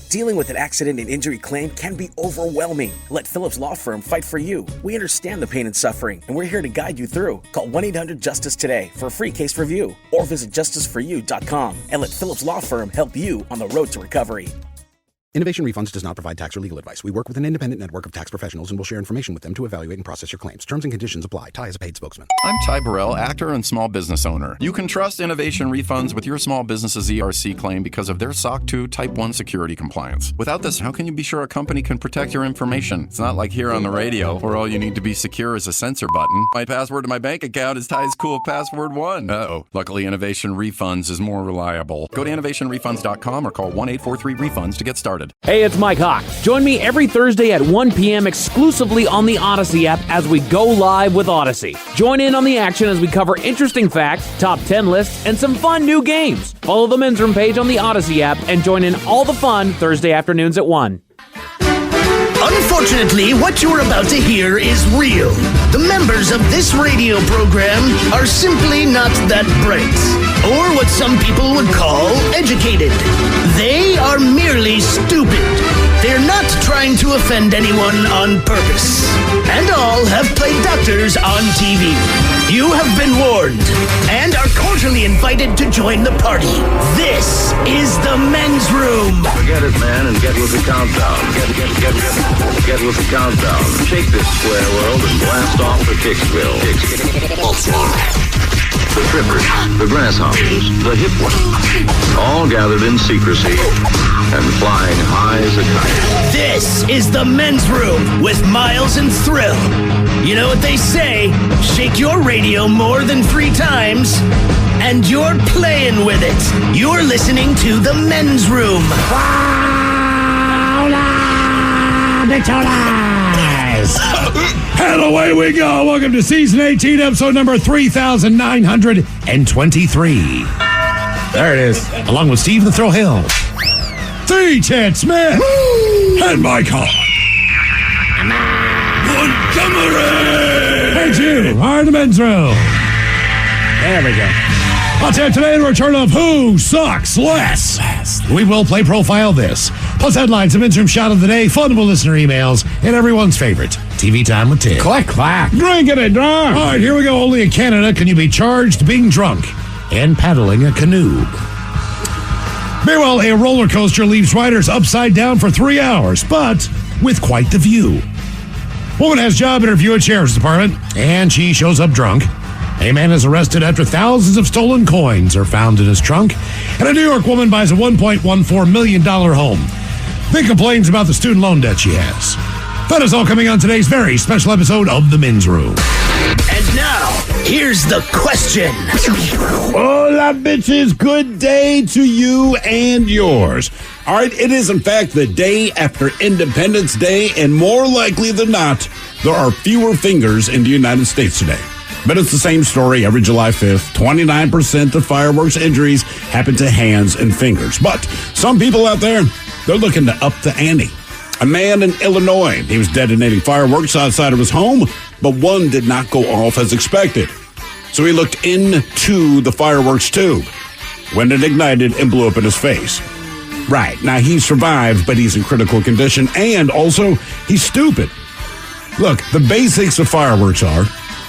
Dealing with an accident and injury claim can be overwhelming. Let Phillips Law Firm fight for you. We understand the pain and suffering, and we're here to guide you through. Call 1-800-JUSTICE today for a free case review, or visit justiceforyou.com and let Phillips Law Firm help you on the road to recovery. Innovation Refunds does not provide tax or legal advice. We work with an independent network of tax professionals and will share information with them to evaluate and process your claims. Terms and conditions apply. Ty is a paid spokesman. I'm Ty Burrell, actor and small business owner. You can trust Innovation Refunds with your small business's ERC claim because of their SOC 2 Type 1 security compliance. Without this, how can you be sure a company can protect your information? It's not like here on the radio, where all you need to be secure is a censor button. My password to my bank account is Ty's cool password 1. Uh-oh. Luckily, Innovation Refunds is more reliable. Go to innovationrefunds.com or call 1-843-REFUNDS to get started. Hey, it's Mike Hawk. Join me every Thursday at 1 p.m. exclusively on the Odyssey app as we go live with Odyssey. Join in on the action as we cover interesting facts, top 10 lists, and some fun new games. Follow the Men's Room page on the Odyssey app and join in all the fun Thursday afternoons at 1. Unfortunately, what you're about to hear is real. The members of this radio program are simply not that bright, or what some people would call educated. They are merely stupid. They're not trying to offend anyone on purpose. And all have played doctors on TV. You have been warned and are cordially invited to join the party. This is the Men's Room. Forget it, man, and get with the countdown. Get with the countdown. Shake this square world and blast off for Kicksville. The trippers, the grasshoppers, the hip ones, all gathered in secrecy and flying high as a kite. This is the Men's Room with Miles and Thrill. You know what they say, shake your radio more than 3 times, and you're playing with it. You're listening to the Men's Room. And away we go. Welcome to Season 18, episode number 3,923. There it is. Along with Steve the Thrill Hill, the Chad Smith, and Mike Hall. Montgomery! And you are the Men's Room. There we go. I'll tell you today, the return of Who Sucks Less. We will play Profile This. Plus headlines, the Men's Room shot of the day, fun with listener emails, and everyone's favorite, TV Time with Tim. Clack, clack. Drinking it, drunk. All right, here we go. Only in Canada can you be charged being drunk and paddling a canoe. Meanwhile, a roller coaster leaves riders upside down for 3 hours, but with quite the view. Woman has job interview at Sheriff's Department, and she shows up drunk. A man is arrested after thousands of stolen coins are found in his trunk. And a New York woman buys a $1.14 million home. Then complains about the student loan debt she has. That is all coming on today's very special episode of The Men's Room. And now, here's the question. Hola, bitches. Good day to you and yours. All right, it is, in fact, the day after Independence Day, and more likely than not, there are fewer fingers in the United States today. But it's the same story every July 5th. 29% of fireworks injuries happen to hands and fingers. But some people out there, they're looking to up the ante. A man in Illinois, he was detonating fireworks outside of his home, but one did not go off as expected. So he looked into the fireworks tube when it ignited and blew up in his face. Right, now he survived, but he's in critical condition, and also, he's stupid. Look, the basics of fireworks are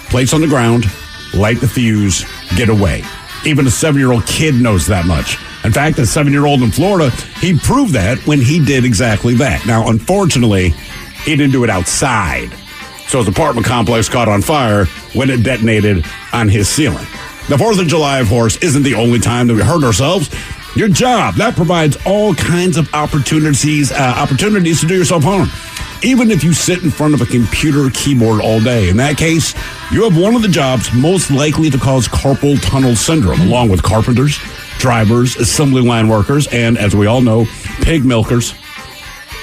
place on the ground, light the fuse, get away. Even a 7-year-old kid knows that much. In fact, a 7-year-old in Florida, he proved that when he did exactly that. Now, unfortunately, he didn't do it outside. So his apartment complex caught on fire when it detonated on his ceiling. The 4th of July, of course, isn't the only time that we hurt ourselves. Your job, that provides all kinds of opportunities to do yourself harm. Even if you sit in front of a computer keyboard all day. In that case, you have one of the jobs most likely to cause carpal tunnel syndrome, along with carpenters, drivers, assembly line workers, and, as we all know, pig milkers.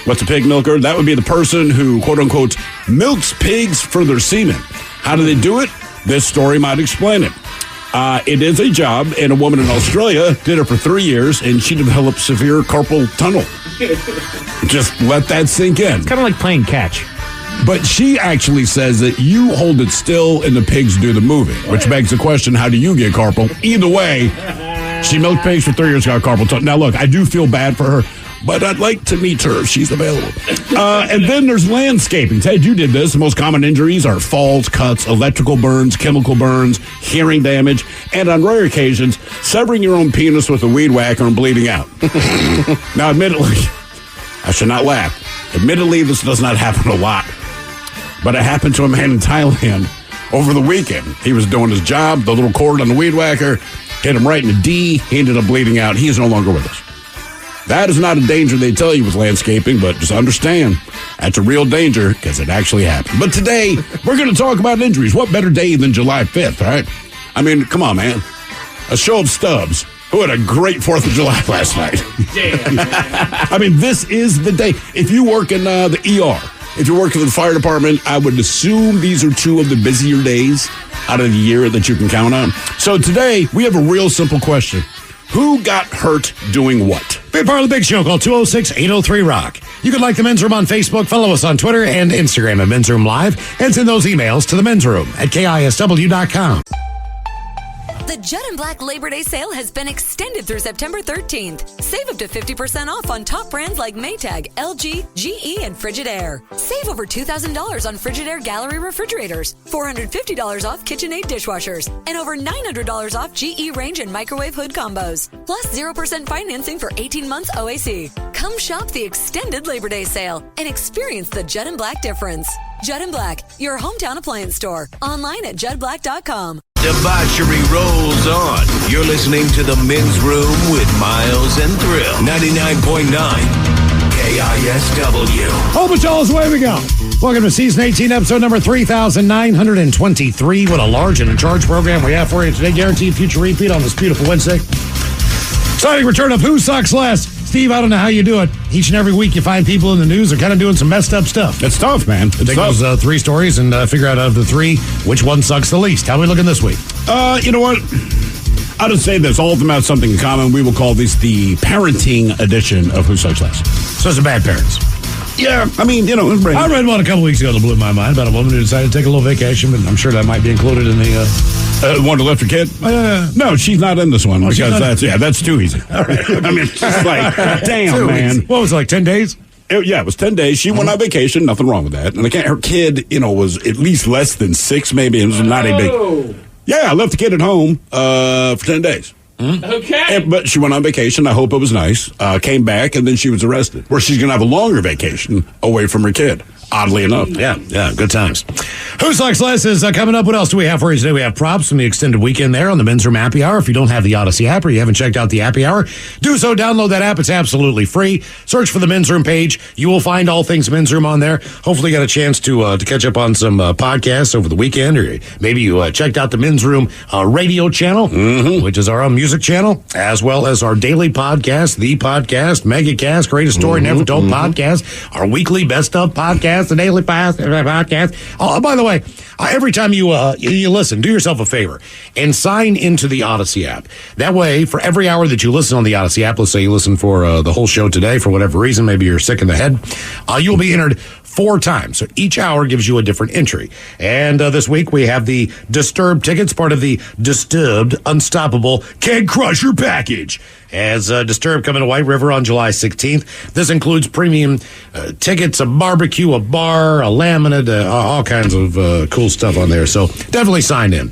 What's a pig milker? That would be the person who, quote-unquote, milks pigs for their semen. How do they do it? This story might explain it. It is a job, and a woman in Australia did it for 3 years, and she developed severe carpal tunnel. Just let that sink in. It's kind of like playing catch. But she actually says that you hold it still and the pigs do the moving, which begs the question, how do you get carpal? Either way, she milked pigs for 3 years, got carpal tunnel. Now, look, I do feel bad for her. but I'd like to meet her if she's available. And then there's landscaping. Ted, you did this. The most common injuries are falls, cuts, electrical burns, chemical burns, hearing damage, and on rare occasions, severing your own penis with a weed whacker and bleeding out. Now, admittedly, I should not laugh. Admittedly, this does not happen a lot, but it happened to a man in Thailand over the weekend. He was doing his job, the little cord on the weed whacker hit him right in the D. He ended up bleeding out. He is no longer with us. That is not a danger they tell you with landscaping, but just understand that's a real danger because it actually happened. But today, we're going to talk about injuries. What better day than July 5th, right? I mean, come on, man. A show of stubs who had a great 4th of July last night. Damn. I mean, this is the day. If you work in the ER, if you're working in the fire department, I would assume these are two of the busier days out of the year that you can count on. So today, we have a real simple question. Who got hurt doing what? Be part of the big show. Call 206-803-ROCK. You can like the Men's Room on Facebook, follow us on Twitter and Instagram at Men's Room Live, and send those emails to the Men's Room at KISW.com. The Judd & Black Labor Day sale has been extended through September 13th. Save up to 50% off on top brands like Maytag, LG, GE, and Frigidaire. Save over $2,000 on Frigidaire Gallery refrigerators, $450 off KitchenAid dishwashers, and over $900 off GE range and microwave hood combos. Plus 0% financing for 18 months OAC. Come shop the extended Labor Day sale and experience the Judd & Black difference. Judd & Black, your hometown appliance store. Online at juddblack.com. Debauchery rolls on. You're listening to the Men's Room with Miles and Thrill. 99.9 KISW. Home of Charles, away we go. Welcome to Season 18, episode number 3,923. What a large and in charge program we have for you today. Guaranteed future repeat on this beautiful Wednesday. Exciting return of Who Sucks Less. Steve, I don't know how you do it. Each and every week you find people in the news are kind of doing some messed up stuff. It's tough, man. It's Take tough. those three stories and figure out of the three, which one sucks the least. How are we looking this week? You know what? I'll just say this. All of them have something in common. We will call this the parenting edition of Who Sucks Less. So it's the bad parents. Yeah, I mean, you know. I read one a couple weeks ago that blew my mind about a woman who decided to take a little vacation, but I'm sure that might be included in the... one to left her kid? No, she's not in this one because that's too easy. All right. I mean, it's just like, damn, man. What was it, like 10 days? It was 10 days. She went on vacation. Nothing wrong with that. And her kid, was at least less than 6, maybe. It was not a big... Yeah, I left the kid at home for 10 days. Okay. But she went on vacation. I hope it was nice. Came back, and then she was arrested. Where she's going to have a longer vacation away from her kid. Oddly enough. Yeah, good times. Who Sucks Less is coming up. What else do we have for you today? We have props from the extended weekend there on the Men's Room Happy Hour. If you don't have the Odyssey app or you haven't checked out the Happy Hour, do so. Download that app. It's absolutely free. Search for the Men's Room page. You will find all things Men's Room on there. Hopefully you got a chance to catch up on some podcasts over the weekend, or maybe you checked out the Men's Room radio channel, which is our own music channel, as well as our daily podcast, The Podcast, Megacast, Greatest Story Never Told Podcast, our weekly Best Of Podcast, the Daily Podcast. Oh, by the way, every time you listen, do yourself a favor and sign into the Odyssey app. That way, for every hour that you listen on the Odyssey app, let's say you listen for the whole show today for whatever reason, maybe you're sick in the head, you'll be entered 4 times. So each hour gives you a different entry. And this week we have the Disturbed tickets, part of the Disturbed Unstoppable Can Crush Your package. As Disturbed coming to White River on July 16th. This includes premium tickets, a barbecue, a bar, a laminate, all kinds of cool stuff on there. So definitely sign in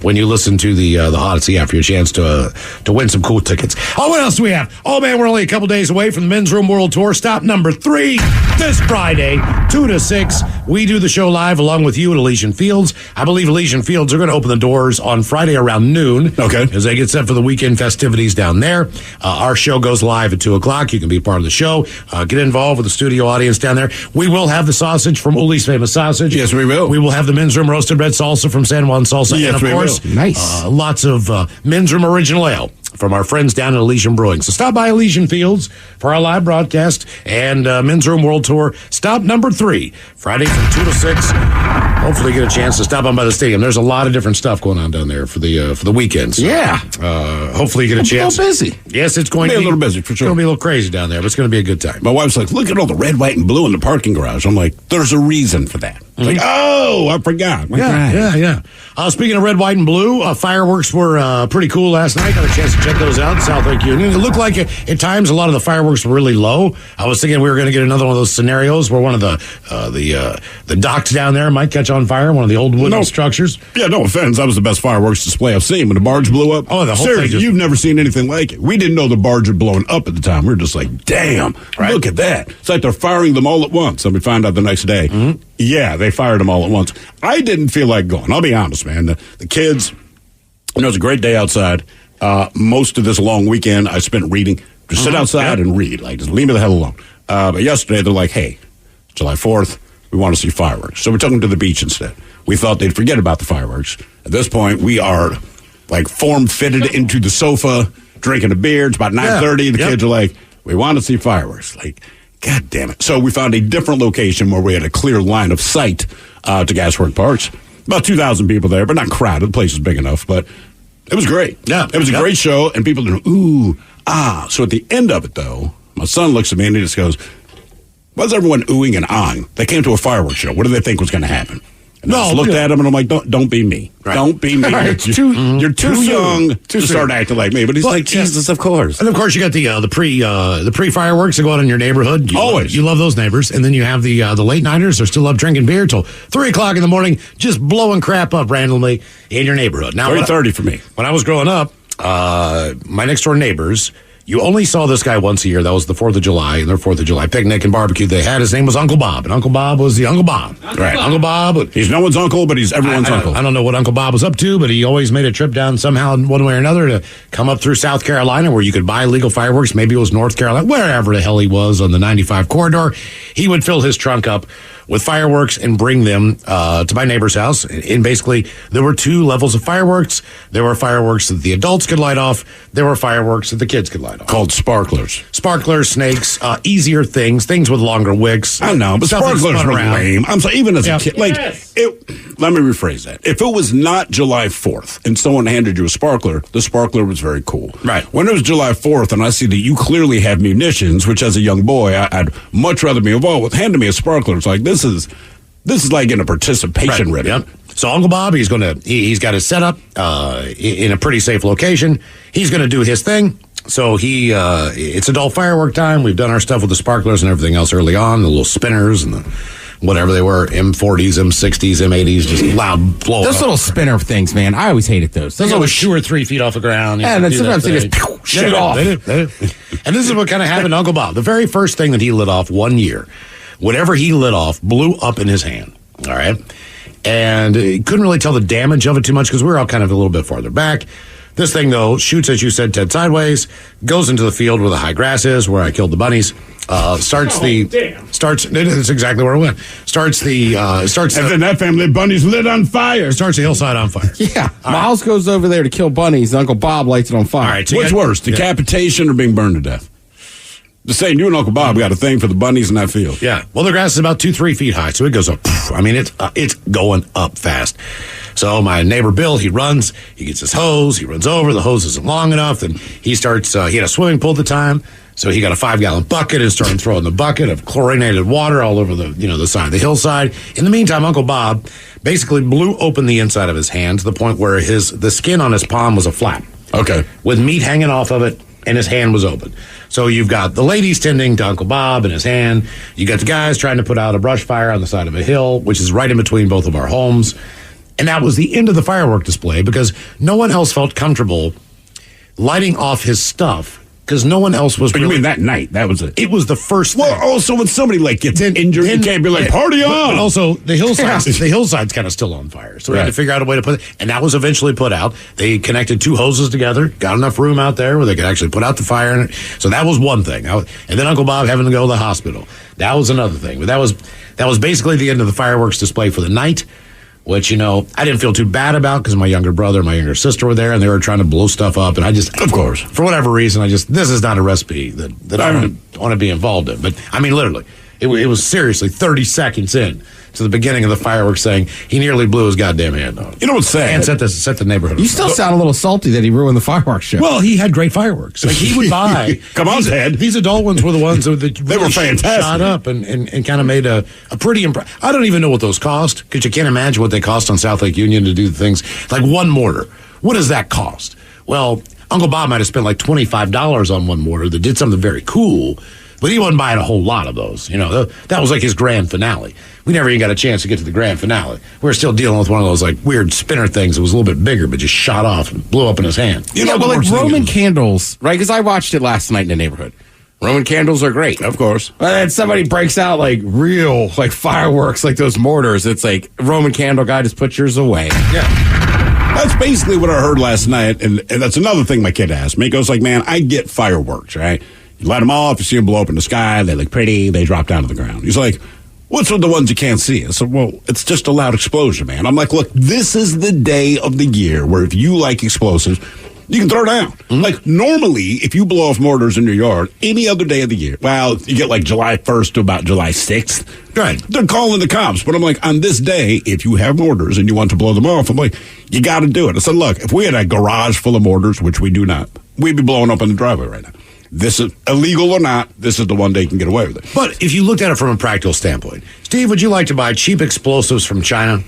when you listen to the Odyssey after your chance to win some cool tickets. Oh, what else do we have? Oh, man, we're only a couple days away from the Men's Room World Tour. Stop number 3 this Friday, 2 to 6. We do the show live along with you at Elysian Fields. I believe Elysian Fields are going to open the doors on Friday around noon. Okay. As they get set for the weekend festivities down there. Our show goes live at 2 o'clock. You can be part of the show. Get involved with the studio audience down there. We will have the sausage from Uli's Famous Sausage. Yes, we will. We will have the Men's Room Roasted Red Salsa from San Juan Salsa. Yes, and, of course, Nice. lots of Men's Room Original Ale from our friends down at Elysian Brewing. So stop by Elysian Fields for our live broadcast and Men's Room World Tour. Stop number 3, Friday from 2 to 6. hopefully get a chance to stop on by the stadium. There's a lot of different stuff going on down there for the weekend. So, hopefully you get a chance. It's a little busy. Yes, it's going to be a little busy for sure. It's going to be a little crazy down there, but it's going to be a good time. My wife's like, look at all the red, white, and blue in the parking garage. I'm like, there's a reason for that. Like, oh, I forgot. Yeah. Speaking of red, white, and blue, fireworks were pretty cool last night. Got a chance to check those out in South Lake Union. It looked like at times a lot of the fireworks were really low. I was thinking we were going to get another one of those scenarios where one of the docks down there might catch on fire, one of the old wooden structures. Yeah, no offense. That was the best fireworks display I've seen when the barge blew up. Oh, the whole Seriously, thing. You've never seen anything like it. We didn't know the barge had blown up at the time. We were just like, damn, look at that. It's like they're firing them all at once. And we find out the next day. Mm-hmm. Yeah, they fired them all at once. I didn't feel like going. I'll be honest, man. The kids, it was a great day outside. Most of this long weekend, I spent reading. Just sit outside and read. Like, just leave me the hell alone. But yesterday, they're like, hey, July 4th, we want to see fireworks. So we took them to the beach instead. We thought they'd forget about the fireworks. At this point, we are, like, form-fitted into the sofa, drinking a beer. It's about 9:30. The kids are like, we want to see fireworks. Like, God damn it. So we found a different location where we had a clear line of sight to Gaswork Parks. About 2,000 people there, but not crowded. The place is big enough, but it was great. Yeah. It was a great show, and people did, ooh, ah. So at the end of it, though, my son looks at me and he just goes, why's everyone oohing and ahhing? They came to a fireworks show. What did they think was going to happen? And I just looked at him and I'm like, don't be me. Right. Don't be me. Right. You're too young to start acting like me. But he's like, Jesus, of course. And of course, you got the pre fireworks that go on in your neighborhood. You love those neighbors. And then you have the late nighters. They're still up drinking beer till 3:00 in the morning, just blowing crap up randomly in your neighborhood. Now 3:30 for me. When I was growing up, my next door neighbors. You only saw this guy once a year. That was the 4th of July, and their 4th of July picnic and barbecue they had. His name was Uncle Bob, and Uncle Bob was the Uncle Bob. Uncle Bob. He's no one's uncle, but he's everyone's uncle. I don't know what Uncle Bob was up to, but he always made a trip down somehow one way or another to come up through South Carolina where you could buy legal fireworks. Maybe it was North Carolina, wherever the hell he was on the 95 corridor. He would fill his trunk up with fireworks and bring them to my neighbor's house. And basically, there were 2 levels of fireworks. There were fireworks that the adults could light off. There were fireworks that the kids could light off. Called sparklers. Sparklers, snakes, easier things with longer wicks. I know, but sparklers were lame. I'm sorry, even as a kid. Like, let me rephrase that. If it was not July 4th and someone handed you a sparkler, the sparkler was very cool. Right. When it was July 4th and I see that you clearly have munitions, which as a young boy, I'd much rather be involved with, handing me a sparkler, it's like, this is like in a participation ribbon. Yep. So Uncle Bob, he's got it set up in a pretty safe location. He's going to do his thing. So it's adult firework time. We've done our stuff with the sparklers and everything else early on, the little spinners and the whatever they were, M40s, M60s, M80s, just loud blow. Those little spinner things, man. I always hated those. Those always 2 or 3 feet off the ground. Yeah, and then sometimes they just shoot off. They did. And this is what kind of happened to Uncle Bob. The very first thing that he lit off one year, whatever he lit off blew up in his hand. All right. And couldn't really tell the damage of it too much because we were all kind of a little bit farther back. This thing, though, shoots, as you said, Ted, sideways, goes into the field where the high grass is, where I killed the bunnies. Starts, it's exactly where it went. And then that family of bunnies lit on fire. Starts the hillside on fire. Yeah. Miles goes over there to kill bunnies. Uncle Bob lights it on fire. All right, so what's worse, decapitation or being burned to death? Just saying, you and Uncle Bob got a thing for the bunnies in that field. Yeah. Well, the grass is about 2-3 feet high, so it goes up. I mean, it's going up fast. So my neighbor Bill, he runs, he gets his hose, he runs over, the hose isn't long enough, and he starts, he had a swimming pool at the time, so he got a 5-gallon bucket and started throwing the bucket of chlorinated water all over the side of the hillside. In the meantime, Uncle Bob basically blew open the inside of his hand to the point where the skin on his palm was a flap. Okay. With meat hanging off of it, and his hand was open. So you've got the ladies tending to Uncle Bob and his hand. You got the guys trying to put out a brush fire on the side of a hill, which is right in between both of our homes. And that was the end of the firework display because no one else felt comfortable lighting off his stuff because no one else was. But you mean that night? That was it. It was the first thing. Well, also when somebody gets injured, you can't be like, party on. But also the hillside's kind of still on fire. So we had to figure out a way to put it. And that was eventually put out. They connected 2 hoses together, got enough room out there where they could actually put out the fire in it. So that was one thing. And then Uncle Bob having to go to the hospital. That was another thing. But that was basically the end of the fireworks display for the night. Which, I didn't feel too bad about because my younger brother and my younger sister were there and they were trying to blow stuff up. And of course, for whatever reason, this is not a recipe that I want to be involved in. But, I mean, literally, It was seriously 30 seconds in to the beginning of the fireworks, saying he nearly blew his goddamn hand off. You know what's sad? And set the neighborhood. You still sound a little salty that he ruined the fireworks show. Well, he had great fireworks. Like, he would buy. Come on, Ted. These adult ones were the ones that really they were fantastic. Shot up and kind of made a pretty I don't even know what those cost, because you can't imagine what they cost on South Lake Union to do the things. Like one mortar. What does that cost? Well, Uncle Bob might have spent like $25 on one mortar that did something very cool, but he wasn't buying a whole lot of those. That was like his grand finale. We never even got a chance to get to the grand finale. We were still dealing with one of those like weird spinner things that was a little bit bigger, but just shot off and blew up in his hand. Like Roman candles, right? Because I watched it last night in the neighborhood. Roman candles are great. Of course. And then somebody breaks out like real, like fireworks, like those mortars. It's like, Roman candle guy, just put yours away. Yeah. That's basically what I heard last night, and that's another thing my kid asked me. He goes like, man, I get fireworks, right? You light them off, you see them blow up in the sky, they look pretty, they drop down to the ground. He's like, what's with the ones you can't see? I said, well, it's just a loud explosion, man. I'm like, look, this is the day of the year where if you like explosives, you can throw down. Mm-hmm. Like, normally, if you blow off mortars in your yard, any other day of the year, well, you get like July 1st to about July 6th. Right. They're calling the cops. But I'm like, on this day, if you have mortars and you want to blow them off, I'm like, you got to do it. I said, look, if we had a garage full of mortars, which we do not, we'd be blowing up in the driveway right now. This is illegal or not, this is the one day you can get away with it. But if you looked at it from a practical standpoint, Steve, would you like to buy cheap explosives from China?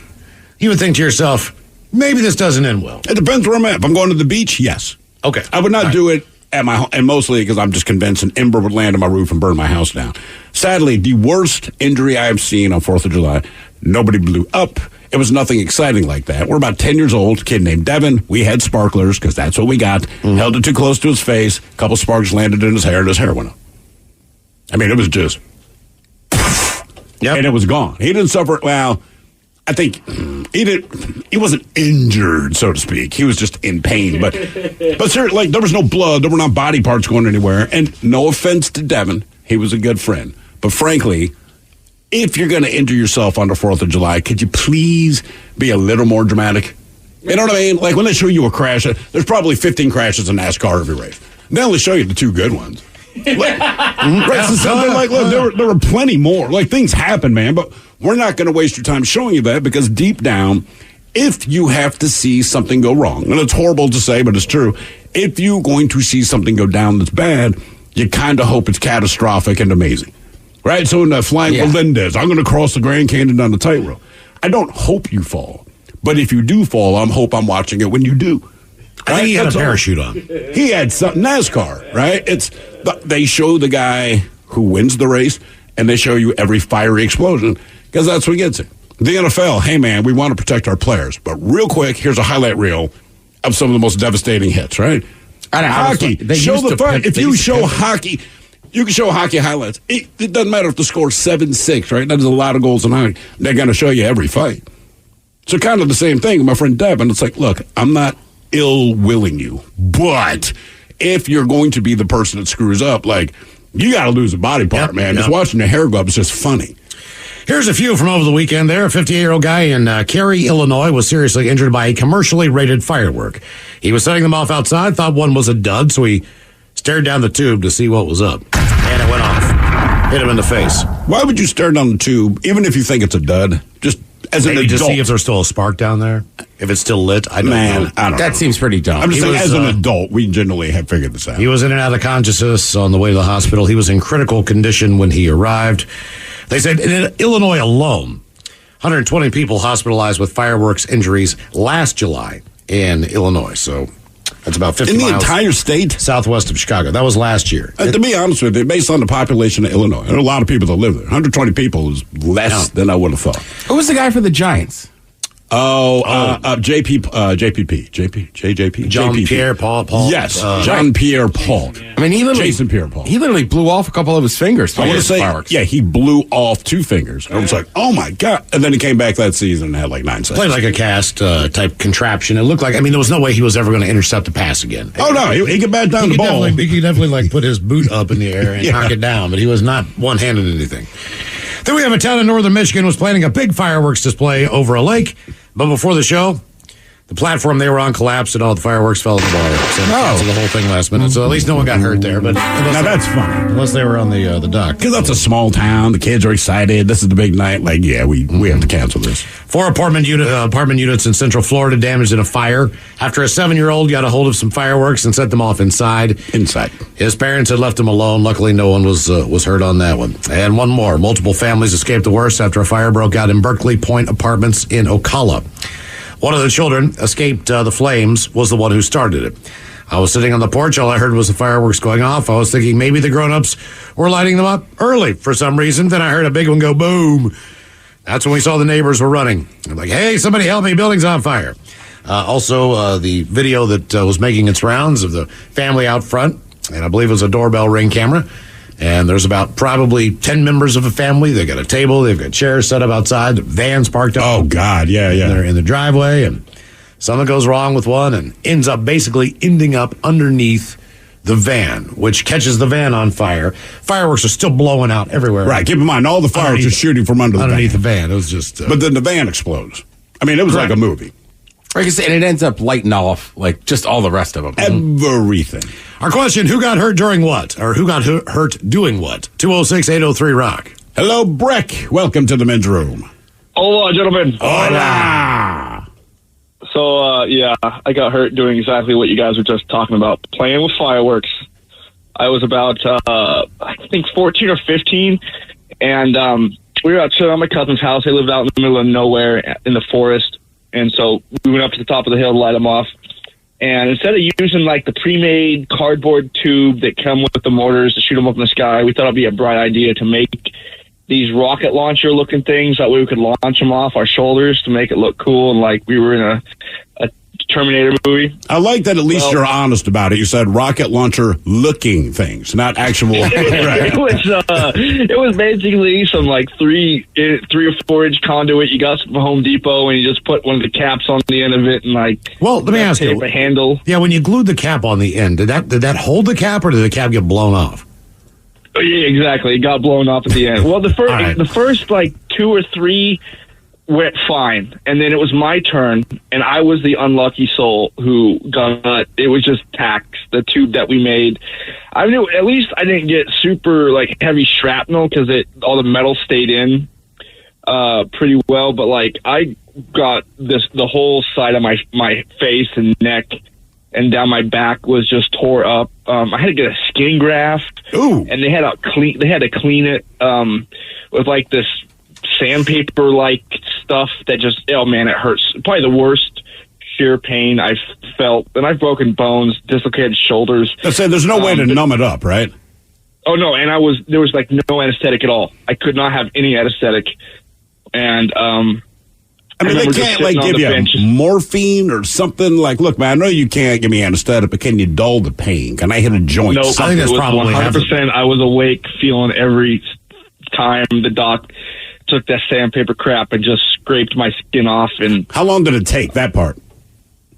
You would think to yourself, maybe this doesn't end well. It depends where I'm at. If I'm going to the beach, yes. Okay. I would not do it at my home, and mostly because I'm just convinced an ember would land on my roof and burn my house down. Sadly, the worst injury I have seen on 4th of July, nobody blew up. It was nothing exciting like that. We're about 10 years old, kid named Devin. We had sparklers because that's what we got. Mm-hmm. Held it too close to his face. A couple sparks landed in his hair, and his hair went up. I mean, it was just... Yep. And it was gone. He didn't suffer... Well, I think he wasn't injured, so to speak. He was just in pain. But seriously, like, there was no blood. There were not body parts going anywhere. And no offense to Devin. He was a good friend. But frankly... If you're going to injure yourself on the 4th of July, could you please be a little more dramatic? You know what I mean? Like when they show you a crash, there's probably 15 crashes in NASCAR every race. They only show you the 2 good ones. Right, so something like, look, there were plenty more. Like things happen, man, but we're not going to waste your time showing you that because deep down, if you have to see something go wrong, and it's horrible to say, but it's true, if you're going to see something go down that's bad, you kind of hope it's catastrophic and amazing. Right, so in the Flying Melendez, I'm going to cross the Grand Canyon on the tightrope. I don't hope you fall, but if you do fall, I'm watching it when you do. Right? I think he had a parachute on. He had some NASCAR, right? They show the guy who wins the race, and they show you every fiery explosion because that's what gets it. The NFL, hey man, we want to protect our players, but real quick, here's a highlight reel of some of the most devastating hits. Right? Hockey, show the fire. If you show hockey. You can show hockey highlights. It doesn't matter if the score's 7-6, right? There's a lot of goals in hockey. They're going to show you every fight. So kind of the same thing with my friend Devin. It's like, look, I'm not ill-willing you, but if you're going to be the person that screws up, like, you got to lose a body part, man. Just watching your hair go up is just funny. Here's a few from over the weekend there. A 58-year-old guy in Cary, Illinois was seriously injured by a commercially rated firework. He was setting them off outside, thought one was a dud, so he stared down the tube to see what was up. And it went off. Hit him in the face. Why would you stare down the tube, even if you think it's a dud? Just as an adult. To see if there's still a spark down there? If it's still lit? I don't know. I don't know. That seems pretty dumb. I'm just saying, as an adult, we generally have figured this out. He was in and out of consciousness on the way to the hospital. He was in critical condition when he arrived. They said in Illinois alone, 120 people hospitalized with fireworks injuries last July in Illinois. So that's about 50 miles. In the entire state? Southwest of Chicago. That was last year. To be honest with you, based on the population of Illinois, there are a lot of people that live there. 120 people is less than I would have thought. Who was the guy for the Giants? JPP. Jean-Pierre Paul. Yes, Jean-Pierre Paul. I mean, Jason Pierre-Paul. He literally blew off a couple of his fingers. I want to say, fireworks. Yeah, he blew off 2 fingers. I was like, oh my God. And then he came back that season and had like 9 seconds. Played like a cast type contraption. It looked like, I mean, there was no way he was ever going to intercept the pass again. Oh no, he could bat down the ball. He could definitely like put his boot up in the air and knock it down, but he was not one-handed anything. Then we have a town in northern Michigan was planning a big fireworks display over a lake. But before the show, the platform they were on collapsed and all the fireworks fell in the water. So the whole thing last minute. So at least no one got hurt there. But now that's funny. Unless they were on the dock. Because that's a small town. The kids are excited. This is the big night. Like, yeah, we have to cancel this. 4 apartment units in Central Florida damaged in a fire after a 7-year-old got a hold of some fireworks and set them off inside. His parents had left him alone. Luckily, no one was hurt on that one. And one more. Multiple families escaped the worst after a fire broke out in Berkeley Point Apartments in Ocala. One of the children escaped the flames, was the one who started it. I was sitting on the porch. All I heard was the fireworks going off. I was thinking maybe the grown-ups were lighting them up early for some reason. Then I heard a big one go boom. That's when we saw the neighbors were running. I'm like, hey, somebody help me, building's on fire. Also, the video that was making its rounds of the family out front, and I believe it was a doorbell ring camera. And there's about probably 10 members of a family. They've got a table. They've got chairs set up outside. Vans parked up. Oh, God. Yeah. They're in the driveway. And something goes wrong with one and ends up basically ending up underneath the van, which catches the van on fire. Fireworks are still blowing out everywhere. Right. Keep in mind, all the fireworks are shooting from underneath the van. It was just... but then the van explodes. I mean, it was like a movie. Like I said, and it ends up lighting off like just all the rest of them. Everything. Our question, who got hurt during what? Or who got hurt doing what? 206-803-ROCK. Hello, Breck. Welcome to the men's room. Hola, gentlemen. Hola. So, I got hurt doing exactly what you guys were just talking about, playing with fireworks. I was about, I think 14 or 15, and we were out chilling at my cousin's house. They lived out in the middle of nowhere in the forest. And so we went up to the top of the hill to light them off. And instead of using like the pre-made cardboard tube that come with the mortars to shoot them up in the sky, we thought it'd be a bright idea to make these rocket launcher looking things. That way we could launch them off our shoulders to make it look cool and like we were in a Terminator movie. I like that at least you're honest about it. You said rocket launcher looking things, not actual. Right. It was basically some like 3 or 4 inch conduit you got from Home Depot, and you just put one of the caps on the end of it and like. Well, let me ask you. A handle. Yeah, when you glued the cap on the end, did that hold the cap, or did the cap get blown off? Oh, yeah, exactly. It got blown off at the end. Well, the first like 2 or 3 went fine, and then it was my turn, and I was the unlucky soul who got it. Was just tacks, the tube that we made. I knew at least I didn't get super like heavy shrapnel because all the metal stayed in pretty well, but like I got the whole side of my face and neck and down my back was just tore up. I had to get a skin graft. Ooh. And they had to clean it with like this sandpaper like stuff that just, oh man, it hurts. Probably the worst sheer pain I've felt. And I've broken bones, dislocated shoulders. I said there's no way to numb it up, right? Oh no, and there was like no anesthetic at all. I could not have any anesthetic. And I mean, they can't like give you morphine or something. Like, look, man, I know you can't give me anesthetic, but can you dull the pain? Can I hit a joint? No, I think that's probably 100%. I was awake, feeling every time the doc took that sandpaper crap and just scraped my skin off. And how long did it take, that part?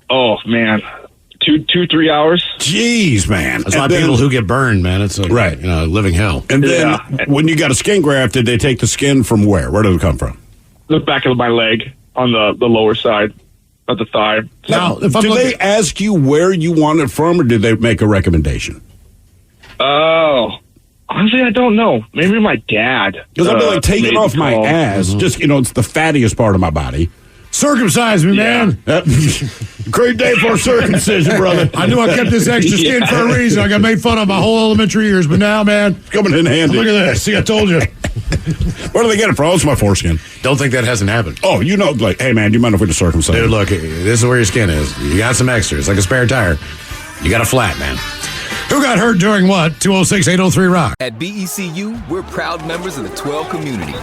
Oh man, 2-3 hours. Jeez, man. That's why people who get burned, man. It's like, right, living hell. And then when you got a skin graft, did they take the skin from where? Where did it come from? The back of my leg. On the lower side of the thigh. Now, did they ask you where you want it from, or did they make a recommendation? Oh, honestly, I don't know. Maybe my dad. Because I'd be like, take it off my ass. Mm-hmm. Just, it's the fattiest part of my body. Circumcise me, man. Great day for circumcision, brother. I knew I kept this extra skin for a reason. I got made fun of my whole elementary years, but now, man, it's coming in handy. Look at this. See, I told you. Where do they get it from? Oh, it's my foreskin. Don't think that hasn't happened. Oh, like, hey, man, you mind if we just circumcise? Dude, look, this is where your skin is. You got some extra. It's like a spare tire. You got a flat, man. Who got hurt during what? 206-803-ROCK. At BECU, we're proud members of the 12 community.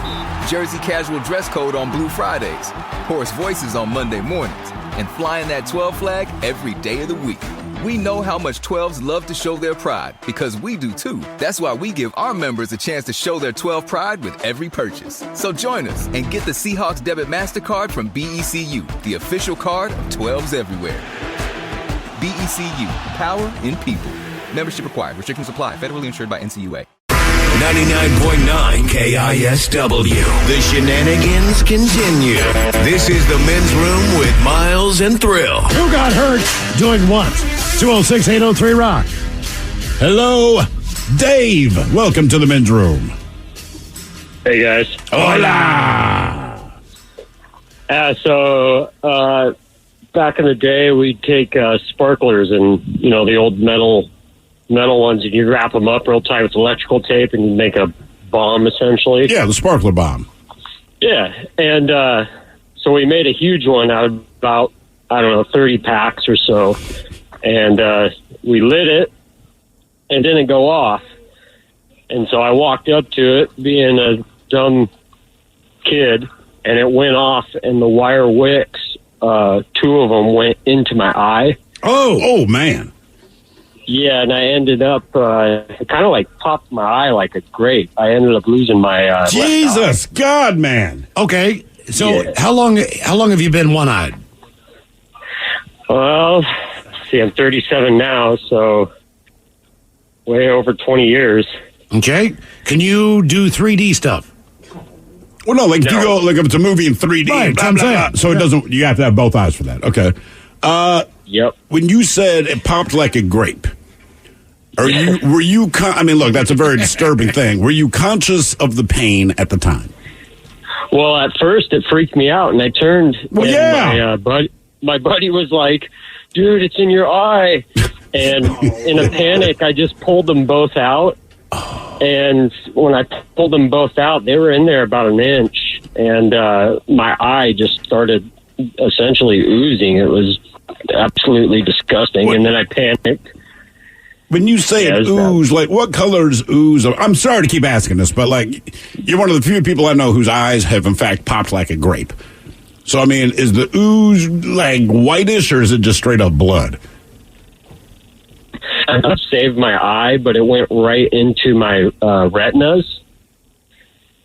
Jersey casual dress code on Blue Fridays, hoarse voices on Monday mornings, and flying that 12 flag every day of the week. We know how much 12s love to show their pride, because we do too. That's why we give our members a chance to show their 12 pride with every purchase. So join us and get the Seahawks Debit MasterCard from BECU, the official card of 12s everywhere. BECU, power in people. Membership required. Restrictions apply. Federally insured by NCUA. 99.9 KISW. The shenanigans continue. This is the Men's Room with Miles and Thrill. Who got hurt doing what? 206-803-ROCK. Hello, Dave. Welcome to the Men's Room. Hey, guys. Hola. So back in the day, we'd take sparklers and, the old metal ones, and you wrap them up real tight with electrical tape, and you make a bomb, essentially. Yeah, the sparkler bomb. Yeah, and so we made a huge one out of about, 30 packs or so, and we lit it, and didn't go off. And so I walked up to it, being a dumb kid, and it went off, and the wire wicks, 2 of them went into my eye. Oh, man. Yeah, and I ended up, it kind of like popped my eye like a grape. I ended up losing my Jesus, God, man. Okay, so how long have you been one-eyed? Well, see, I'm 37 now, so way over 20 years. Okay. Can you do 3D stuff? Well, no, if you go, if it's a movie in 3D, right, blah, blah, blah, so it doesn't, you have to have both eyes for that. Okay. Yep. When you said it popped like a grape, were you, look, that's a very disturbing thing. Were you conscious of the pain at the time? Well, at first it freaked me out, and I turned. Well, and my buddy was like, dude, it's in your eye. And in a panic, I just pulled them both out. And when I pulled them both out, they were in there about an inch. And my eye just started essentially oozing. It was absolutely disgusting. And then I panicked. When you say it ooze, what colors ooze? I'm sorry to keep asking this, but you're one of the few people I know whose eyes have in fact popped like a grape. So, is the ooze whitish, or is it just straight up blood? I saved my eye, but it went right into my retinas.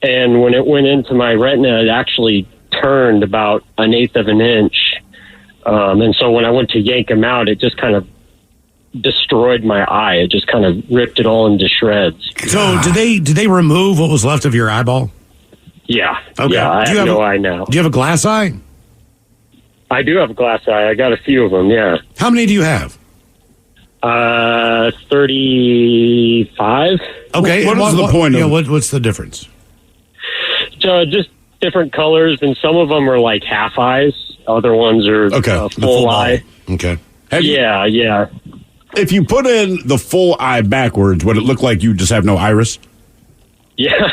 And when it went into my retina, it actually turned about 1/8 of an inch. And so when I went to yank them out, it just kind of destroyed my eye. It just kind of ripped it all into shreds. So did they remove what was left of your eyeball? Yeah. Okay. Yeah, I have no eye now. Do you have a glass eye? I do have a glass eye. I got a few of them, yeah. How many do you have? 35. Okay. What is the point of it? What's the difference? So just different colors, and some of them are like half eyes. Other ones are full eye. Okay. Yeah. If you put in the full eye backwards, would it look like you just have no iris? Yeah.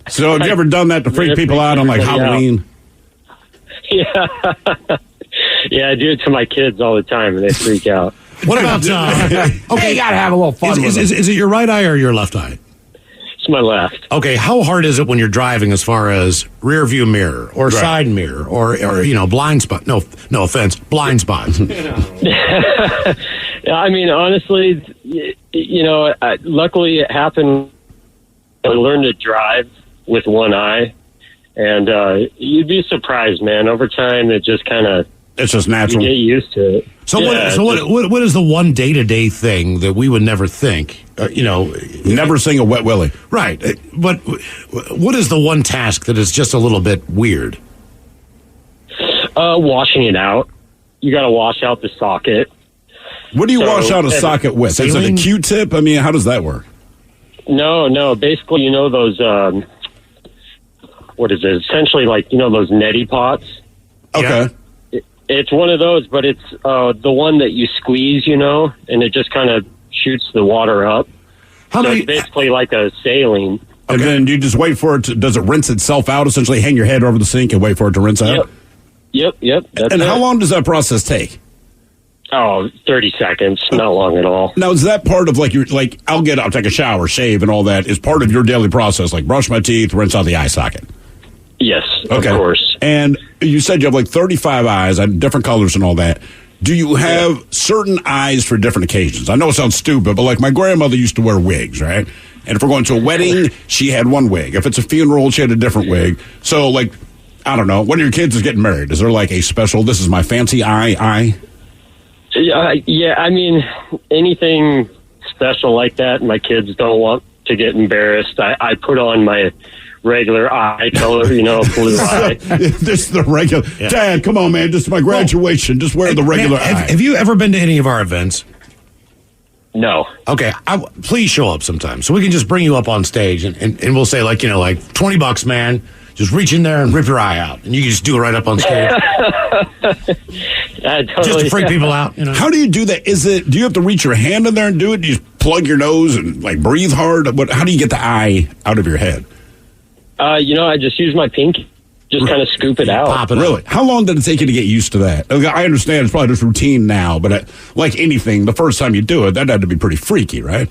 So have you ever done that to freak people out on Halloween? Yeah. Yeah, I do it to my kids all the time, and they freak out. What about, okay, you gotta have a little fun with is it your right eye or your left eye? It's my left. Okay, how hard is it when you're driving as far as rear view mirror or side mirror or blind spot? No offense, blind spots. Honestly, luckily it happened. I learned to drive with one eye, and you'd be surprised, man. Over time, it just kind of... It's just natural. You get used to it. So what is the one day-to-day thing that we would never think, Never sing a wet willy. Right. But what is the one task that is just a little bit weird? Washing it out. You got to wash out the socket. What do you wash out a socket with? Is it a Q-tip? How does that work? No. Basically, those, what is it? Essentially those neti pots. Okay. Yeah. It's one of those, but it's the one that you squeeze, and it just kind of shoots the water up. It's basically like a saline. And then you just wait for it to, does it rinse itself out, essentially hang your head over the sink and wait for it to rinse out? Yep. And how long does that process take? Oh, 30 seconds. Not long at all. Now, is that part of I'll take a shower, shave, and all that is part of your daily process, like brush my teeth, rinse out the eye socket? Yes, of course. And you said you have 35 eyes, different colors and all that. Do you have certain eyes for different occasions? I know it sounds stupid, but my grandmother used to wear wigs, right? And if we're going to a wedding, she had one wig. If it's a funeral, she had a different wig. So, I don't know, one of your kids is getting married. Is there a special, this is my fancy eye? Yeah, anything special like that, my kids don't want to get embarrassed, I put on my regular eye color, blue eye. This is the regular. Yeah. Dad, come on, man. This is my graduation. Just wear the regular eye. Have you ever been to any of our events? No. Okay, please show up sometime so we can just bring you up on stage and we'll say like $20, man. Just reach in there and rip your eye out, and you can just do it right up on stage. Just to freak people out. How do you do that? Do you have to reach your hand in there and do it? Do you just plug your nose and breathe hard? How do you get the eye out of your head? I just use my pinky. Just kind of scoop it out. Pop it really? How long did it take you to get used to that? I understand it's probably just routine now, but like anything, the first time you do it, that had to be pretty freaky, right?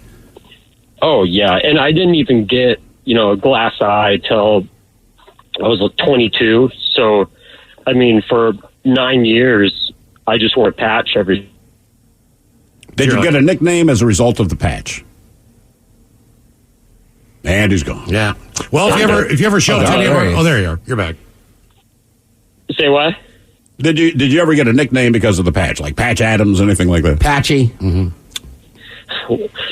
Oh, yeah. And I didn't even get, a glass eye till I was 22. So, for 9 years, I just wore a patch every. Did you get a nickname as a result of the patch? And he's gone. Yeah. Well, if you ever showed any of our, there you are. You're back. Say what? Did you ever get a nickname because of the patch, like Patch Adams, anything like that? Patchy. Mm-hmm.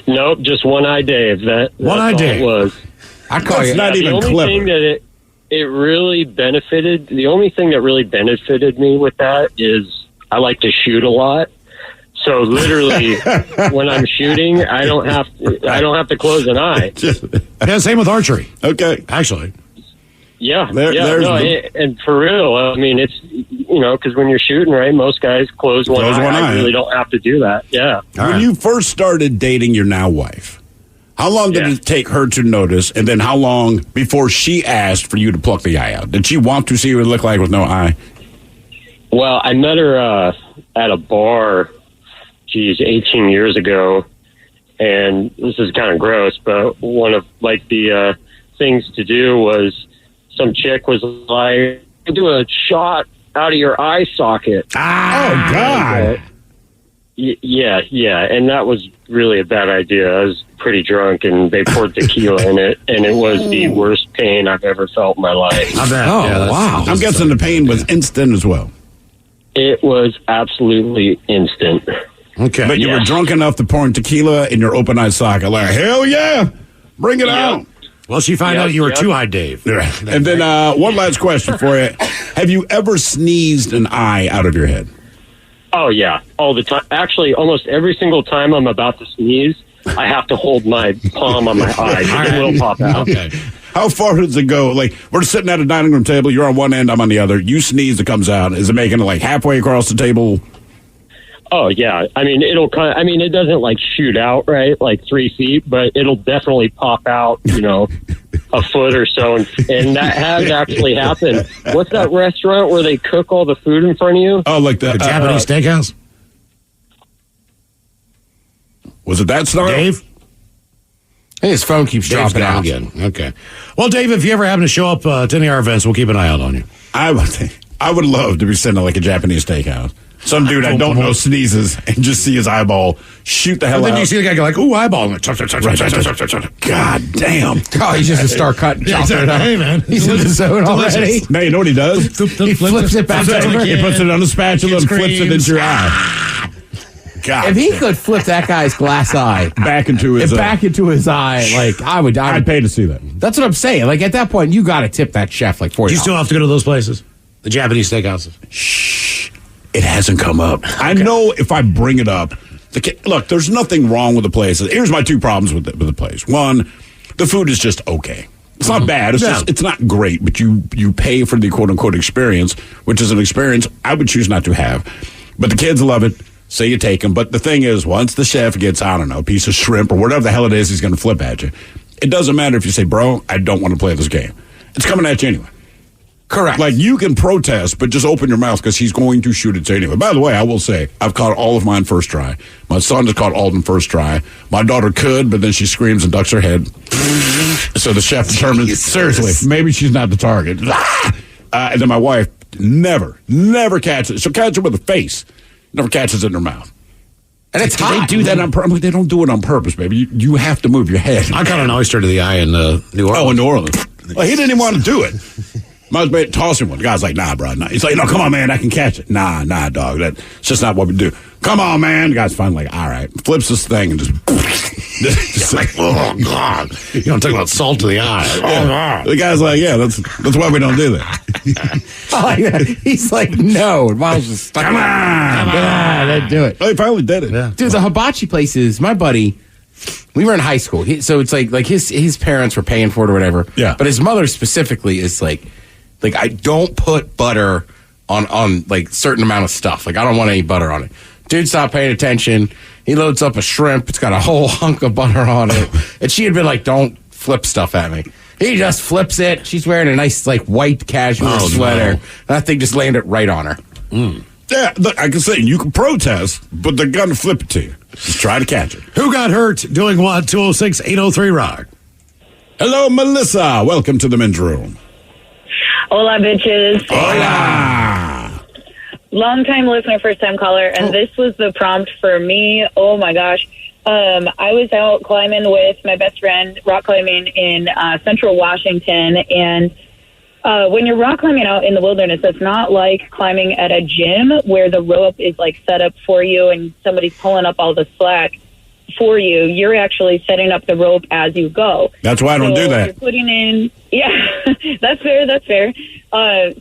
Nope, just One Eye Dave. One Eye Dave it was. I call it. Not even clever. The only thing that it really benefited. The only thing that really benefited me with that is I like to shoot a lot. So literally, when I'm shooting, I don't have to close an eye. Yeah, same with archery. Okay, actually. Yeah, and for real, it's because when you're shooting, right, most guys close one eye. I really don't have to do that. Yeah. When you first started dating your now wife, how long did it take her to notice, and then how long before she asked for you to pluck the eye out? Did she want to see what it looked like with no eye? Well, I met her at a bar. 18 years ago, and this is kind of gross, but one of the things to do was some chick was like, do a shot out of your eye socket. Oh, God. Yeah, and that was really a bad idea. I was pretty drunk, and they poured tequila in it, and it was the worst pain I've ever felt in my life. I bet. Oh, wow. I'm guessing the pain was instant as well. It was absolutely instant. Okay. But you were drunk enough to pour in tequila in your open eye socket. Like, hell yeah, bring it out. Well, she found out you were two-eyed Dave. And then one last question for you. Have you ever sneezed an eye out of your head? Oh, yeah, all the time. Actually, almost every single time I'm about to sneeze, I have to hold my palm on my eye. It will pop out. Okay. How far does it go? Like, we're sitting at a dining room table. You're on one end, I'm on the other. You sneeze, it comes out. Is it making it halfway across the table? Oh, yeah. It doesn't shoot out, right? 3 feet, but it'll definitely pop out, a foot or so. And that has actually happened. What's that restaurant where they cook all the food in front of you? Oh, like the Japanese steakhouse? Was it that style? Dave? Hey, his phone keeps dropping out again. Okay. Well, Dave, if you ever happen to show up to any of our events, we'll keep an eye out on you. I would love to be sitting at a Japanese steakhouse. Some dude I don't know sneezes and just see his eyeball shoot the hell out. Then you see the guy go ooh, eyeball. God damn. Oh, he's just a star cut. Yeah, exactly. Hey, man. He's in the zone already. Now, you know what he does? He flips it back over. He puts it on a spatula and flips it into your eye. God. If he could flip that guy's glass eye back into his eye, I'd pay to see that. That's what I'm saying. At that point, you got to tip that chef $40. Do you still have to go to those places? The Japanese steakhouses? Shh. It hasn't come up. Okay. I know if I bring it up, look, there's nothing wrong with the place. Here's my two problems with the place. One, the food is just okay. It's not bad. It's just it's not great, but you pay for the quote unquote experience, which is an experience I would choose not to have. But the kids love it, so you take them. But the thing is, once the chef gets, I don't know, a piece of shrimp or whatever the hell it is he's going to flip at you, it doesn't matter if you say, bro, I don't want to play this game. It's coming at you anyway. Correct. You can protest, but just open your mouth because he's going to shoot it to you anyway. By the way, I will say, I've caught all of mine first try. My son has caught all of them first try. My daughter could, but then she screams and ducks her head. So the chef determines, seriously, maybe she's not the target. And then my wife never catches it. She'll catch it with her face. Never catches it in her mouth. And it's hot. They do that on purpose. They don't do it on purpose, baby. You have to move your head. I caught an oyster to the eye in New Orleans. Oh, in New Orleans. Well, he didn't even want to do it. Might as well toss him one. The guy's like, nah, bro. Nah. He's like, no, come on, man. I can catch it. Nah, dog. That's just not what we do. Come on, man. The guy's finally like, all right. Flips this thing and just like, oh, God. You don't talk about salt to the eye. Yeah. The guy's like, yeah, that's why we don't do that. He's like, no. And Miles just stuck. Come on. Let's do it. Oh, he finally did it. Yeah. Dude, the hibachi places, my buddy, we were in high school. So it's like his parents were paying for it or whatever. Yeah. But his mother specifically is like I don't put butter on like certain amount of stuff. Like I don't want any butter on it. Dude stopped paying attention. He loads up a shrimp. It's got a whole hunk of butter on it. And she had been like, don't flip stuff at me. He just flips it. She's wearing a nice like white cashmere sweater. No. That thing just landed right on her. Yeah, look, I can say you can protest, but they're going to flip it to you. Just try to catch it. Who got hurt doing what? 206-803-ROCK. Hello, Melissa. Welcome to the men's room. Hola, bitches. Hola. Long-time listener, first-time caller, and this was the prompt for me. Oh, my gosh. I was out climbing with my best friend, rock climbing in central Washington, and when you're rock climbing out in the wilderness, it's not like climbing at a gym where the rope is, like, set up for you and somebody's pulling up all the slack for you. You're actually setting up the rope as you go. That's why I don't do that. You're putting in, that's fair.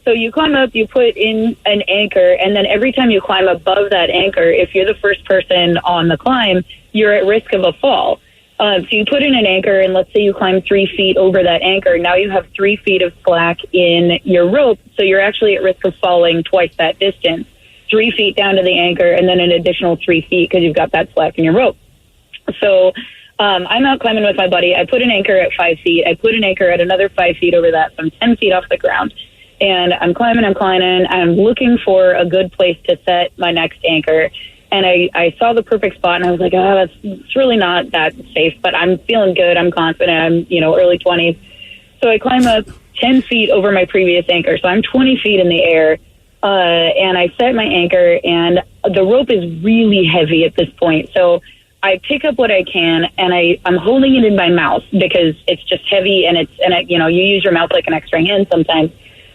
So you climb up, you put in an anchor, and then every time you climb above that anchor, if you're the first person on the climb, you're at risk of a fall. So you put in an anchor, and let's say you climb 3 feet over that anchor. Now you have 3 feet of slack in your rope, so you're actually at risk of falling twice that distance. 3 feet down to the anchor, and then an additional 3 feet because you've got that slack in your rope. So I'm out climbing with my buddy. I put an anchor at 5 feet. I put an anchor at another 5 feet over that. So I'm 10 feet off the ground. And I'm climbing. I'm looking for a good place to set my next anchor. And I saw the perfect spot, and I was like, it's really not that safe, but I'm feeling good. I'm confident. I'm, early 20s. So I climb up 10 feet over my previous anchor. So I'm 20 feet in the air. And I set my anchor, and the rope is really heavy at this point. So I pick up what I can, and I'm holding it in my mouth because it's just heavy, and you use your mouth like an extra hand sometimes.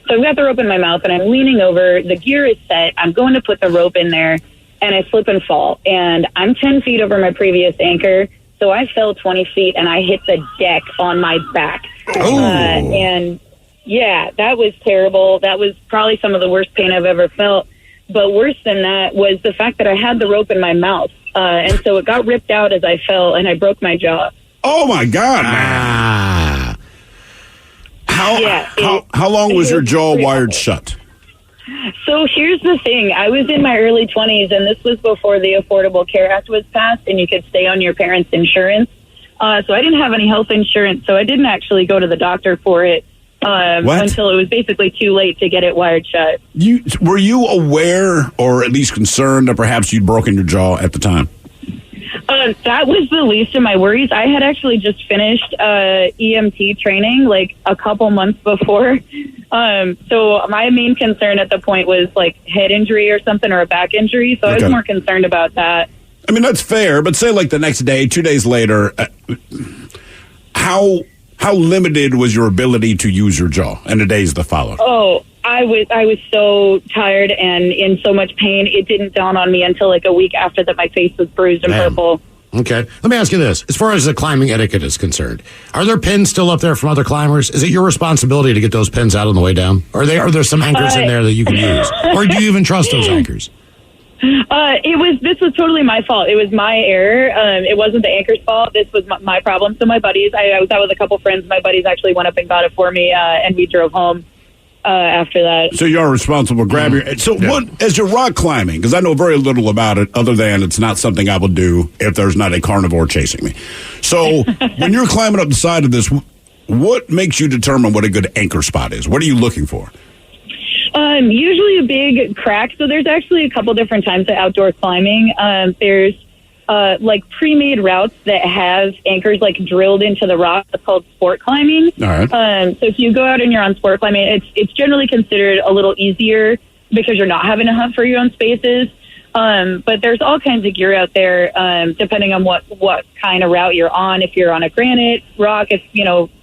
So I've got the rope in my mouth, and I'm leaning over. The gear is set. I'm going to put the rope in there, and I slip and fall. And I'm 10 feet over my previous anchor, so I fell 20 feet, and I hit the deck on my back. And, yeah, that was terrible. That was probably some of the worst pain I've ever felt. But worse than that was the fact that I had the rope in my mouth. And so it got ripped out as I fell, and I broke my jaw. Oh, my God, man. How long was your jaw wired shut? So here's the thing. I was in my early 20s, and this was before the Affordable Care Act was passed, and you could stay on your parents' insurance. So I didn't have any health insurance, so I didn't actually go to the doctor for it until it was basically too late to get it wired shut. Were you aware or at least concerned that perhaps you'd broken your jaw at the time? That was the least of my worries. I had actually just finished EMT training like a couple months before. So my main concern at the point was like head injury or something, or a back injury. So I was more concerned about that. I mean, that's fair, but say like the next day, 2 days later, how limited was your ability to use your jaw in the days that followed? Oh, I was so tired and in so much pain, it didn't dawn on me until like a week after that my face was bruised and purple. Okay. Let me ask you this. As far as the climbing etiquette is concerned, are there pins still up there from other climbers? Is it your responsibility to get those pins out on the way down? Are there some anchors in there that you can use? Or do you even trust those anchors? This was totally my fault. It was my error. It wasn't the anchor's fault. This was my problem. So my buddies, I was out with a couple friends. My buddies actually went up and got it for me, and we drove home after that. So you're responsible. What, as you're rock climbing, because I know very little about it other than it's not something I would do if there's not a carnivore chasing me. So when you're climbing up the side of this, what makes you determine what a good anchor spot is? What are you looking for? Usually a big crack. So there's actually a couple different types of outdoor climbing. There's like pre-made routes that have anchors like drilled into the rock. It's called sport climbing. All right. So if you go out and you're on sport climbing, it's generally considered a little easier because you're not having to hunt for your own spaces. But there's all kinds of gear out there, depending on what kind of route you're on. If you're on a granite rock, if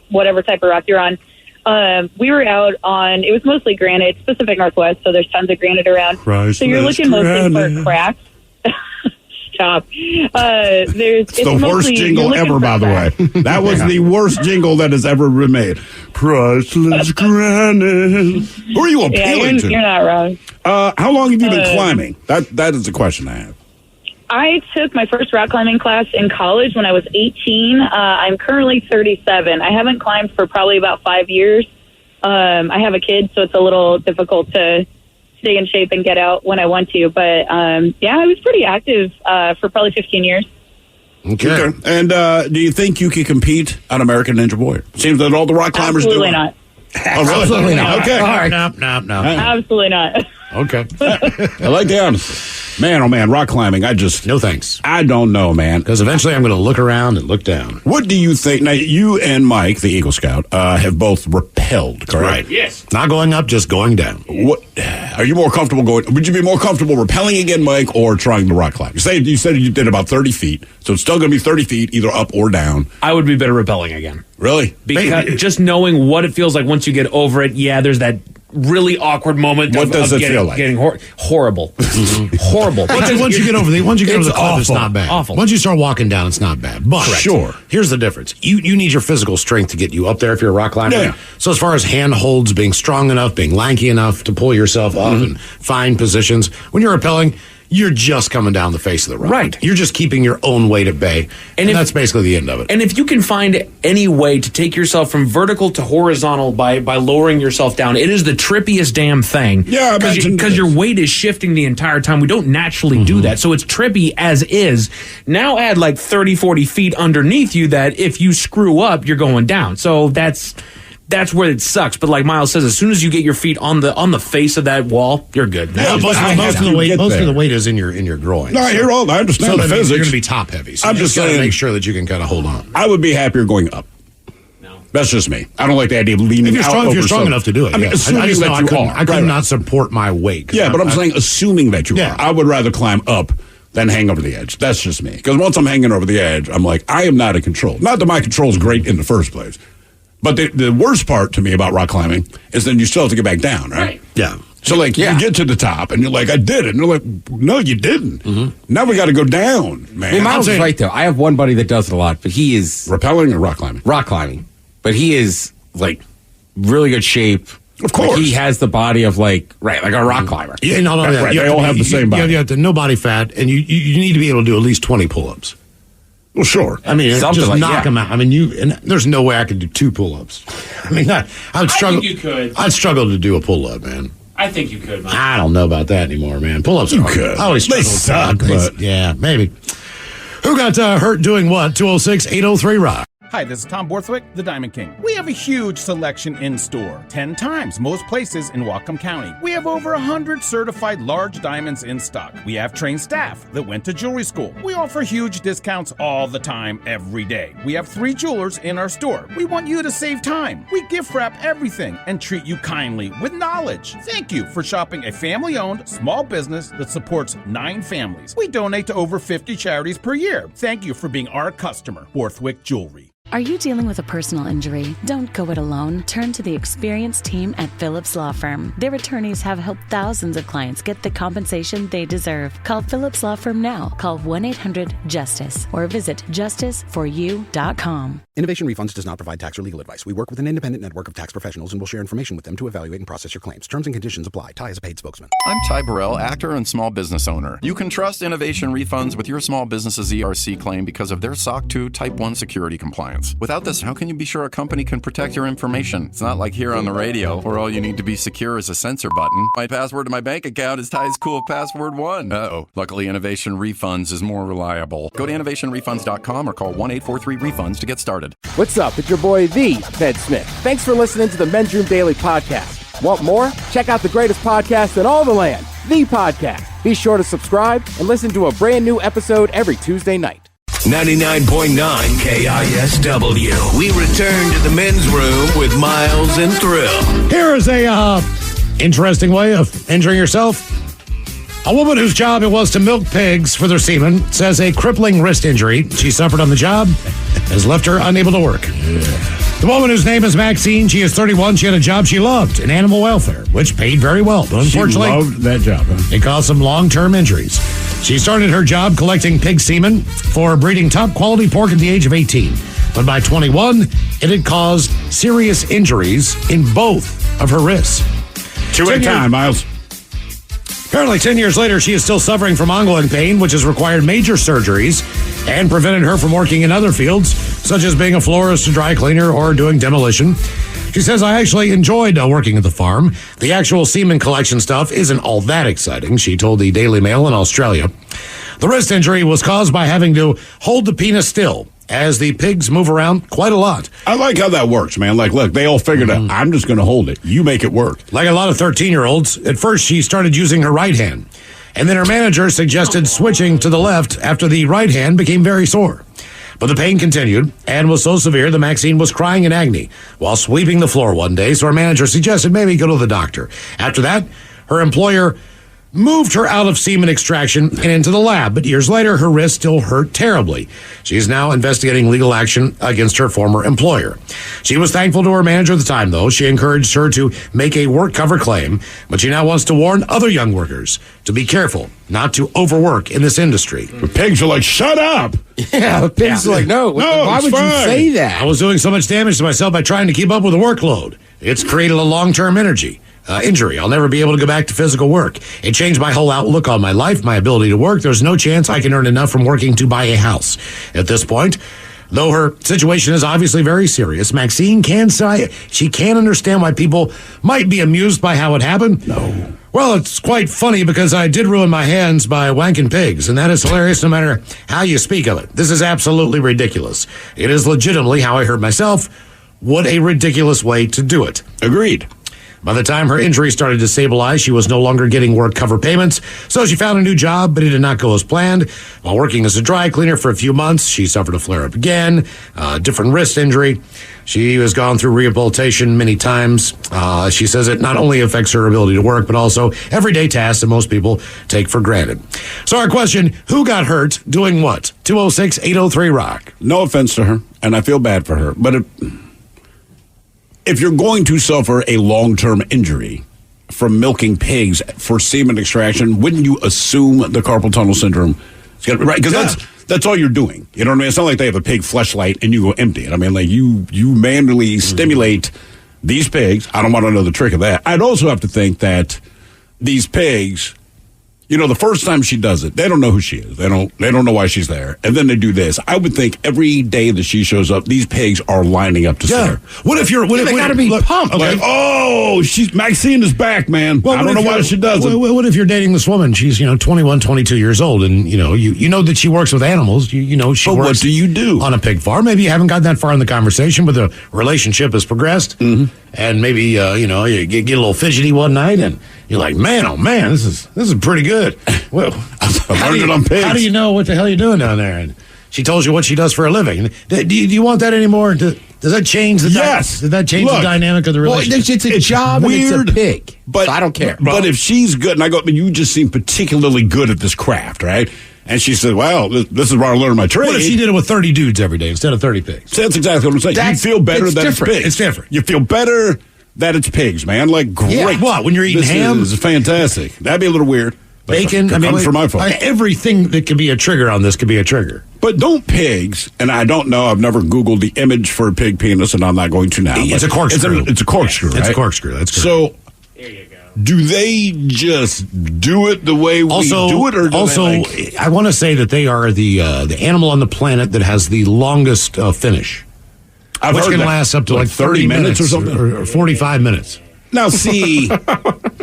whatever type of rock you're on. We were out on, it was mostly granite, it's Pacific Northwest, so there's tons of granite around. So you're looking mostly for cracks. Stop. It's the worst jingle ever, by the way. That was the worst jingle that has ever been made. Priceless granite. Who are you appealing to? You're not wrong. How long have you been climbing? That is the question I have. I took my first rock climbing class in college when I was 18. I'm currently 37. I haven't climbed for probably about 5 years. I have a kid, so it's a little difficult to stay in shape and get out when I want to. But, I was pretty active for probably 15 years. Okay. And do you think you can compete on American Ninja Warrior? Seems that all the rock climbers do. Absolutely not. Oh, really? Absolutely not. Okay. All right. No. Absolutely not. Okay. I like the honesty. Man, oh man, rock climbing, no thanks. I don't know, man. Because eventually I'm going to look around and look down. What do you think? Now, you and Mike, the Eagle Scout, have both rappelled, correct? Right. Yes. Not going up, just going down. What are you more comfortable going? Would you be more comfortable rappelling again, Mike, or trying to rock climb? You said you did about 30 feet, so it's still going to be 30 feet, either up or down. I would be better rappelling again. Really? Because just knowing what it feels like once you get over it, there's that really awkward moment. What does it feel like? Getting horrible. Horrible. Once you get over the cliff, it's not bad. Awful. Once you start walking down, it's not bad. But sure, here's the difference. You need your physical strength to get you up there if you're a rock climber. Yeah. So as far as hand holds, being strong enough, being lanky enough to pull yourself up and find positions, when you're rappelling, you're just coming down the face of the rock. Right. You're just keeping your own weight at bay. And that's basically the end of it. And if you can find any way to take yourself from vertical to horizontal by lowering yourself down, it is the trippiest damn thing. Yeah, because your weight is shifting the entire time. We don't naturally do that. So it's trippy as is. Now add like 30, 40 feet underneath you that if you screw up, you're going down. So that's where it sucks. But like Miles says, as soon as you get your feet on the face of that wall, you're good. Yeah, most of the weight is in your groin. No, I understand the physics. You're going to be top heavy. So I'm just saying, saying, make sure that you can kind of hold on. I would be happier going up. No, that's just me. I don't like the idea of leaning if you're strong enough to do it. I mean, assuming I could not support my weight. Yeah, but I'm saying assuming that you are. I would rather climb up than hang over the edge. That's just me. Because once I'm hanging over the edge, I'm like, I am not in control. Not that my control is great in the first place. But the worst part to me about rock climbing is then you still have to get back down, right? Yeah. So, you get to the top, and you're like, I did it. And you're like, no, you didn't. Now we got to go down, man. I mean, Miles is right, though. I have one buddy that does it a lot, but he is... Rappelling or rock climbing? Rock climbing. But he is, really good shape. Of course. He has the body of, like a rock climber. Yeah, no, right. They all have the same body. You have no body fat, and you need to be able to do at least 20 pull-ups. Well, sure. I mean, just knock them out. I mean, and there's no way I could do 2 pull-ups. I mean, I would struggle. I think you could. I'd struggle to do a pull-up, man. I think you could, man. I don't know about that anymore, man. Pull-ups are hard. Could. I always struggle. They suck, but yeah, maybe. Who got hurt doing what? 206-803-ROCK. Hi, this is Tom Borthwick, the Diamond King. We have a huge selection in store, 10 times most places in Whatcom County. We have over 100 certified large diamonds in stock. We have trained staff that went to jewelry school. We offer huge discounts all the time, every day. We have 3 jewelers in our store. We want you to save time. We gift wrap everything and treat you kindly with knowledge. Thank you for shopping a family-owned small business that supports 9 families. We donate to over 50 charities per year. Thank you for being our customer, Borthwick Jewelry. Are you dealing with a personal injury? Don't go it alone. Turn to the experienced team at Phillips Law Firm. Their attorneys have helped thousands of clients get the compensation they deserve. Call Phillips Law Firm now. Call 1-800-JUSTICE or visit justiceforyou.com. Innovation Refunds does not provide tax or legal advice. We work with an independent network of tax professionals and will share information with them to evaluate and process your claims. Terms and conditions apply. Ty is a paid spokesman. I'm Ty Burrell, actor and small business owner. You can trust Innovation Refunds with your small business's ERC claim because of their SOC 2 Type 1 security compliance. Without this, how can you be sure a company can protect your information? It's not like here on the radio, where all you need to be secure is a censor button. My password to my bank account is Ty's cool password 1. Uh-oh. Luckily, Innovation Refunds is more reliable. Go to innovationrefunds.com or call 1-843-REFUNDS to get started. What's up? It's your boy, the Ted Smith. Thanks for listening to the Men's Room Daily Podcast. Want more? Check out the greatest podcast in all the land, The Podcast. Be sure to subscribe and listen to a brand new episode every Tuesday night. 99.9 KISW. We return to the men's room with Miles and Thrill. Here is a interesting way of injuring yourself. A woman whose job it was to milk pigs for their semen says a crippling wrist injury she suffered on the job has left her unable to work. The woman whose name is Maxine, she is 31. She had a job she loved in animal welfare, which paid very well. But unfortunately, she loved that job. Huh? It caused some long-term injuries. She started her job collecting pig semen for breeding top-quality pork at the age of 18. But by 21, it had caused serious injuries in both of her wrists. Two at a time, Miles. Apparently, 10 years later, she is still suffering from ongoing pain, which has required major surgeries and prevented her from working in other fields, such as being a florist, a dry cleaner, or doing demolition. She says, I actually enjoyed working at the farm. The actual semen collection stuff isn't all that exciting, she told the Daily Mail in Australia. The wrist injury was caused by having to hold the penis still, as the pigs move around quite a lot. I like how that works, man. Like, look, they all figured out, I'm just going to hold it. You make it work. Like a lot of 13-year-olds, at first she started using her right hand. And then her manager suggested switching to the left after the right hand became very sore. But the pain continued and was so severe that Maxine was crying in agony while sweeping the floor one day, so her manager suggested maybe go to the doctor. After that, her employer moved her out of semen extraction and into the lab, but years later, her wrist still hurt terribly. She's now investigating legal action against her former employer. She was thankful to her manager at the time, though. She encouraged her to make a work cover claim, but she now wants to warn other young workers to be careful not to overwork in this industry. The pigs are like, shut up! Yeah, the pigs are like, no, why would you say that? I was doing so much damage to myself by trying to keep up with the workload. It's created a long-term injury. I'll never be able to go back to physical work. It changed my whole outlook on my life, my ability to work. There's no chance I can earn enough from working to buy a house. At this point, though her situation is obviously very serious, Maxine can understand why people might be amused by how it happened. No. Well, it's quite funny because I did ruin my hands by wanking pigs, and that is hilarious no matter how you speak of it. This is absolutely ridiculous. It is legitimately how I hurt myself. What a ridiculous way to do it. Agreed. By the time her injury started to stabilize, she was no longer getting work cover payments, so she found a new job, but it did not go as planned. While working as a dry cleaner for a few months, she suffered a flare-up again, different wrist injury. She has gone through rehabilitation many times. She says it not only affects her ability to work, but also everyday tasks that most people take for granted. So our question, who got hurt doing what? 206-803-ROCK. No offense to her, and I feel bad for her, but if you're going to suffer a long-term injury from milking pigs for semen extraction, wouldn't you assume the carpal tunnel syndrome is going to be right? Because that's all you're doing. You know what I mean? It's not like they have a pig fleshlight and you go empty it. I mean, like you manually stimulate these pigs. I don't want to know the trick of that. I'd also have to think that these pigs, you know, the first time she does it, they don't know who she is. They don't know why she's there. And then they do this. I would think every day that she shows up, these pigs are lining up to see her. What if you're... They got to be pumped. Okay. Like, oh, Maxine is back, man. Well, I don't know why she does it. What if you're dating this woman? She's, 21, 22 years old, and, you know that she works with animals. You know she works... what do you do? On a pig farm. Maybe you haven't gotten that far in the conversation, but the relationship has progressed. Mm-hmm. And maybe, you get a little fidgety one night, and you're like, man, oh, man, this is pretty good. Well, I learned it on pigs. How do you know what the hell you're doing down there? And she tells you what she does for a living. Do you want that anymore? Does that change the Yes. Does that change the dynamic of the relationship? Well, it's a job weird, and it's a pig. But so I don't care. But if she's good, and you just seem particularly good at this craft, right? And she said, well, this is where I learned my trade. What if she did it with 30 dudes every day instead of 30 pigs? So that's exactly what I'm saying. You feel better that it's pigs. It's different. You feel better that it's pigs, man. Like, great. Yeah. What, when you're eating ham? This is fantastic. That'd be a little weird. Bacon? For my fault. Everything that could be a trigger on this could be a trigger. But don't pigs, and I don't know, I've never Googled the image for a pig penis, and I'm not going to now. It's a corkscrew. It's a corkscrew, right? It's a corkscrew, that's correct. So, there you go. Do they just do it the way we do it? Or I want to say that they are the animal on the planet that has the longest finish. Which can last up to like 30 minutes or something. Or 45 minutes. Now, see,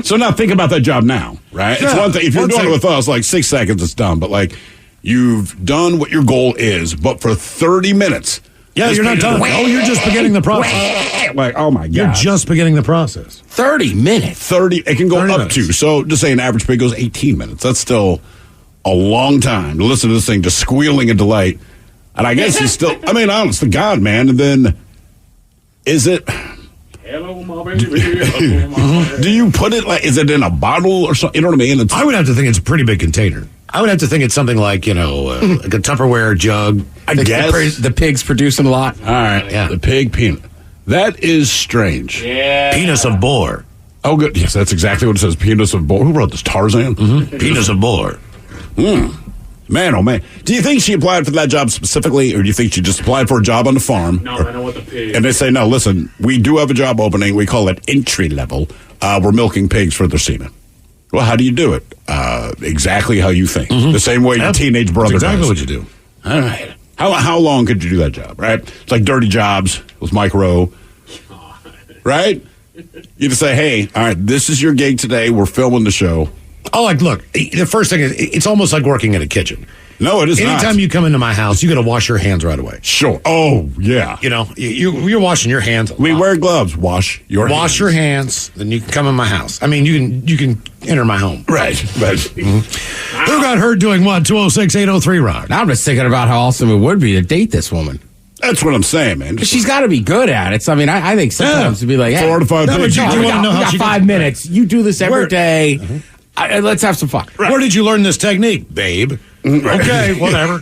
so now think about that job now, right? Yeah, it's one thing. If you're doing it with us, like 6 seconds, it's done. But like, you've done what your goal is, but for 30 minutes. Yeah, you're not done. Oh, you're just beginning the process. Like, oh my God. You're just beginning the process. 30 minutes. 30, it can go up to. So just say an average pig goes 18 minutes. That's still a long time to listen to this thing just squealing in delight. And I guess he's still, honest to God, man. And then, is it... Hello, my baby. Do you put it is it in a bottle or something? You know what I mean? I would have to think it's a pretty big container. I would have to think it's something like, like a Tupperware jug. I guess. The pig's producing a lot. All right. Yeah. The pig peanut. That is strange. Yeah. Penis of boar. Oh, good. Yes, that's exactly what it says. Penis of boar. Who wrote this? Tarzan? Mm-hmm. Penis of boar. Man, oh man. Do you think she applied for that job specifically, or do you think she just applied for a job on the farm? No, I know what the pig. And they say, no, listen, we do have a job opening. We call it entry level. We're milking pigs for their semen. Well, how do you do it? Exactly how you think. The same way your teenage brother That's exactly does. what you do. All right. How long could you do that job, right? It's like Dirty Jobs with Mike Rowe. Right? You just say, hey, all right, this is your gig today. We're filming the show. Oh, like, look, the first thing is, it's almost like working in a kitchen. No, it is not. Anytime you come into my house, you got to wash your hands right away. Sure. Oh, yeah. You know, you're washing your hands. We wear gloves. Wash your hands. Then you can come in my house. I mean, you can enter my home. Right. Who got hurt doing what? 206-803 Rock. Now I'm just thinking about how awesome it would be to date this woman. That's what I'm saying, man. She's got to be good at it. So, I mean, I think sometimes to be like, hey, 4 to 5 pigs. you want to know how 5 minutes. You do this every day. Let's have some fun. Right. Where did you learn this technique, babe? Okay, whatever.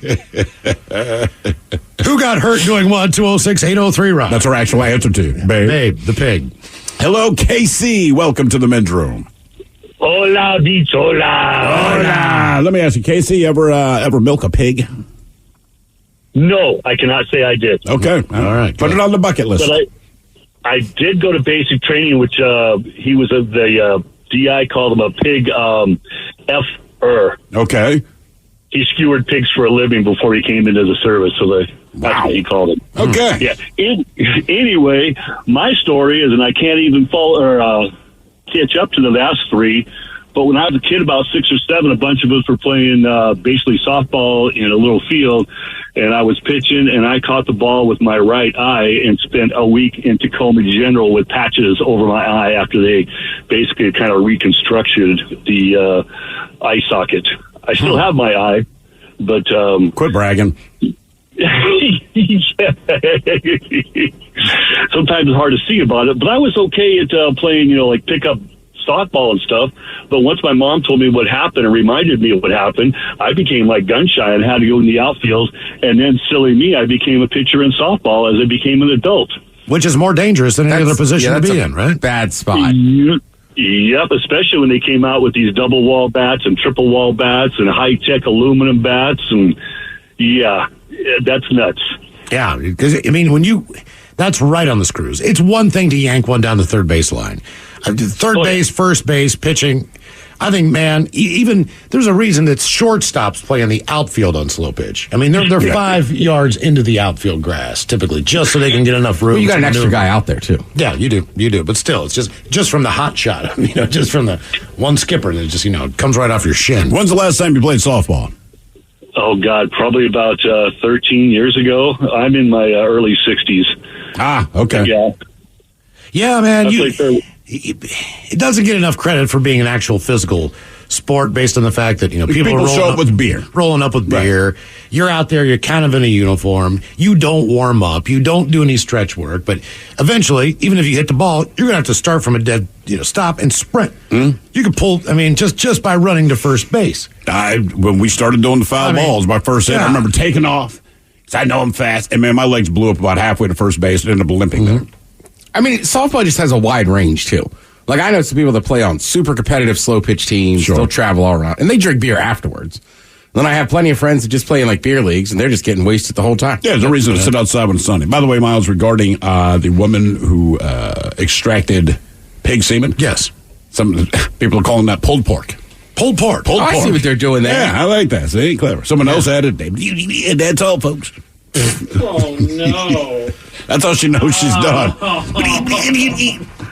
Who got hurt doing what? 206-803 Rock. That's our actual answer to, babe. Babe, the pig. Hello, KC. Welcome to the men's room. Hola, bitch, hola. Hola. Let me ask you, KC, ever milk a pig? No, I cannot say I did. Okay. All right. Put it on the bucket list. But I did go to basic training, which he was the DI called him a pig F-er. Okay. He skewered pigs for a living before he came into the service, so that's what he called it. Okay. Yeah. Anyway, my story is, and I can't even catch up to the last three, but when I was a kid, about 6 or 7, a bunch of us were playing basically softball in a little field, and I was pitching, and I caught the ball with my right eye and spent a week in Tacoma General with patches over my eye after they basically kind of reconstructed the eye socket. I still have my eye, but... Quit bragging. Sometimes it's hard to see about it, but I was okay at playing, like pickup softball and stuff. But once my mom told me what happened and reminded me of what happened, I became like gun shy and had to go in the outfield. And then, silly me, I became a pitcher in softball as I became an adult. Which is more dangerous than any other position to be in, right? Bad spot. Yep, especially when they came out with these double wall bats and triple wall bats and high-tech aluminum bats. And, yeah, that's nuts. Yeah, because, I mean, that's right on the screws. It's one thing to yank one down the third base line. Third base, first base, pitching. I think, man, even there's a reason that shortstops play in the outfield on slow pitch. I mean, they're 5 yards into the outfield grass, typically, just so they can get enough room. Well, you got an extra guy out there, too. Yeah, you do. But still, it's just from the hot shot, just from the one skipper that just, it comes right off your shin. When's the last time you played softball? Oh, God, probably about 13 years ago. I'm in my early 60s. Ah, okay. Yeah, man, it doesn't get enough credit for being an actual physical sport based on the fact that, people show up with beer. Rolling up with beer. Right. You're out there, you're kind of in a uniform. You don't warm up. You don't do any stretch work. But eventually, even if you hit the ball, you're going to have to start from a dead stop and sprint. You can pull, just by running to first base. When we started doing the foul balls, my first hit, I remember taking off. I know I'm fast. And, man, my legs blew up about halfway to first base and ended up limping there. I mean, softball just has a wide range, too. Like, I know some people that play on super competitive slow pitch teams. They'll travel all around. And they drink beer afterwards. Then I have plenty of friends that just play in, beer leagues, and they're just getting wasted the whole time. Yeah, there's a reason to sit outside when it's sunny. By the way, Miles, regarding the woman who extracted pig semen. Yes. Some people are calling that pulled pork. Pulled pork. I see what they're doing there. Yeah, I like that. See, clever. Someone else had it. That's all, folks. Oh, no. That's how she knows she's done.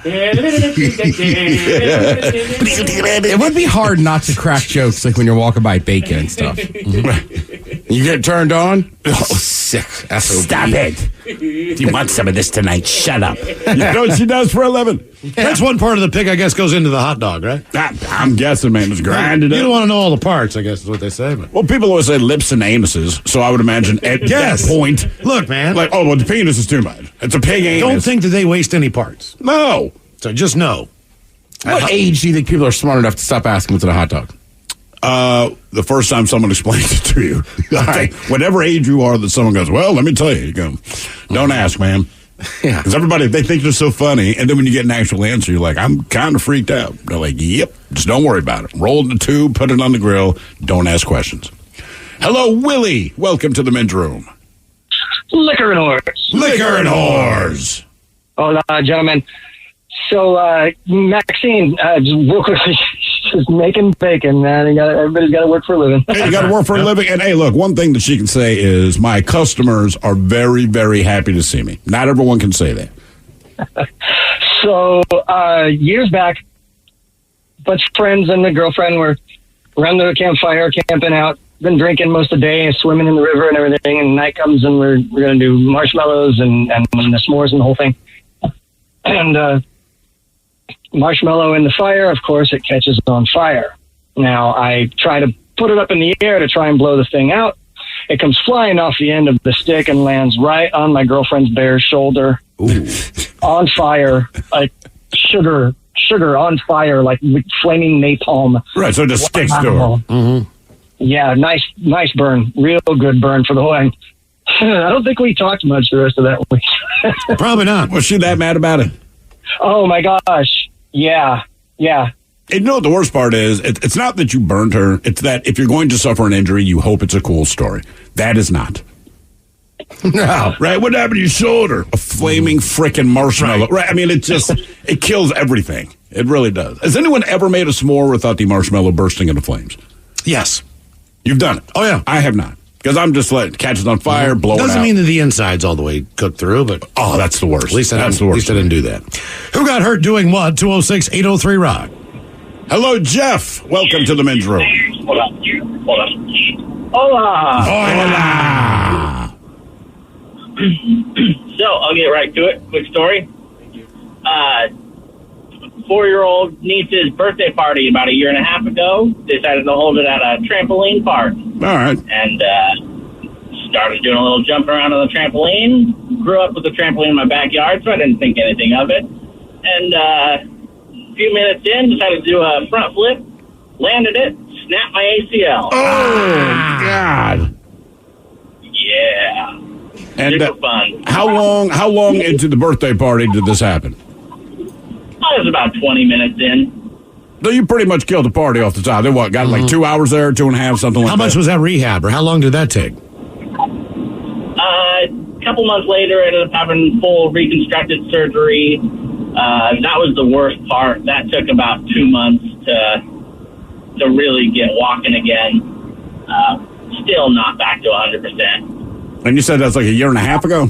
It would be hard not to crack jokes when you're walking by bacon and stuff. You get turned on? Oh, sick. Stop it. If you want some of this tonight, shut up. You know what she does for a living? That's one part of the pig, I guess, goes into the hot dog, right? I'm guessing, man. It's grinded up. You don't want to know all the parts, I guess is what they say. But. Well, people always say lips and anuses, so I would imagine at that point. Look, man. The penis is too much. It's a pig anus. Don't think that they waste any parts. No. So just know. What age do you think people are smart enough to stop asking what's in a hot dog? The first time someone explains it to you. All right. Whatever age you are that someone goes, well, let me tell you. You go, don't ask, man. Yeah. Because everybody, they think they're so funny, and then when you get an actual answer, you're like, I'm kind of freaked out. They're like, yep, just don't worry about it. Roll the tube, put it on the grill, don't ask questions. Hello, Willie. Welcome to the men's room. Liquor and whores. Liquor and whores. Hola, gentlemen. So, Maxine, just real quickly, she's making bacon, man. Everybody's got to work for a living. Hey, you got to work for a living. And, hey, look, one thing that she can say is my customers are very, very happy to see me. Not everyone can say that. So, years back, a bunch of friends and a girlfriend were around the campfire, camping out, been drinking most of the day, swimming in the river and everything, and night comes and we're going to do marshmallows and the s'mores and the whole thing. And marshmallow in the fire, of course, it catches on fire. Now, I try to put it up in the air to try and blow the thing out. It comes flying off the end of the stick and lands right on my girlfriend's bare shoulder. Ooh. On fire, like sugar on fire, like flaming napalm. Right, so it just sticks to her. Mm-hmm. Yeah, nice burn. Real good burn for the whole thing. I don't think we talked much the rest of that week. Probably not. Was she that mad about it? Oh, my gosh. Yeah. And you know what the worst part is? It's not that you burned her. It's that if you're going to suffer an injury, you hope it's a cool story. That is not. No. Right? What happened to your shoulder? A flaming frickin' marshmallow. Right. I mean, it kills everything. It really does. Has anyone ever made a s'more without the marshmallow bursting into flames? Yes. You've done it? Oh, yeah. I have not. Because I'm just letting it catches on fire, blow it out. Doesn't mean that the inside's all the way cooked through, but... Oh, that's the worst. At least I didn't do that. Who got hurt doing what? 206-803-ROCK. Hello, Jeff. Welcome to the men's room. Hola. So, I'll get right to it. Quick story. 4-year-old niece's birthday party about 1.5 years ago. Decided to hold it at a trampoline park. All right. And started doing a little jump around on the trampoline. Grew up with a trampoline in my backyard, so I didn't think anything of it. And a few minutes in, decided to do a front flip. Landed it. Snapped my ACL. Oh, God. Yeah. And super fun. How long into the birthday party did this happen? I was about 20 minutes in. So you pretty much killed the party off the top. They got like 2 hours there, 2.5, something like that. How much was that rehab, or how long did that take? A couple months later, I ended up having full reconstructed surgery. That was the worst part. That took about 2 months to really get walking again. Still not back to 100%. And you said that's like 1.5 years ago?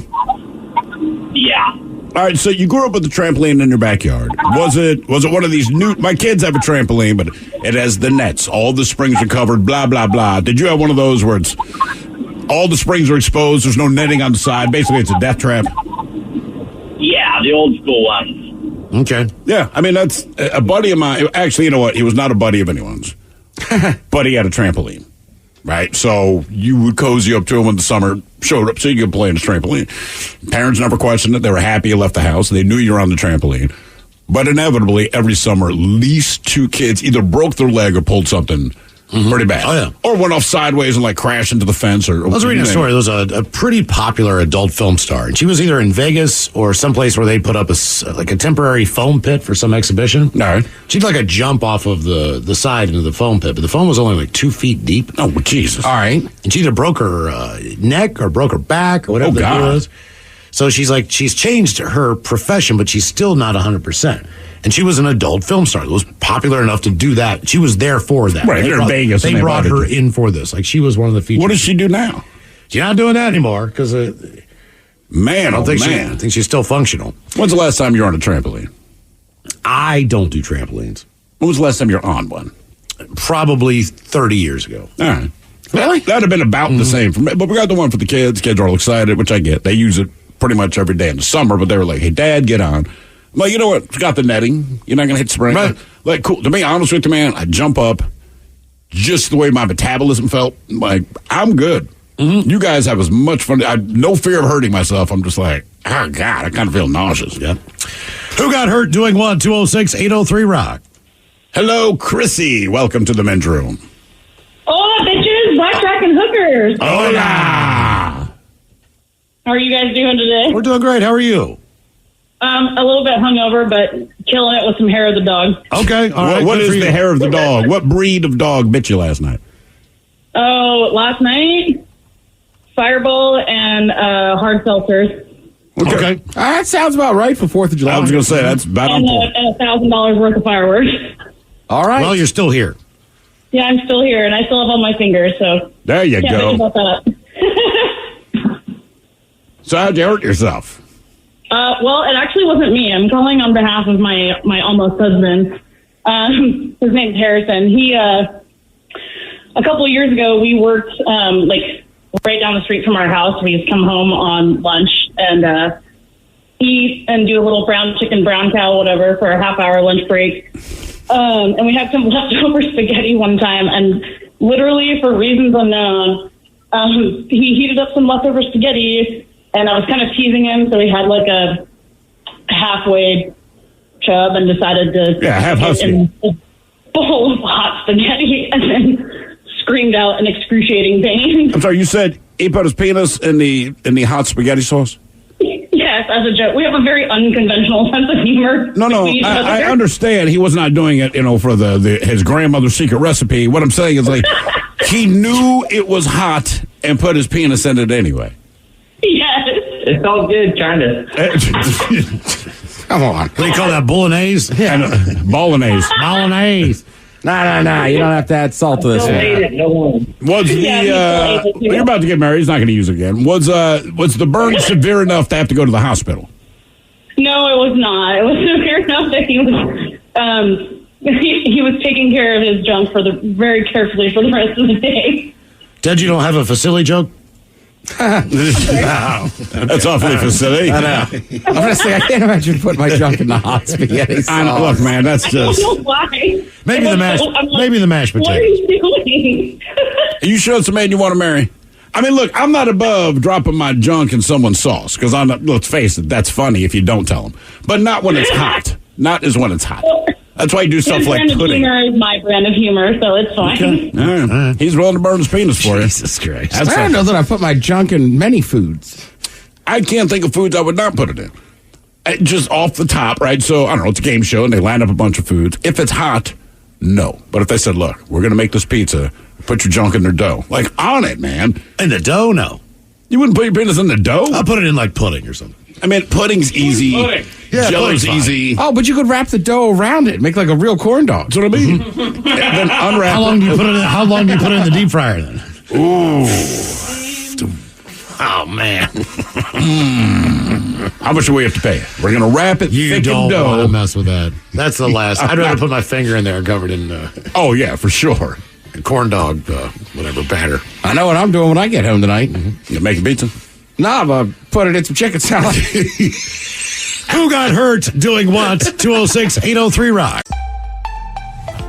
Yeah. All right, so you grew up with a trampoline in your backyard. Was it one of these new... My kids have a trampoline, but it has the nets. All the springs are covered, blah, blah, blah. Did you have one of those where it's... All the springs are exposed, there's no netting on the side. Basically, it's a death trap? Yeah, the old school ones. Okay. Yeah, I mean, that's... A buddy of mine... Actually, you know what? He was not a buddy of anyone's. But he had a trampoline. Right, so you would cozy up to him when the summer showed up so you could play on his trampoline. Parents never questioned it. They were happy you left the house. They knew you were on the trampoline. But inevitably, every summer, at least 2 kids either broke their leg or pulled something pretty bad. Oh, yeah. Or went off sideways and like crashed into the fence. I was reading a story. There was a pretty popular adult film star, and she was either in Vegas or someplace where they put up a temporary foam pit for some exhibition. All right. She'd like a jump off of the side into the foam pit, but the foam was only like 2 feet deep. Oh, Jesus. All right. And she either broke her neck or broke her back or whatever the deal was. So she's changed her profession, but she's still not 100%. And she was an adult film star that was popular enough to do that. She was there for that. Right, they're in Vegas. They brought her in for this. Like, she was one of the features. What does she do now? She's not doing that anymore because, I think she's still functional. When's the last time you were on a trampoline? I don't do trampolines. When was the last time you were on one? Probably 30 years ago. All right. Really? That'd have been about the same for me. But we got the one for the kids. Kids are all excited, which I get. They use it pretty much every day in the summer, but they were like, hey, Dad, get on. I'm like, you know what? It's got the netting. You're not going to hit spring. Right. Like, cool. To be honest with you, man, I jump up just the way my metabolism felt. I'm like, I'm good. Mm-hmm. You guys have as much fun. I no fear of hurting myself. I'm just like, oh, God, I kind of feel nauseous. Yeah. Who got hurt doing what? 206-803-ROCK. Hello, Chrissy. Welcome to the men's room. Hola, bitches. Blackjack and hookers. Hola. How are you guys doing today? We're doing great. How are you? A little bit hungover, but killing it with some hair of the dog. Okay. All right. What is the hair of the dog? What breed of dog bit you last night? Oh, last night, Fireball and hard seltzers. Okay. That sounds about right for 4th of July. I was going to say, that's about on point. And $1,000 worth of fireworks. All right. Well, you're still here. Yeah, I'm still here, and I still have all my fingers, so. There you can't go. think about that. So how'd you hurt yourself? Well, it actually wasn't me. I'm calling on behalf of my almost husband. His name's Harrison. He, a couple of years ago, we worked, right down the street from our house. We used to come home on lunch and, eat and do a little brown chicken, brown cow, whatever, for a half-hour lunch break. And we had some leftover spaghetti one time, and literally for reasons unknown, he heated up some leftover spaghetti, and I was kind of teasing him, so he had like a halfway chub and decided to half get husky. in a bowl of hot spaghetti and then screamed out in excruciating pain. I'm sorry, you said he put his penis in the hot spaghetti sauce? Yes, as a joke. We have a very unconventional sense of humor. No, I understand he was not doing it, for his grandmother's secret recipe. What I'm saying is, he knew it was hot and put his penis in it anyway. Yes. It felt good, kind of. Come on. What do you call that, bolognese? Yeah. Bolognese. Bolognese. No. You don't have to add salt to this one. Was you're about to get married. He's not going to use it again. Was the burn severe enough to have to go to the hospital? No, it was not. It was severe enough that he was he was taking care of his junk very carefully for the rest of the day. Ted, you don't have a facility joke? No. That's awfully facility. I know. Honestly, I can't imagine putting my junk in the hot spaghetti sauce. I know, look, man, that's just. I don't know why. Maybe the mashed potatoes. What are you doing? You sure it's a man you want to marry? I mean, look, I'm not above dropping my junk in someone's sauce because let's face it, that's funny if you don't tell them, but not when it's hot. Not as when it's hot. That's why you do stuff like pudding. pudding. Humor is my brand of humor, so it's fine. Okay. All right. He's willing to burn his penis for you. Jesus Christ. I don't know that I put my junk in many foods. I can't think of foods I would not put it in. Just off the top, right? So, I don't know, it's a game show and they line up a bunch of foods. If it's hot, no. But if they said, look, we're going to make this pizza, put your junk in their dough. Like, on it, man. In the dough? No. You wouldn't put your penis in the dough? I'll put it in like pudding or something. I mean, pudding's easy. Pudding. Yeah, Jello's easy. Oh, but you could wrap the dough around it, make like a real corn dog. That's what I mean. Then unwrap. How long do you put it in? How long do you put it in the deep fryer then? Ooh. Oh man. How much do we have to pay? We're gonna wrap it. You thick don't in dough. want to mess with that. That's the last. I'd rather put my finger in there covered in. Oh yeah, for sure. Corn dog, whatever batter. I know what I'm doing when I get home tonight. You making pizza? Nah, but put it in some chicken salad. Who got hurt doing what? 206-803-ROCK.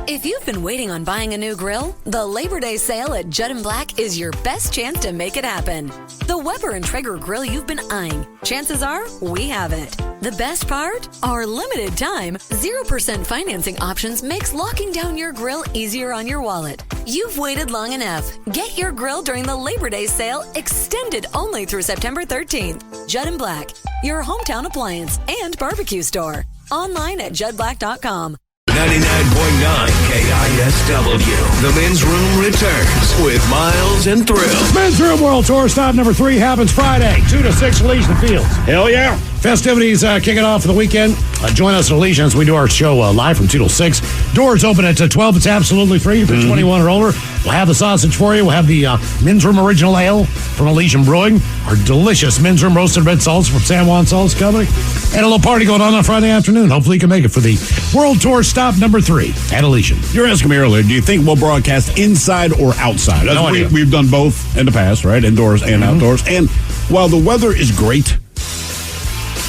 If you've been waiting on buying a new grill, the Labor Day sale at Judd & Black is your best chance to make it happen. The Weber and Traeger grill you've been eyeing, chances are we have it. The best part? Our limited time, 0% financing options makes locking down your grill easier on your wallet. You've waited long enough. Get your grill during the Labor Day sale, extended only through September 13th. Judd & Black, your hometown appliance and barbecue store. Online at juddblack.com. 99.9 KISW. The Men's Room returns with Miles and Thrill. Men's Room World Tour stop number 3 happens Friday, 2 to 6 Elysian Fields. Hell yeah. Festivities kicking off for the weekend. Join us at Elysian as we do our show live from 2 till 6. Doors open at 12. It's absolutely free if you're 21 or older. We'll have the sausage for you. We'll have the Men's Room Original Ale from Elysian Brewing. Our delicious Men's Room Roasted Red Salts from San Juan Salts Company. And a little party going on Friday afternoon. Hopefully you can make it for the World Tour stop number 3 at Elysian. You were asking me earlier, do you think we'll broadcast inside or outside? No idea. We've done both in the past, right? Indoors and outdoors. And while the weather is great,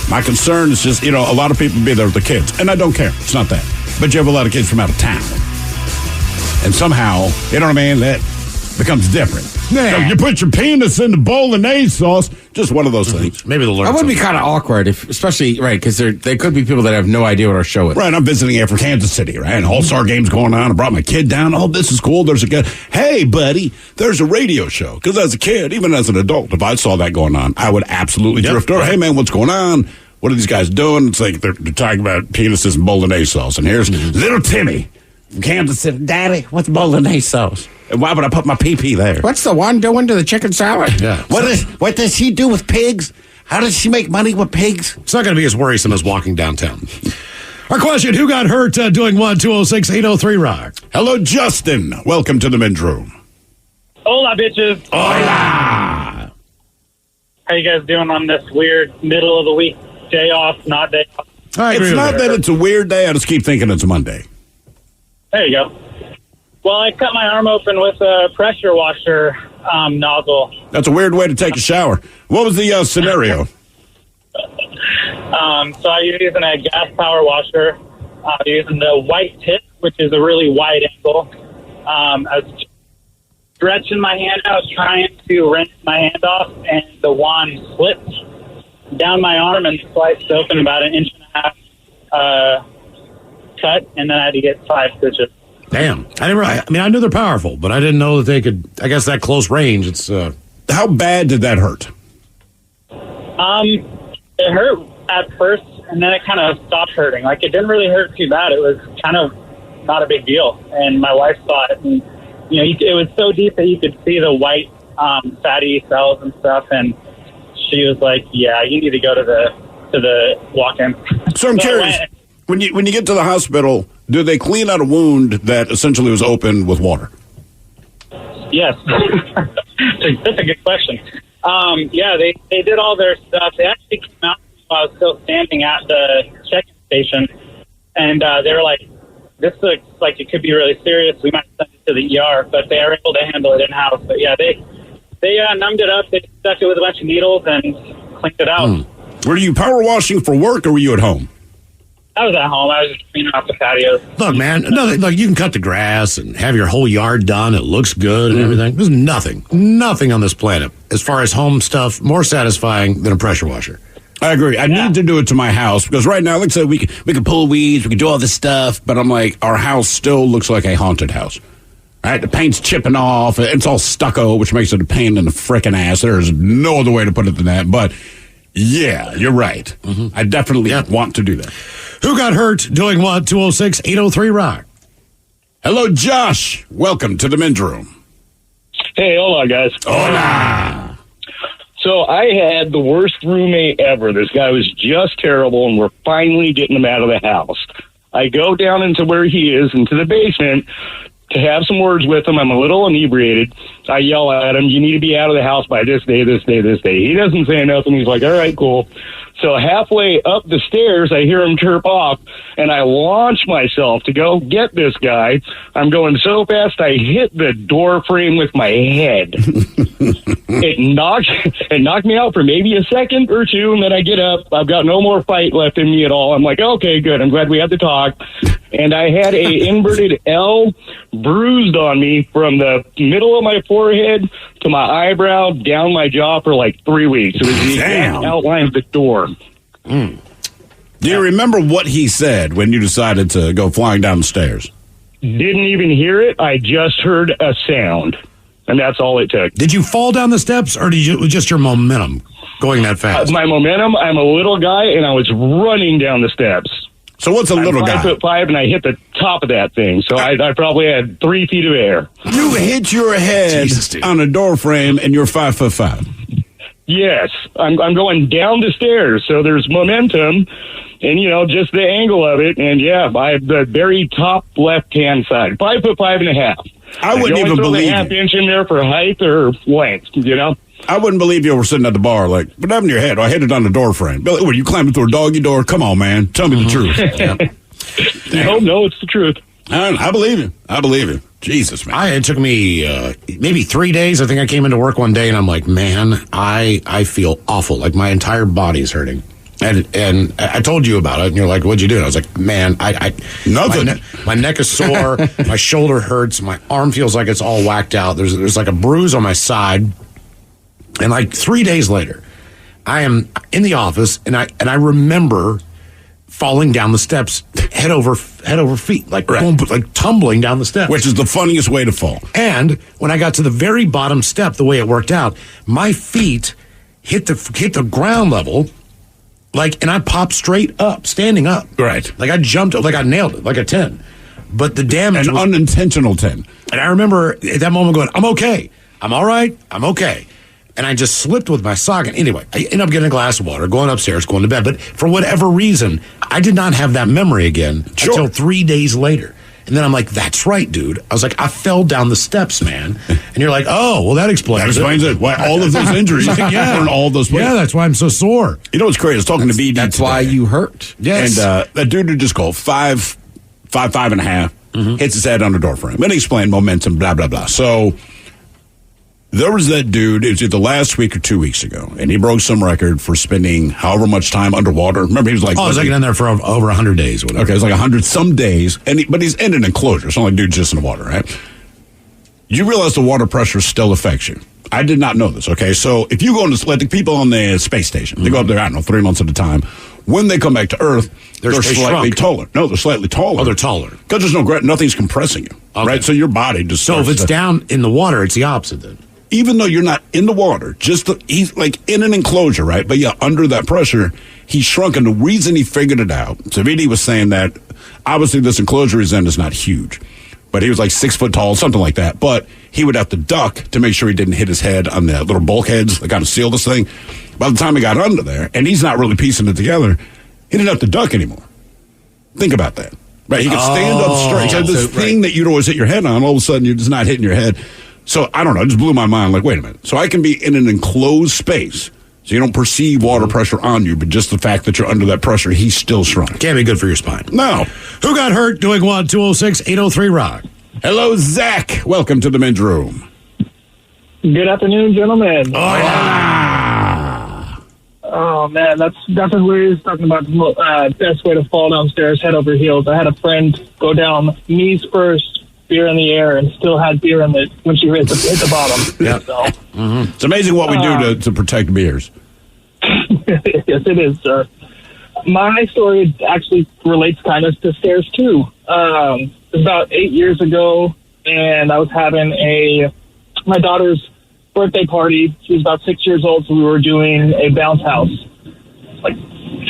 my concern is just, a lot of people be there with the kids. And I don't care. It's not that. But you have a lot of kids from out of town. And somehow, you know what I mean? That becomes different. Nah. So you put your penis in the bolognese sauce, just one of those things. Maybe they'll learn. That would be kind of awkward, especially, right, because there could be people that have no idea what our show is. Right, I'm visiting here from Kansas City, right? And All-Star game's going on. I brought my kid down. Oh, this is cool. There's a guy. Hey, buddy, there's a radio show. Because as a kid, even as an adult, if I saw that going on, I would absolutely drift over. Hey, man, what's going on? What are these guys doing? It's like they're talking about penises and bolognese sauce. And here's little Timmy from Kansas City. Daddy, what's bolognese sauce? And why would I put my pee-pee there? What's the one doing to the chicken salad? Yeah. What does she do with pigs? How does she make money with pigs? It's not going to be as worrisome as walking downtown. Our question, who got hurt doing 1-206-803-ROCK? Hello, Justin. Welcome to the men's room. Hola, bitches. Hola. How you guys doing on this weird middle of the week day off, not day off? It's not that it's a weird day. I just keep thinking it's a Monday. There you go. Well, I cut my arm open with a pressure washer nozzle. That's a weird way to take a shower. What was the scenario? So I was using a gas power washer, using the white tip, which is a really wide angle. I was stretching my hand out, trying to rinse my hand off, and the wand slipped down my arm and sliced open about 1.5 inches cut, and then I had to get 5 stitches. Damn. I knew they're powerful, but I didn't know that they could, I guess that close range, it's... How bad did that hurt? It hurt at first, and then it kind of stopped hurting. Like, it didn't really hurt too bad. It was kind of not a big deal. And my wife saw it, and, it was so deep that you could see the white, fatty cells and stuff, and she was like, yeah, you need to go to the walk-in. So I'm curious, when you get to the hospital, do they clean out a wound that essentially was open with water? Yes. That's a good question. Yeah, they did all their stuff. They actually came out while I was still standing at the check-in station, and they were like, this looks like it could be really serious. We might send it to the ER, but they were able to handle it in-house. But, yeah, they numbed it up. They stuck it with a bunch of needles and cleaned it out. Were you power washing for work, or were you at home? I was at home. I was just cleaning off the patios. Look, man, look, you can cut the grass and have your whole yard done. It looks good and everything. There's nothing on this planet, as far as home stuff, more satisfying than a pressure washer. I agree. I need to do it to my house because right now, like I said, we can pull weeds, we can do all this stuff, but I'm like, our house still looks like a haunted house. Right? The paint's chipping off. It's all stucco, which makes it a pain in the frickin' ass. There's no other way to put it than that. But yeah, you're right. I definitely want to do that. Who got hurt doing what? 206-803-ROCK. Hello, Josh. Welcome to the men's room. Hey, hola, guys. Hola. So I had the worst roommate ever. This guy was just terrible, and we're finally getting him out of the house. I go down into where he is, into the basement, to have some words with him. I'm a little inebriated. I yell at him, you need to be out of the house by this day, this day, this day. He doesn't say nothing. He's like, all right, cool. So halfway up the stairs, I hear him chirp off, and I launch myself to go get this guy. I'm going so fast, I hit the door frame with my head. It knocked me out for maybe a second or two, and then I get up. I've got no more fight left in me at all. I'm like, okay, good. I'm glad we had to talk. And I had a inverted L bruised on me from the middle of my forehead to my eyebrow down my jaw for like 3 weeks. It was the exact outline of the door. Do you remember what he said when you decided to go flying down the stairs? Didn't even hear it. I just heard a sound, and that's all it took. Did you fall down the steps, or did you just your momentum going that fast? My momentum, I'm a little guy, and I was running down the steps. So what's a little guy? I'm 5'5", and I hit the top of that thing, so I probably had 3 feet of air. You hit your head on a door frame, and you're 5'5". Yes, I'm going down the stairs, so there's momentum, and just the angle of it, and I have the very top left-hand side, 5'5.5". I wouldn't even believe a half inch in there for height or length, I wouldn't believe you were sitting at the bar like, what happened to your head? I hit it on the door frame. Billy, were you climbing through a doggy door? Come on, man. Tell me the truth. No, it's the truth. I believe you. Jesus, man. It took me maybe 3 days. I think I came into work one day, and I'm like, man, I feel awful. Like my entire body's hurting. And I told you about it, and you're like, "What'd you do?" And I was like, "Man, nothing. My neck is sore, my shoulder hurts, my arm feels like it's all whacked out. There's like a bruise on my side." And like 3 days later, I am in the office, and I remember falling down the steps, head over feet, like boom, like tumbling down the steps, which is the funniest way to fall. And when I got to the very bottom step, the way it worked out, my feet hit the ground level. Like, and I popped straight up, standing up. Right. Like I jumped, like I nailed it, like a 10. But the damage was unintentional 10. And I remember at that moment going, I'm okay. I'm all right. I'm okay. And I just slipped with my sock. And anyway, I ended up getting a glass of water, going upstairs, going to bed. But for whatever reason, I did not have that memory again until 3 days later. And then I'm like, that's right, dude. I was like, I fell down the steps, man. And you're like, oh, well, that explains it. Why all of those injuries yeah. were in all those places. Yeah, that's why I'm so sore. You know what's crazy? I was talking to BD That's today. why you hurt. Yes. And that dude who just called 5.5, hits his head on the door frame. And he explained momentum, blah, blah, blah. So there was that dude, it was either last week or 2 weeks ago, and he broke some record for spending however much time underwater. Remember, he was like... Oh, I was like in there for over 100 days. Whatever. Okay, it was like 100 some days, but he's in an enclosure. It's not like dude's just in the water, right? You realize the water pressure still affects you. I did not know this, okay? So if you go into, like the people on the space station, they go up there, I don't know, 3 months at a time. When they come back to Earth, they're slightly taller. No, they're slightly taller. Oh, they're taller. Because there's nothing's compressing you, right? So your body just... So if it's down in the water, it's the opposite then. Even though you're not in the water, he's like in an enclosure, right? But yeah, under that pressure, he's shrunk. And the reason he figured it out, so VD was saying that obviously this enclosure he's in is not huge, but he was like 6 foot tall, something like that. But he would have to duck to make sure he didn't hit his head on the little bulkheads that kind of seal this thing. By the time he got under there, and he's not really piecing it together, he didn't have to duck anymore. Think about that. Right? He could stand up straight. So this thing that you'd always hit your head on, all of a sudden you're just not hitting your head. So, I don't know, it just blew my mind. Like, wait a minute. So I can be in an enclosed space, so you don't perceive water pressure on you, but just the fact that you're under that pressure, he's still shrunk. Can't be good for your spine. No. Who got hurt doing what? 206-803-ROCK. Hello, Zach. Welcome to the men's room. Good afternoon, gentlemen. Oh, man, that's hilarious talking about the best way to fall downstairs, head over heels. I had a friend go down knees first, beer in the air, and still had beer in it when she hit the bottom. Yeah. So, It's amazing what we do to protect beers. Yes, it is, sir. My story actually relates kind of to stairs, too. It was about 8 years ago, and I was having my daughter's birthday party. She was about 6 years old, so we were doing a bounce house. Like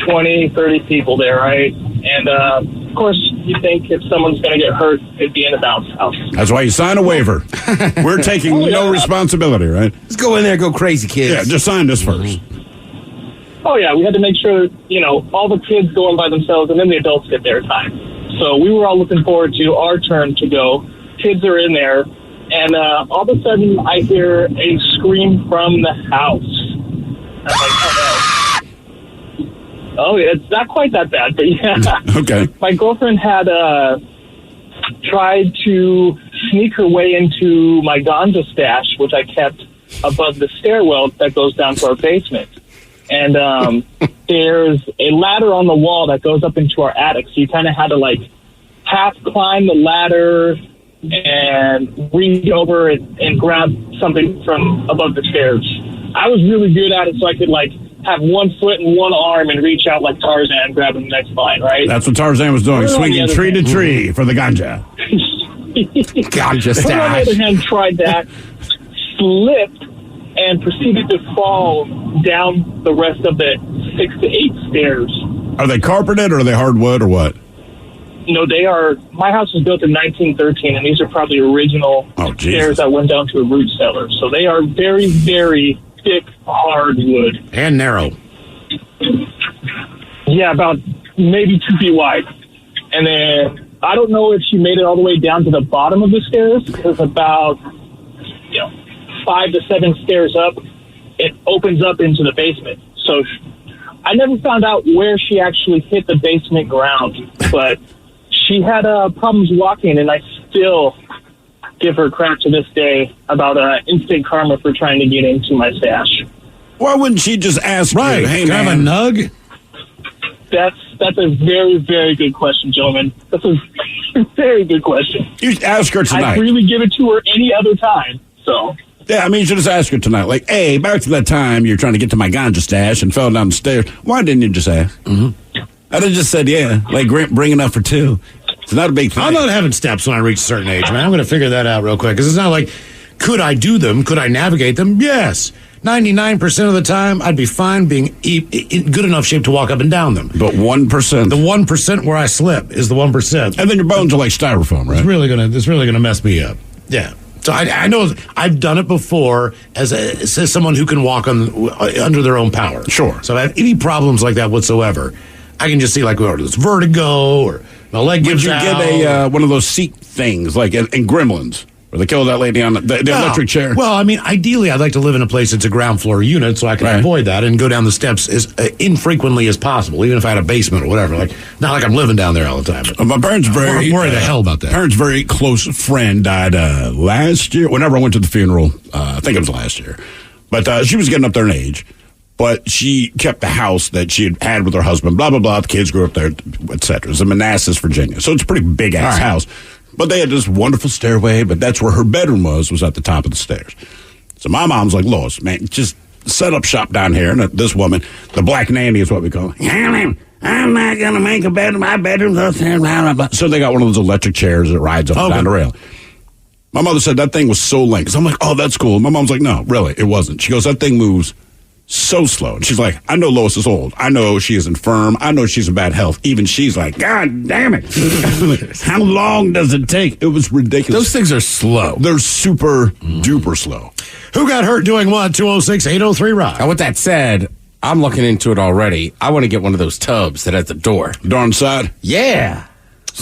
20, 30 people there, right? And, of course, you think if someone's going to get hurt, it'd be in a bounce house. That's why you sign a waiver. We're taking no responsibility, right? Let's go in there and go crazy, kids. Yeah, just sign this first. Oh, yeah, we had to make sure, all the kids go in by themselves, and then the adults get their time. So we were all looking forward to our turn to go. Kids are in there, and all of a sudden I hear a scream from the house. I'm like, oh, no. Oh, it's not quite that bad, but yeah. Okay. My girlfriend had tried to sneak her way into my ganja stash, which I kept above the stairwell that goes down to our basement. And there's a ladder on the wall that goes up into our attic, so you kind of had to, half climb the ladder and reach over and grab something from above the stairs. I was really good at it, so I could, have 1 foot and 1 arm and reach out like Tarzan, grabbing the next vine, right? That's what Tarzan was doing, swinging tree to tree for the ganja. Ganja stash. On the other hand, tried that, slipped, and proceeded to fall down the rest of the 6 to 8 stairs. Are they carpeted or are they hardwood or what? No, they are. My house was built in 1913, and these are probably original stairs that went down to a root cellar. So they are very, very thick hardwood. And narrow. Yeah, about maybe 2 feet wide. And then I don't know if she made it all the way down to the bottom of the stairs, because about 5 to 7 stairs up, it opens up into the basement. So I never found out where she actually hit the basement ground, but she had problems walking, and I still give her crap to this day about instant karma for trying to get into my stash. Why wouldn't she just ask right. you, hey, can man, I have a nug? That's a very, very good question, gentlemen. That's a very good question. You should ask her tonight. I'd really give it to her any other time. So. Yeah, I mean, you should just ask her tonight. Like, hey, back to that time you're trying to get to my ganja stash and fell down the stairs. Why didn't you just ask? Mm-hmm. I'd have just said, yeah, like bring enough for two. It's not a big thing. I'm not having steps when I reach a certain age, man. I'm going to figure that out real quick because it's not like, could I do them? Could I navigate them? Yes. 99% of the time, I'd be fine being in good enough shape to walk up and down them. But 1%. The 1% where I slip is the 1%. And then your bones are like styrofoam, right? It's really gonna mess me up. Yeah. So I know I've done it before as someone who can walk under their own power. Sure. So if I have any problems like that whatsoever, I can just see like this vertigo or my leg gives out. Would you get one of those seat things like in Gremlins? Where they killed that lady on the electric chair. Well, I mean, ideally, I'd like to live in a place that's a ground floor unit so I can avoid that and go down the steps as infrequently as possible, even if I had a basement or whatever. Like, not like I'm living down there all the time. But my parents I'm worried the hell about that. Parents' very close friend died last year. Whenever I went to the funeral, I think it was last year. But she was getting up there in age. But she kept the house that she had with her husband, blah, blah, blah. The kids grew up there, et cetera. It's in Manassas, Virginia. So it's a pretty big-ass house. But they had this wonderful stairway, but that's where her bedroom was at the top of the stairs. So my mom's like, Lois, man, just set up shop down here. And this woman, the black nanny is what we call her. I'm not going to make a bed in my bedroom. So they got one of those electric chairs that rides up and down the rail. My mother said that thing was so late. So I'm like, oh, that's cool. My mom's like, no, really, it wasn't. She goes, that thing moves so slow. And she's like, I know Lois is old. I know she is infirm. I know she's in bad health. Even she's like, God damn it. How long does it take? It was ridiculous. Those things are slow. They're super duper slow. Who got hurt doing what? 206-803-ROCK. Now, with that said, I'm looking into it already. I want to get one of those tubs that has the door. Door on the side? Yeah.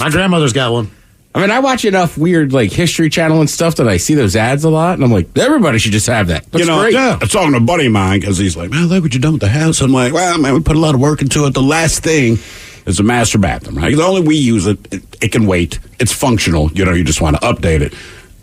My grandmother's got one. I mean, I watch enough weird, like, History Channel and stuff that I see those ads a lot, and I'm like, everybody should just have that. That's great. Yeah. I was talking to a buddy of mine, because he's like, man, look what you done with the house. I'm like, well, man, we put a lot of work into it. The last thing is the master bathroom, right? The only we use it, it can wait. It's functional. You just want to update it.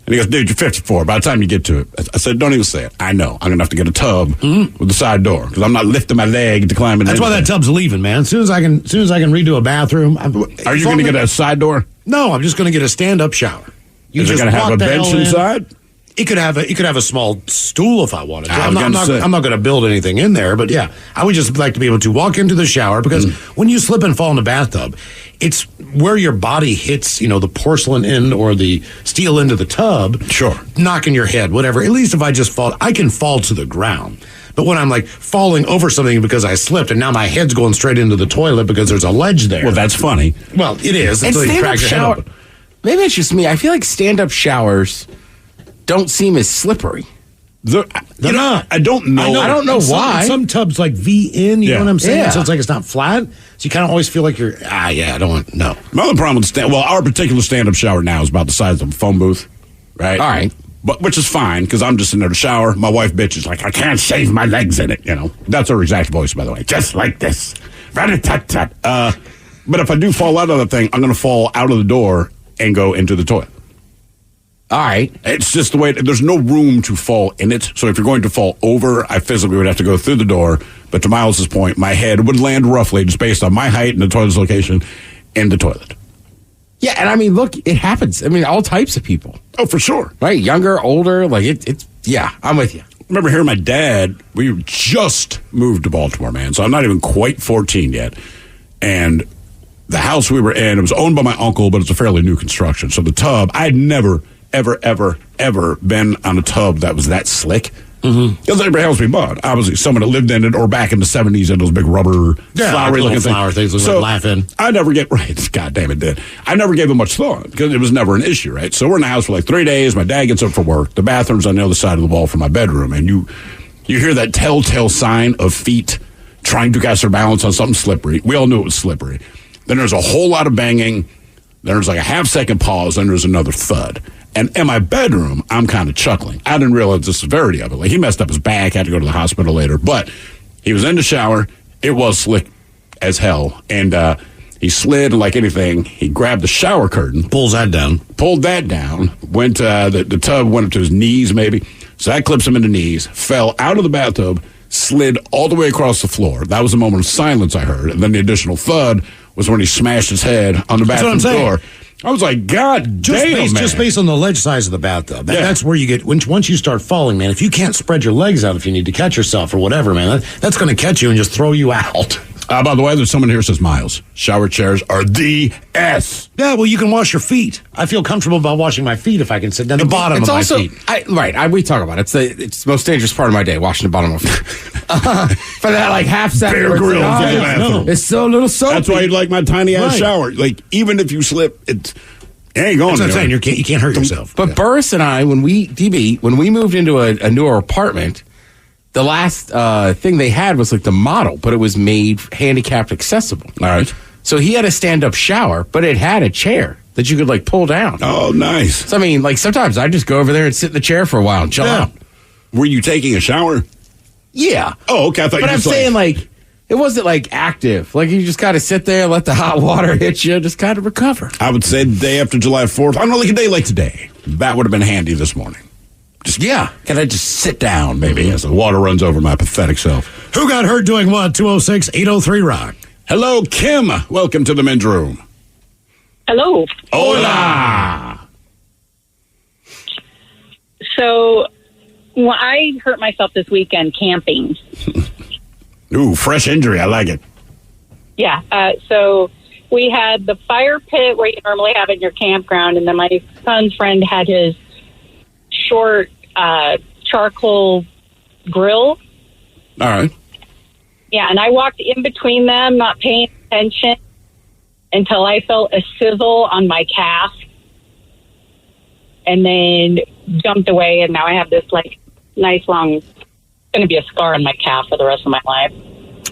And he goes, dude, you're 54. By the time you get to it, I said, don't even say it. I know. I'm going to have to get a tub with the side door because I'm not lifting my leg to climb in. That's why that tub's leaving, man. As soon as I can redo a bathroom. Are you going to get a side door? No, I'm just going to get a stand-up shower. Is it going to have a bench inside? It could have a small stool if I wanted to. I'm not going to build anything in there, but yeah, I would just like to be able to walk into the shower because when you slip and fall in the bathtub, it's where your body hits, the porcelain end or the steel end of the tub. Sure. Knocking your head, whatever. At least if I just fall, I can fall to the ground. But when I'm like falling over something because I slipped and now my head's going straight into the toilet because there's a ledge there. Well, that's funny. Well, it is. And stand-up shower, maybe it's just me. I feel like stand-up showers don't seem as slippery. They're not. I don't know. I don't know why. Some tubs like V-in, you know what I'm saying? Yeah. So it's like it's not flat. So you kind of always feel like you're, I don't want, no. My other problem with our particular stand-up shower now is about the size of a phone booth, right? All right. But which is fine because I'm just in there to shower. My wife bitches like, I can't shave my legs in it, That's her exact voice, by the way. Just like this. Rat-a-tat-tat. But if I do fall out of the thing, I'm going to fall out of the door and go into the toilet. All right. It's just the way, there's no room to fall in it. So if you're going to fall over, I physically would have to go through the door. But to Miles' point, my head would land roughly, just based on my height and the toilet's location, in the toilet. Yeah, and I mean, look, it happens. I mean, all types of people. Oh, for sure. Right? Younger, older, like it's yeah, I'm with you. I remember hearing my dad, we just moved to Baltimore, man. So I'm not even quite 14 yet. And the house we were in, it was owned by my uncle, but it's a fairly new construction. So the tub, I had never, ever been on a tub that was that slick. Because everybody else we bought, obviously someone that lived in it, or back in the 70s in those big rubber, flowery looking flower things that laughing. I never get right. God damn it, did. I never gave it much thought because it was never an issue, right? So we're in the house for like 3 days. My dad gets up for work. The bathroom's on the other side of the wall from my bedroom, and you hear that telltale sign of feet trying to cast their balance on something slippery. We all knew it was slippery. Then there's a whole lot of banging. There's like a half-second pause, then there's another thud. And in my bedroom, I'm kind of chuckling. I didn't realize the severity of it. Like, he messed up his back, had to go to the hospital later. But he was in the shower. It was slick as hell. And he slid, and like anything, he grabbed the shower curtain. Pulled that down. Went, the tub went up to his knees, maybe. So that clips him in the knees. Fell out of the bathtub, slid all the way across the floor. That was the moment of silence I heard. And then the additional thud was when he smashed his head on the bathroom door. I was like, God damn, man. Just based on the ledge size of the bathtub. That's where you get, once you start falling, man, if you can't spread your legs out if you need to catch yourself or whatever, man, that's going to catch you and just throw you out. By the way, there's someone here who says, Miles, shower chairs are the S. Yeah, well, you can wash your feet. I feel comfortable about washing my feet if I can sit down the bottom of my feet. We talk about it. It's the most dangerous part of my day, washing the bottom of my feet. For that, like, half second. Bear Grylls. It's so little soapy. That's why you like my tiny-ass shower. Like, even if you slip, it ain't going That's what I'm saying. You can't hurt yourself. But Burris and I, when we moved into a newer apartment, the last thing they had was like the model, but it was made handicapped accessible. All right. So he had a stand-up shower, but it had a chair that you could like pull down. Oh, nice. So I mean, like sometimes I just go over there and sit in the chair for a while and chill out. Were you taking a shower? Yeah. Oh, okay. I thought but you I'm saying like it wasn't like active. Like you just got to sit there, let the hot water hit you, just kind of recover. I would say the day after July 4th. I don't know, like a day like today. That would have been handy this morning. Can I just sit down, maybe, as the water runs over my pathetic self? Who got hurt doing what? 206-803-ROCK. Hello, Kim. Welcome to the men's room. Hello. Hola. So, I hurt myself this weekend camping. Ooh, fresh injury. I like it. Yeah. So, we had the fire pit where you normally have in your campground, and then my son's friend had his short charcoal grill. All right. Yeah, and I walked in between them, not paying attention, until I felt a sizzle on my calf, and then jumped away, and now I have this like nice long, it's going to be a scar on my calf for the rest of my life.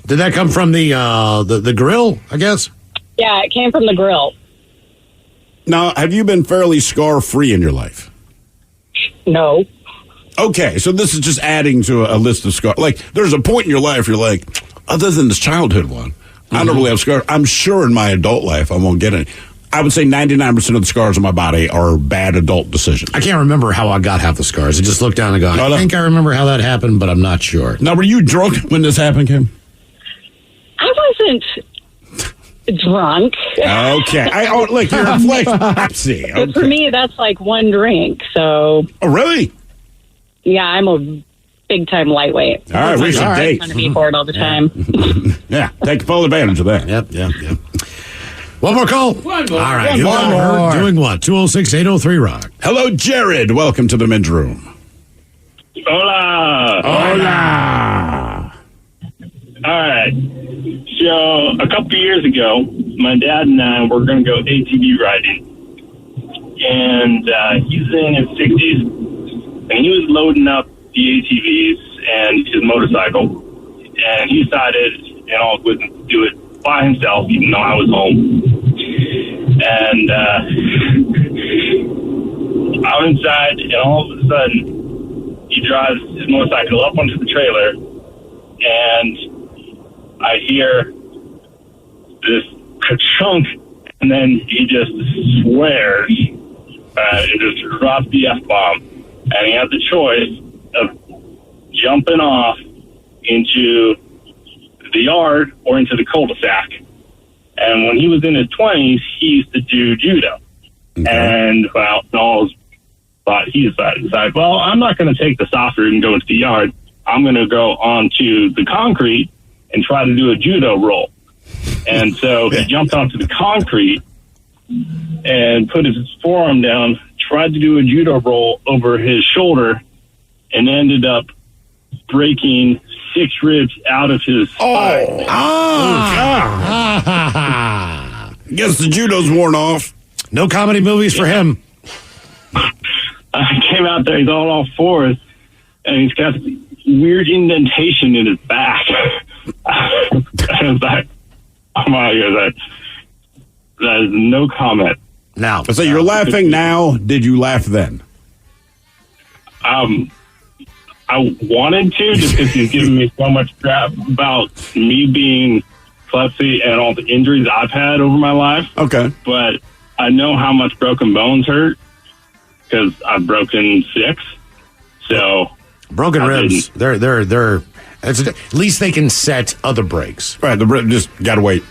Did that come from the grill, I guess? Yeah, it came from the grill. Now, have you been fairly scar-free in your life? No. Okay, so this is just adding to a list of scars. Like, there's a point in your life you're like, other than this childhood one, I don't really have scars. I'm sure in my adult life I won't get any. I would say 99% of the scars on my body are bad adult decisions. I can't remember how I got half the scars. I just looked down and go, I think I remember how that happened, but I'm not sure. Now, were you drunk when this happened, Kim? I wasn't drunk. Okay. Look, you're a flex Pepsi. Okay. But for me, that's like one drink, so... Oh, really? Yeah, I'm a big-time lightweight. All right, we should date. I'm going to be for it all the time. Yeah, take full advantage of that. Yep. One more call. One more. All right, One more. Doing what? 206-803-ROCK. Hello, Jared. Welcome to the men's room. Hola. Hola. All right. So a couple years ago, my dad and I were going to go ATV riding. And he's in his 60s, and he was loading up the ATVs and his motorcycle. And he decided, wouldn't do it by himself, even though I was home. And I was inside, and all of a sudden, he drives his motorcycle up onto the trailer, and I hear this ka-chunk, and then he just swears and just drops the F-bomb. And he had the choice of jumping off into the yard or into the cul-de-sac. And when he was in his 20s, he used to do judo. Okay. And, he decided, well, I'm not going to take the soft route and go into the yard. I'm going to go onto the concrete and try to do a judo roll. And so he jumped onto the concrete and put his forearm down, tried to do a judo roll over his shoulder, and ended up breaking 6 ribs out of his spine. Guess the judo's worn off. No comedy movies for him. I came out there, he's all off fours, and he's got this weird indentation in his back. I was like, oh my God, that is no comment. Now, so you're laughing now. Did you laugh then? I wanted to, just because he's giving me so much crap about me being klutzy and all the injuries I've had over my life. Okay. But I know how much broken bones hurt because I've broken 6. So broken ribs, they're At least they can set other breaks. Right, just got to wait.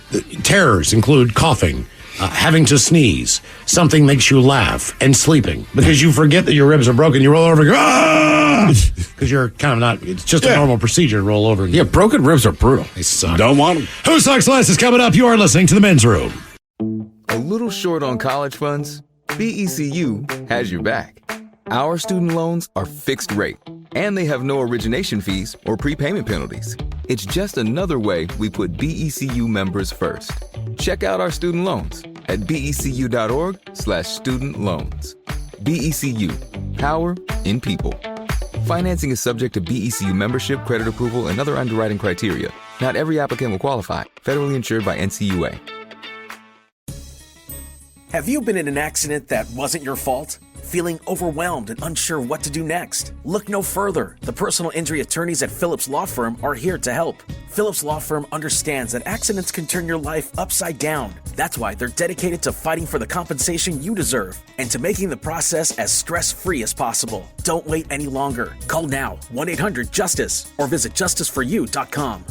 Terrors include coughing, having to sneeze, something makes you laugh, and sleeping. Because you forget that your ribs are broken, you roll over and go, ah! Because you're kind of not, it's just a normal procedure to roll over. Yeah, broken ribs are brutal. They suck. Don't want them. Who Sucks Less is coming up. You are listening to The Men's Room. A little short on college funds? BECU has your back. Our student loans are fixed rate, and they have no origination fees or prepayment penalties. It's just another way we put BECU members first. Check out our student loans at becu.org/student loans. BECU, power in people. Financing is subject to BECU membership, credit approval, and other underwriting criteria. Not every applicant will qualify. Federally insured by NCUA. Have you been in an accident that wasn't your fault? Feeling overwhelmed and unsure what to do next? Look no further. The personal injury attorneys at Phillips Law Firm are here to help. Phillips Law Firm understands that accidents can turn your life upside down. That's why they're dedicated to fighting for the compensation you deserve and to making the process as stress-free as possible. Don't wait any longer. Call now, 1-800-JUSTICE, or visit justiceforyou.com.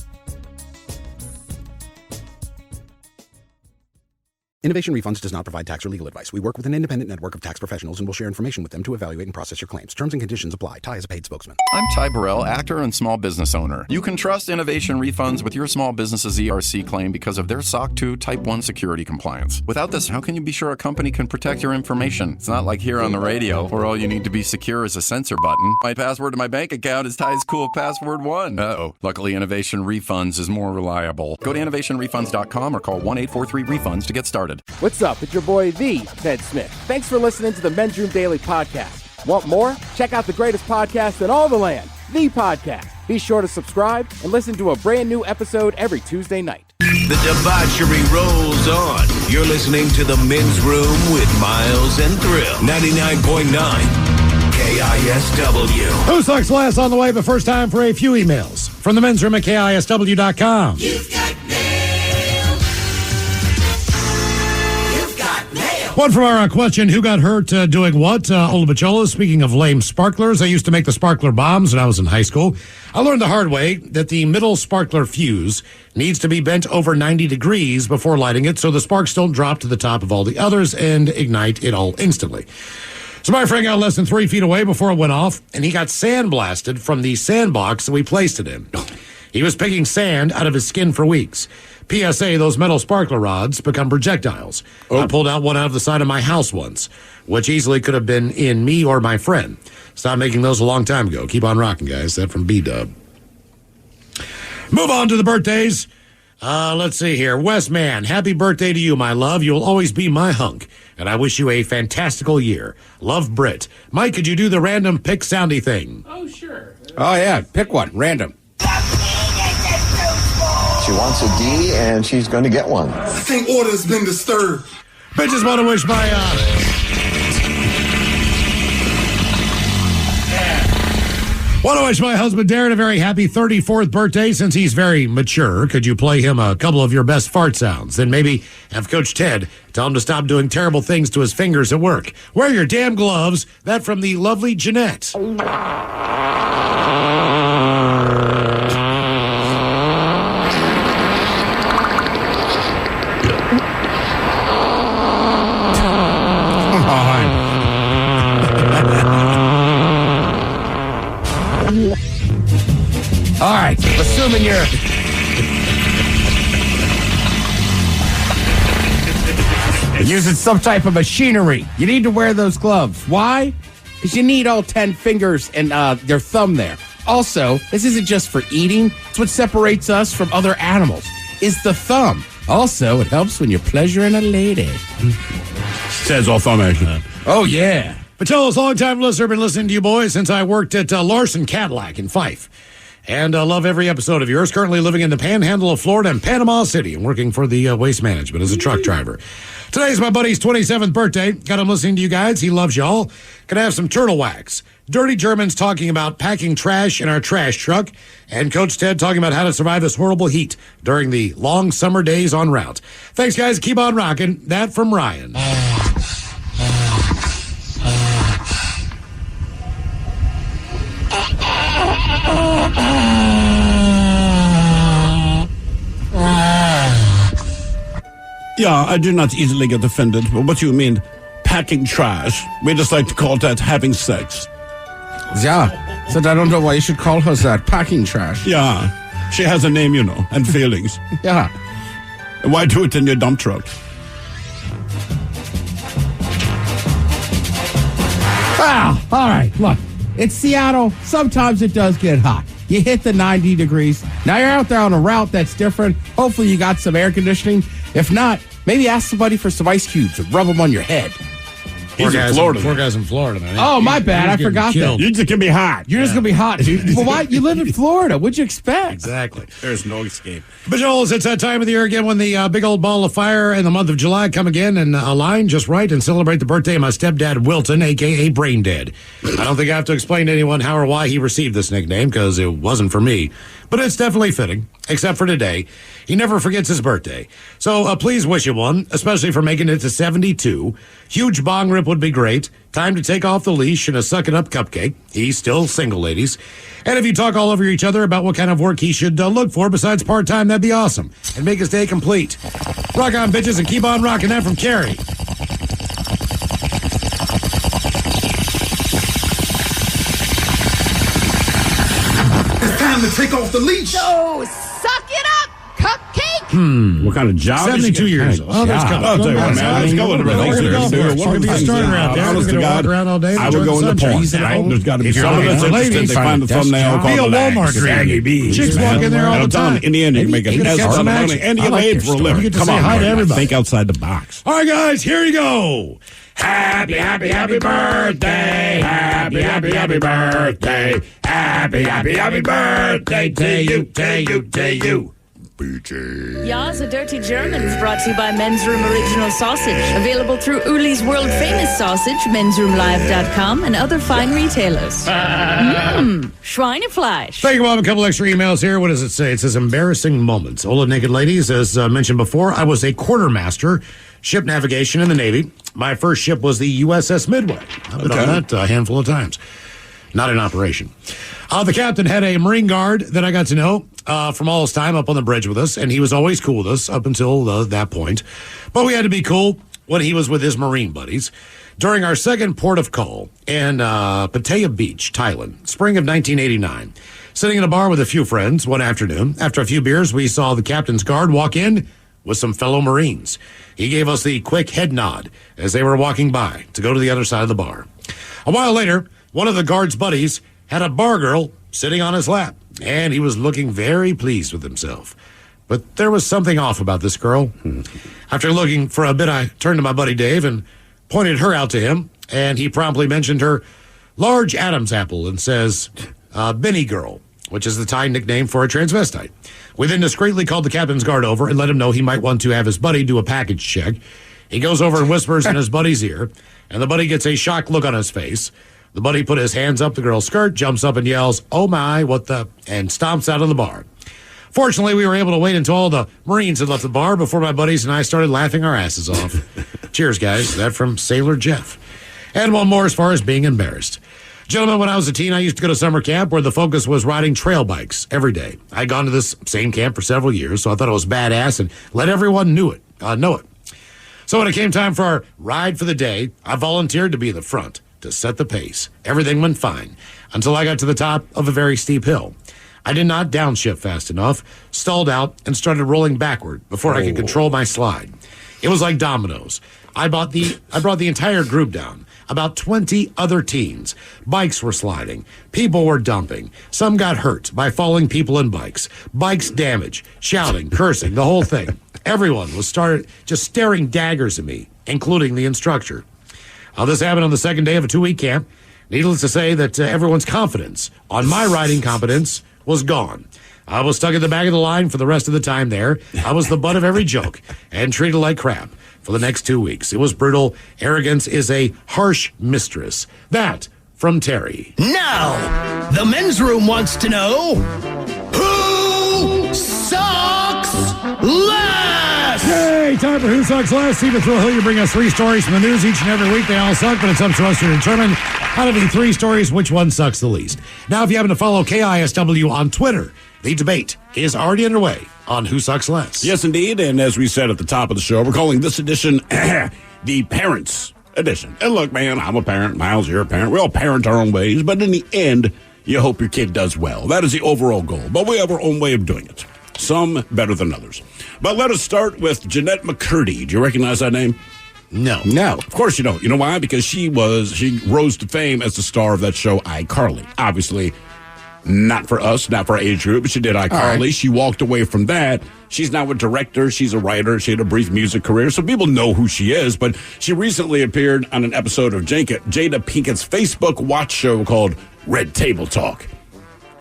Innovation Refunds does not provide tax or legal advice. We work with an independent network of tax professionals and will share information with them to evaluate and process your claims. Terms and conditions apply. Ty is a paid spokesman. I'm Ty Burrell, actor and small business owner. You can trust Innovation Refunds with your small business's ERC claim because of their SOC 2 Type 1 security compliance. Without this, how can you be sure a company can protect your information? It's not like here on the radio, where all you need to be secure is a censor button. My password to my bank account is Ty's Cool Password 1. Uh-oh. Luckily, Innovation Refunds is more reliable. Go to innovationrefunds.com or call 1-843-REFUNDS to get started. What's up? It's your boy, the Ted Smith. Thanks for listening to the Men's Room Daily Podcast. Want more? Check out the greatest podcast in all the land, The Podcast. Be sure to subscribe and listen to a brand new episode every Tuesday night. The debauchery rolls on. You're listening to the Men's Room with Miles and Thrill. 99.9 KISW. Who Sucks Less on the way, but first time for a few emails from the men's room at KISW.com. You've got One from our question, who got hurt doing what? Old Bachola, speaking of lame sparklers, I used to make the sparkler bombs when I was in high school. I learned the hard way that the middle sparkler fuse needs to be bent over 90 degrees before lighting it so the sparks don't drop to the top of all the others and ignite it all instantly. So my friend got less than 3 feet away before it went off, and he got sandblasted from the sandbox that we placed it in. He was picking sand out of his skin for weeks. PSA, those metal sparkler rods become projectiles. I pulled out one out of the side of my house once, which easily could have been in me or my friend. Stopped making those a long time ago. Keep on rocking, guys. That from B-Dub. Move on to the birthdays. Let's see here. Westman, happy birthday to you, my love. You'll always be my hunk, and I wish you a fantastical year. Love, Brit. Mike, could you do the random pick soundy thing? Oh, sure. Oh, yeah. Pick one. Random. She wants a D, and she's going to get one. I think order has been disturbed. Bitches want to wish my, want to wish my husband Darren a very happy 34th birthday. Since he's very mature, could you play him a couple of your best fart sounds? Then maybe have Coach Ted tell him to stop doing terrible things to his fingers at work. Wear your damn gloves. That from the lovely Jeanette. All right, assuming you're... using some type of machinery, you need to wear those gloves. Why? Because you need all 10 fingers and your thumb there. Also, this isn't just for eating. It's what separates us from other animals, is the thumb. Also, it helps when you're pleasuring a lady. Says all thumb action. Oh, yeah. Patello's longtime listener, been listening to you boys since I worked at Larson Cadillac in Fife. And love every episode of yours. Currently living in the panhandle of Florida and Panama City and working for the Waste Management as a truck driver. Today's my buddy's 27th birthday. Got him listening to you guys. He loves y'all. Gonna have some turtle wax. Dirty Germans talking about packing trash in our trash truck. And Coach Ted talking about how to survive this horrible heat during the long summer days en route. Thanks, guys. Keep on rocking. That from Ryan. Yeah, I do not easily get offended. But what do you mean, packing trash? We just like to call that having sex. Yeah, so I don't know why you should call her that, packing trash. Yeah, she has a name, and feelings. Yeah. Why do it in your dump truck? Ah, all right, look, it's Seattle. Sometimes it does get hot. You hit the 90 degrees. Now you're out there on a route that's different. Hopefully you got some air conditioning. If not, maybe ask somebody for some ice cubes and rub them on your head. Four guys in Florida, man. Oh, my bad. I forgot that. You're just going to be hot. You're just going to be hot, dude. Well, why? You live in Florida. What'd you expect? Exactly. There's no escape. But Joel, it's that time of the year again when the big old ball of fire in the month of July come again and align just right and celebrate the birthday of my stepdad, Wilton, a.k.a. Brain Dead. I don't think I have to explain to anyone how or why he received this nickname because it wasn't for me. But it's definitely fitting, except for today. He never forgets his birthday. So please wish him one, especially for making it to 72. Huge bong rip would be great. Time to take off the leash and a suck-it-up cupcake. He's still single, ladies. And if you talk all over each other about what kind of work he should look for besides part-time, that'd be awesome. And make his day complete. Rock on, bitches, and keep on rocking. That from Carrie. It's time to take off the leash. So, suck it up, cupcake. What kind of job? 72 years old. Oh, that's coming. I'll tell you what, man. Let's go with the I would go in the porn. There's got to be some of us interested. They find the thumbnail called be a Walmart dream. Chicks walk in there all the time. In the end, you can make a mess of money and you get paid for a living. Come on, think outside the box. All right, guys, here you go. Happy, happy, happy birthday. Happy, happy, happy birthday. Happy, happy, happy birthday to you, to you, to you. Ya's a Dirty German is brought to you by Men's Room Original Sausage. Available through Uli's World Famous Sausage, mensroomlive.com, and other fine retailers. Schweinefleisch. Thank you, Bob. A couple extra emails here. What does it say? It says embarrassing moments. Ola Naked Ladies, as mentioned before, I was a quartermaster, ship navigation in the Navy. My first ship was the USS Midway. I've been on that a handful of times. Not in operation. The captain had a Marine guard that I got to know from all his time up on the bridge with us, and he was always cool with us up until that point. But we had to be cool when he was with his Marine buddies. During our second port of call in Pattaya Beach, Thailand, spring of 1989, sitting in a bar with a few friends one afternoon, after a few beers, we saw the captain's guard walk in with some fellow Marines. He gave us the quick head nod as they were walking by to go to the other side of the bar. A while later, one of the guard's buddies had a bar girl sitting on his lap, and he was looking very pleased with himself. But there was something off about this girl. After looking for a bit, I turned to my buddy Dave and pointed her out to him, and he promptly mentioned her large Adam's apple and says, Benny Girl, which is the Thai nickname for a transvestite. We then discreetly called the captain's guard over and let him know he might want to have his buddy do a package check. He goes over and whispers in his buddy's ear, and the buddy gets a shocked look on his face. The buddy put his hands up the girl's skirt, jumps up and yells, "Oh my, what the," and stomps out of the bar. Fortunately, we were able to wait until all the Marines had left the bar before my buddies and I started laughing our asses off. Cheers, guys. That from Sailor Jeff. And one more as far as being embarrassed. Gentlemen, when I was a teen, I used to go to summer camp where the focus was riding trail bikes every day. I'd gone to this same camp for several years, so I thought it was badass and let everyone know it. So when it came time for our ride for the day, I volunteered to be in the front to set the pace. Everything went fine until I got to the top of a very steep hill. I did not downshift fast enough, stalled out, and started rolling backward before I could control my slide. It was like dominoes. I brought the entire group down. About 20 other teens. Bikes were sliding. People were dumping. Some got hurt by falling people in bikes. Bikes damaged, shouting, cursing, the whole thing. Everyone was just staring daggers at me, including the instructor. This happened on the second day of a 2-week camp. Needless to say that everyone's confidence on my riding competence was gone. I was stuck at the back of the line for the rest of the time there. I was the butt of every joke and treated like crap for the next 2 weeks. It was brutal. Arrogance is a harsh mistress. That from Terry. Now, the men's room wants to know who sucks less? Yay! Time for Who Sucks Less. Stephen Thrill, you bring us 3 stories from the news each and every week. They all suck, but it's up to us to determine out of the 3 stories which one sucks the least. Now, if you happen to follow KISW on Twitter, the debate is already underway on Who Sucks Less. Yes, indeed. And as we said at the top of the show, we're calling this edition the Parents Edition. And look, man, I'm a parent. Miles, you're a parent. We all parent our own ways. But in the end, you hope your kid does well. That is the overall goal. But we have our own way of doing it. Some better than others. But let us start with Jeanette McCurdy. Do you recognize that name? No. Of course you don't. You know why? Because she rose to fame as the star of that show, iCarly. Obviously, not for us, not for our age group, but she did iCarly. Right. She walked away from that. She's now a director. She's a writer. She had a brief music career, so people know who she is. But she recently appeared on an episode of Jada Pinkett's Facebook watch show called Red Table Talk.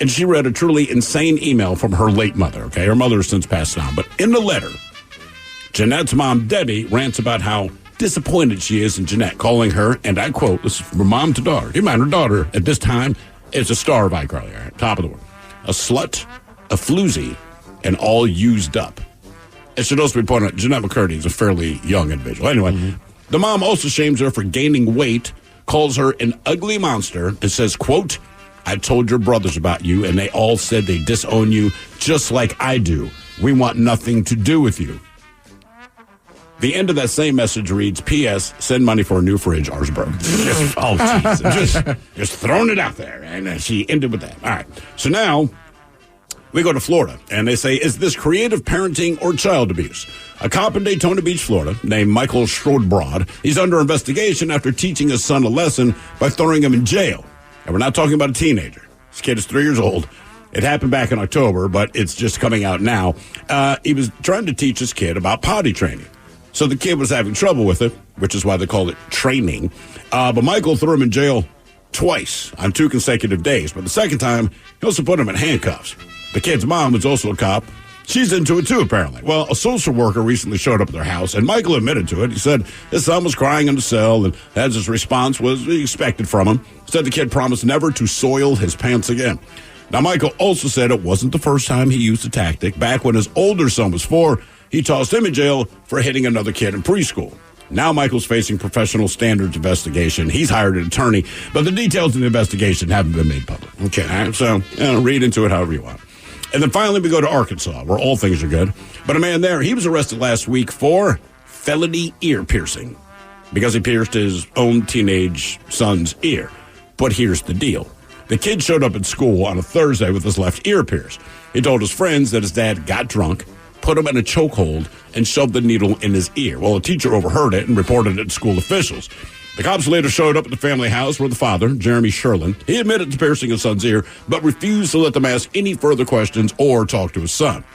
And she read a truly insane email from her late mother, okay? Her mother has since passed on. But in the letter, Jeanette's mom, Debbie, rants about how disappointed she is in Jeanette, calling her, and I quote, this is from mom to daughter. Keep in mind, her daughter at this time is a star of iCarly, right? Top of the world. A slut, a floozy, and all used up. It should also be pointed out, Jeanette McCurdy is a fairly young individual. Anyway, the mom also shames her for gaining weight, calls her an ugly monster, and says, quote, I told your brothers about you, and they all said they disown you just like I do. We want nothing to do with you. The end of that same message reads, P.S. Send money for a new fridge. Ours broke. Just throwing it out there. And she ended with that. All right. So now we go to Florida, and they say, is this creative parenting or child abuse? A cop in Daytona Beach, Florida, named Michael Schrodbrod, he's under investigation after teaching his son a lesson by throwing him in jail. And we're not talking about a teenager. This kid is 3 years old. It happened back in October, but it's just coming out now. He was trying to teach his kid about potty training. So the kid was having trouble with it, which is why they call it training. But Michael threw him in jail twice on 2 consecutive days. But the second time, he also put him in handcuffs. The kid's mom was also a cop. She's into it too, apparently. Well, a social worker recently showed up at their house, and Michael admitted to it. He said his son was crying in the cell, and as his response was expected from him, said the kid promised never to soil his pants again. Now, Michael also said it wasn't the first time he used the tactic. Back when his older son was 4, he tossed him in jail for hitting another kid in preschool. Now Michael's facing professional standards investigation. He's hired an attorney, but the details of the investigation haven't been made public. Okay, right, so read into it however you want. And then finally we go to Arkansas, where all things are good. But a man there, he was arrested last week for felony ear piercing because he pierced his own teenage son's ear. But here's the deal. The kid showed up at school on a Thursday with his left ear pierced. He told his friends that his dad got drunk, put him in a chokehold, and shoved the needle in his ear. Well, a teacher overheard it and reported it to school officials. The cops later showed up at the family house where the father, Jeremy Sherlin, he admitted to piercing his son's ear, but refused to let them ask any further questions or talk to his son.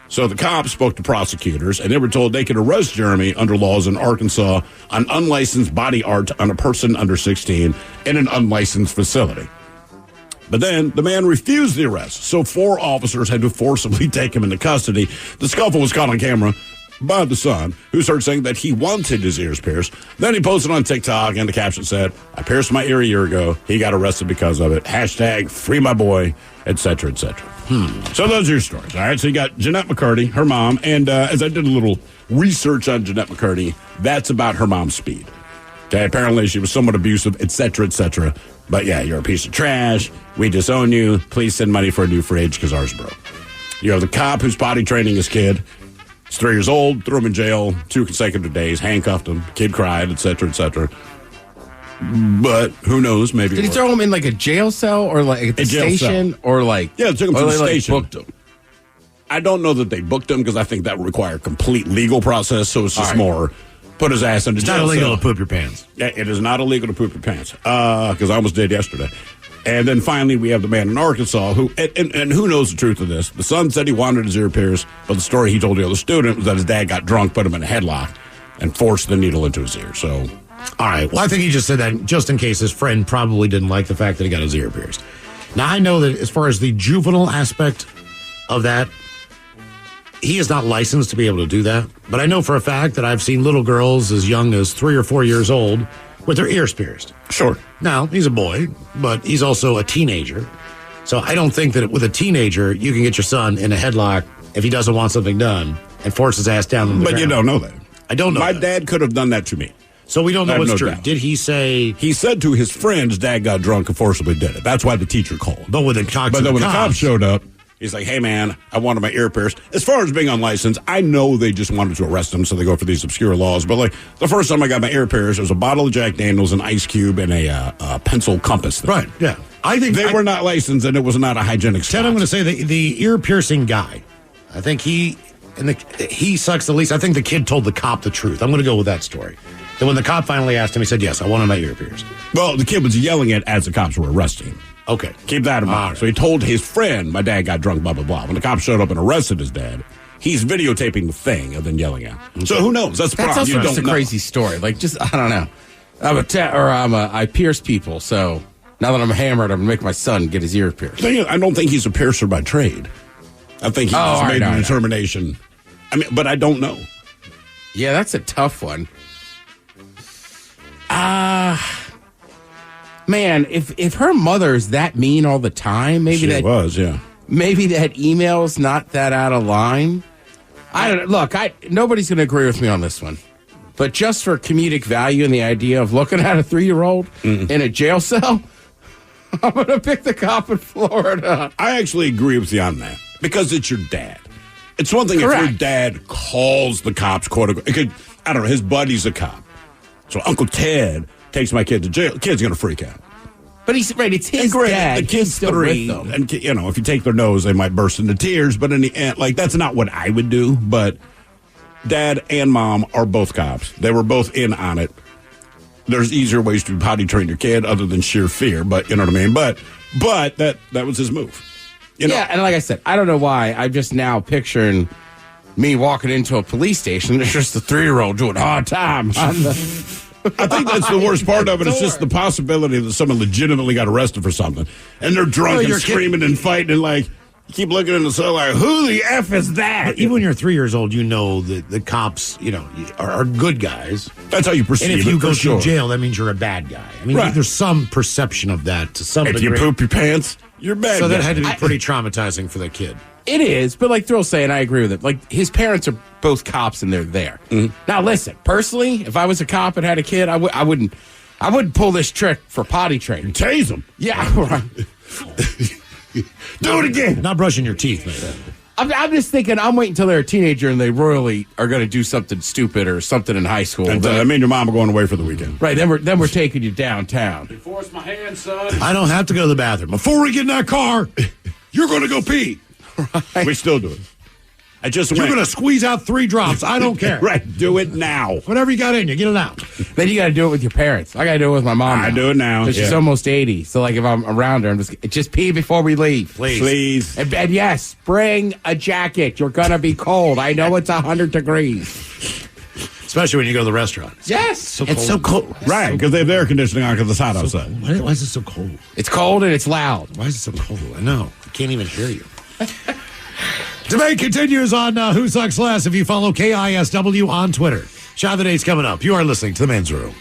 So the cops spoke to prosecutors, and they were told they could arrest Jeremy under laws in Arkansas on unlicensed body art on a person under 16 in an unlicensed facility. But then the man refused the arrest, so 4 officers had to forcibly take him into custody. The scuffle was caught on camera by the son, who started saying that he wanted his ears pierced. Then he posted on TikTok, and the caption said, I pierced my ear a year ago. He got arrested because of it. Hashtag free my boy, etc., etc. So those are your stories, all right? So you got Jeanette McCurdy, her mom, and as I did a little research on Jeanette McCurdy, that's about her mom's speed. Okay, apparently she was somewhat abusive, etc., etc. But yeah, you're a piece of trash. We disown you. Please send money for a new fridge because ours broke. You have the cop who's potty training his kid. He's 3 years old, threw him in jail 2 consecutive days, handcuffed him, kid cried, etc., etc. But who knows? Maybe did he throw him in like a jail cell or like at the station or like? Yeah, took him to the station. Booked him. I don't know that they booked him because I think that would require a complete legal process. So it's just more put his ass in the jail. It's not illegal to poop your pants. Yeah, it is not illegal to poop your pants because I almost did yesterday. And then finally, we have the man in Arkansas who, and who knows the truth of this. The son said he wanted his ear pierced, but the story he told the other student was that his dad got drunk, put him in a headlock, and forced the needle into his ear. So, all right. Well, I think he just said that just in case his friend probably didn't like the fact that he got his ear pierced. Now, I know that as far as the juvenile aspect of that, he is not licensed to be able to do that. But I know for a fact that I've seen little girls as young as 3 or 4 years old with their ears pierced. Sure. Now, he's a boy, but he's also a teenager. So I don't think that with a teenager, you can get your son in a headlock if he doesn't want something done and force his ass down on the ground. But you don't know that. I don't know My that. dad could have done that to me. So we don't know what's true. Doubt. Did he say... He said to his friend his dad got drunk and forcibly did it. That's why the teacher called. But when the cops showed up, He's like, hey, man, I wanted my ear pierced. As far as being unlicensed, I know they just wanted to arrest him, so they go for these obscure laws. But, like, the first time I got my ear pierced, it was a bottle of Jack Daniels, an ice cube, and a pencil compass thing. Right, yeah. I think they were not licensed, and it was not a hygienic spot. Ted, I'm going to say the ear piercing guy, I think he sucks the least. I think the kid told the cop the truth. I'm going to go with that story. Then when the cop finally asked him, he said, yes, I wanted my ear pierced. Well, the kid was yelling it as the cops were arresting him. Okay. Keep that in mind. Right. So he told his friend, my dad got drunk, blah, blah, blah. When the cops showed up and arrested his dad, he's videotaping the thing and then yelling at him. Okay. So who knows? That's the problem. Also just a crazy story. Like, just, I don't know. I pierce people, so now that I'm hammered, I'm going to make my son get his ear pierced. I don't think he's a piercer by trade. I think he just made a determination. I mean, but I don't know. Yeah, that's a tough one. Man, if her mother's that mean all the time, maybe she was, yeah. Maybe that email's not that out of line. I don't know. Look, nobody's going to agree with me on this one. But just for comedic value and the idea of looking at a 3-year-old in a jail cell, I'm going to pick the cop in Florida. I actually agree with you on that because it's your dad. It's one thing Correct. if your dad calls the cops, quote unquote. I don't know, his buddy's a cop. So Uncle Ted takes my kid to jail. The kid's going to freak out. But he's right. It's his dad. The kid's 3, and if you take their nose, they might burst into tears. But in the end, that's not what I would do. But dad and mom are both cops. They were both in on it. There's easier ways to potty train your kid other than sheer fear. But you know what I mean. But that was his move. Yeah, and like I said, I don't know why. I'm just now picturing me walking into a police station. There's just a 3-year-old doing hard time. I think that's the worst part of it. It's just the possibility that someone legitimately got arrested for something. And they're drunk and screaming and fighting and you keep looking in the cell like, who the F is that? But even when you're 3 years old, you know that the cops, are good guys. That's how you perceive it. And if you go to jail, that means you're a bad guy. I mean, there's some perception of that to some degree. If you poop your pants, you're bad. So that had to be pretty traumatizing for the kid. It is, but like Thrill's saying, I agree with it. Like, his parents are both cops and they're there. Mm-hmm. Now, listen, personally, if I was a cop and had a kid, I wouldn't pull this trick for potty training. Tase them. Yeah, right. Do it again. Not brushing your teeth, man. I'm just thinking, I'm waiting until they're a teenager and they royally are going to do something stupid or something in high school. And me and your mom are going away for the weekend. Right, then we're taking you downtown. Force my hand, son. I don't have to go to the bathroom. Before we get in that car, you're going to go pee. Right. We still do it. You're going to squeeze out 3 drops. I don't care. Right. Do it now. Whatever you got in you, get it out. Then you got to do it with your parents. I got to do it with my mom. I do it now. She's almost 80. So, if I'm around her, I'm just pee before we leave. Please. And yes, bring a jacket. You're going to be cold. I know it's 100 degrees. Especially when you go to the restaurant. Yes. It's so cold. Right, because they have the air conditioning on because it's hot outside. Why is it so cold? It's cold and it's loud. Why is it so cold? I know. I can't even hear you. Debate continues on Who Sucks Less if you follow KISW on Twitter. Shot of the Day's coming up. You are listening to The Men's Room.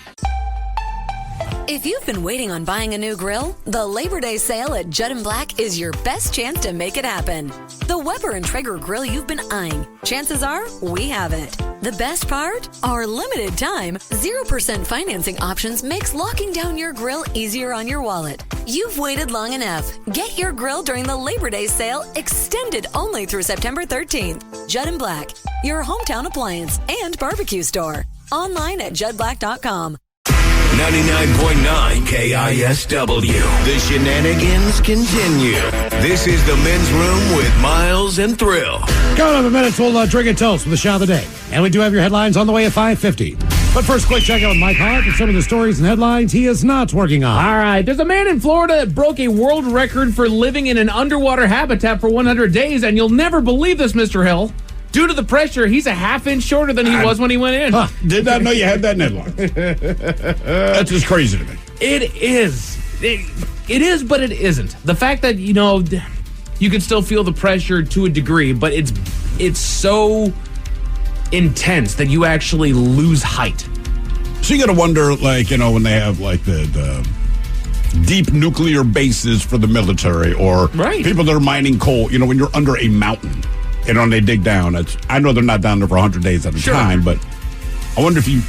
If you've been waiting on buying a new grill, the Labor Day sale at Judd & Black is your best chance to make it happen. The Weber and Traeger grill you've been eyeing, chances are we have it. The best part? Our limited time, 0% financing options makes locking down your grill easier on your wallet. You've waited long enough. Get your grill during the Labor Day sale, extended only through September 13th. Judd & Black, your hometown appliance and barbecue store. Online at juddblack.com. 99.9 KISW. The shenanigans continue. This is the Men's Room with Miles and Thrill. Coming up in minutes, we'll drink a toast with the shot of the day. And we do have your headlines on the way at 5:50. But first, quick check out with Mike Hart and some of the stories and headlines he is not working on. All right. There's a man in Florida that broke a world record for living in an underwater habitat for 100 days, and you'll never believe this, Mr. Hill. Due to the pressure, he's a half inch shorter than he was when he went in. Did not know you had that in headline. That's just crazy to me. It is. It is, but it isn't. The fact that, you can still feel the pressure to a degree, but it's so intense that you actually lose height. So you got to wonder, when they have, the deep nuclear bases for the military or people that are mining coal, when you're under a mountain. And when they dig down, I know they're not down there for 100 days at a time, but I wonder if you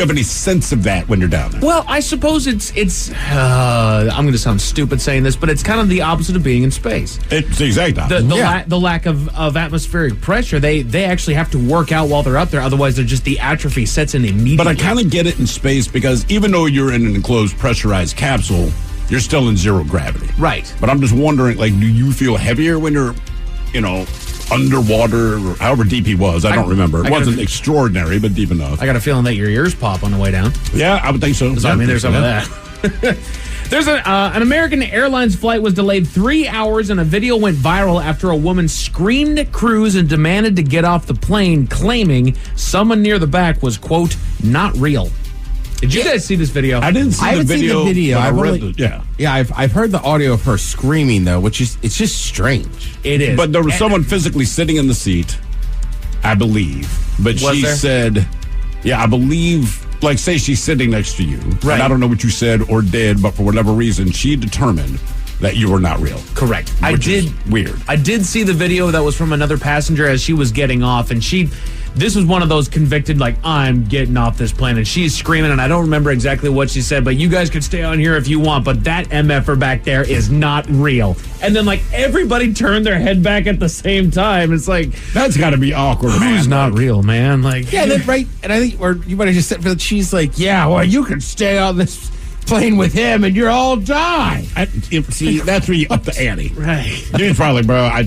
have any sense of that when you're down there. Well, I suppose it's I'm going to sound stupid saying this, but it's kind of the opposite of being in space. It's the exact opposite. The lack of atmospheric pressure, they actually have to work out while they're up there. Otherwise, they're just the atrophy sets in immediately. But I kind of get it in space because even though you're in an enclosed pressurized capsule, you're still in zero gravity. Right. But I'm just wondering, like, do you feel heavier when you're, underwater or however deep he was? I don't remember. It wasn't extraordinary, but deep enough. I got a feeling that your ears pop on the way down. Yeah, I would think so. I mean, there's some of that. There's an American Airlines flight was delayed 3 hours, and a video went viral after a woman screamed at crews and demanded to get off the plane, claiming someone near the back was, quote, not real. Did you guys see this video? I didn't see the video. Seen the video. I've read I've heard the audio of her screaming though, which is it's just strange. It is. But there was someone physically sitting in the seat, I believe. But she said, I believe, like, say she's sitting next to you. Right. And I don't know what you said or did, but for whatever reason, she determined that you were not real. Correct. Which is weird. I did see the video that was from another passenger as she was getting off, and this was one of those convicted, like, I'm getting off this plane, and she's screaming, and I don't remember exactly what she said, but you guys can stay on here if you want, but that MFer back there is not real. And then, like, everybody turned their head back at the same time. It's like, that's got to be awkward, man. Who's not real, man? Like, yeah, that's right. And I think, or you might have just said, she's like, yeah, well, you can stay on this plane with him and you're all die. See, that's where you up the ante. Right. Dude's probably, bro, I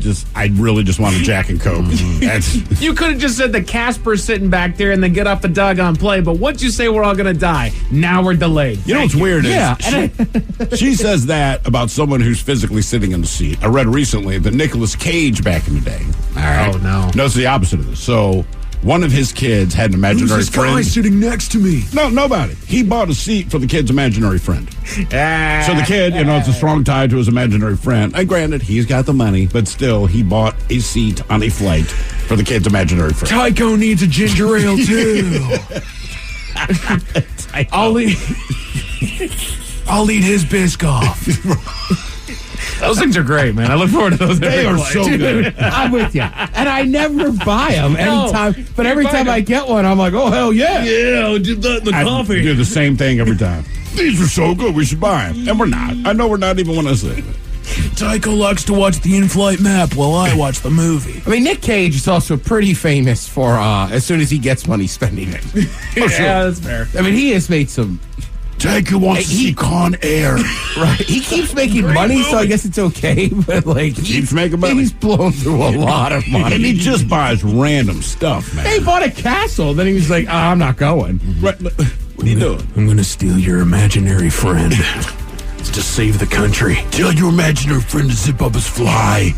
really just want a Jack and Coke. You could have just said the Casper's sitting back there and then get off the doggone plane, but once you say we're all going to die, now we're delayed. You know what's weird Yeah. is she says that about someone who's physically sitting in the seat. I read recently that Nicolas Cage back in the day. All right. Oh, no. No, it's the opposite of this. So one of his kids had an imaginary Who's this friend. guy sitting next to me? No, nobody. He bought a seat for the kid's imaginary friend. So the kid, it's a strong tie to his imaginary friend. And granted, he's got the money, but still, he bought a seat on a flight for the kid's imaginary friend. Tycho needs a ginger ale, too. I'll eat his Biscoff. Those things are great, man. I look forward to those. They are so good. I'm with you. And I never buy them anytime. But every time I get one, I'm like, oh, hell yeah. Yeah, the coffee. I do the same thing every time. These are so good, we should buy them. And we're not. I know we're not even when I say it. Tycho likes to watch the in-flight map while I watch the movie. I mean, Nick Cage is also pretty famous for as soon as he gets money, spending it. Yeah, that's fair. I mean, he has made some... Tycho wants to see Con Air. Right. He keeps making money, so I guess it's okay. But, like, He keeps making money. He's blown through a lot of money. And he just buys random stuff, man. He bought a castle. Then he was like, I'm not going. Right. What are you doing? I'm going to steal your imaginary friend. It's to save the country. Tell your imaginary friend to zip up his fly.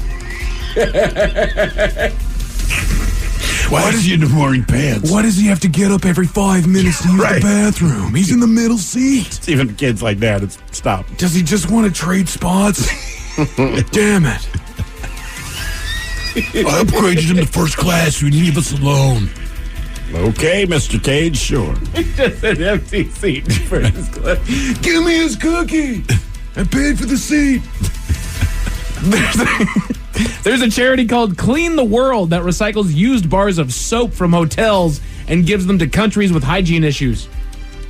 Why does he end up wearing pants? Why does he have to get up every 5 minutes to use the bathroom? He's in the middle seat. It's even kids like that. It's stop. Does he just want to trade spots? Damn it. I upgraded him to first class, so he'd leave us alone. Okay, Mr. Cage, sure. Just an empty seat for his clip. Give me his cookie. I paid for the seat. There's a charity called Clean the World that recycles used bars of soap from hotels and gives them to countries with hygiene issues.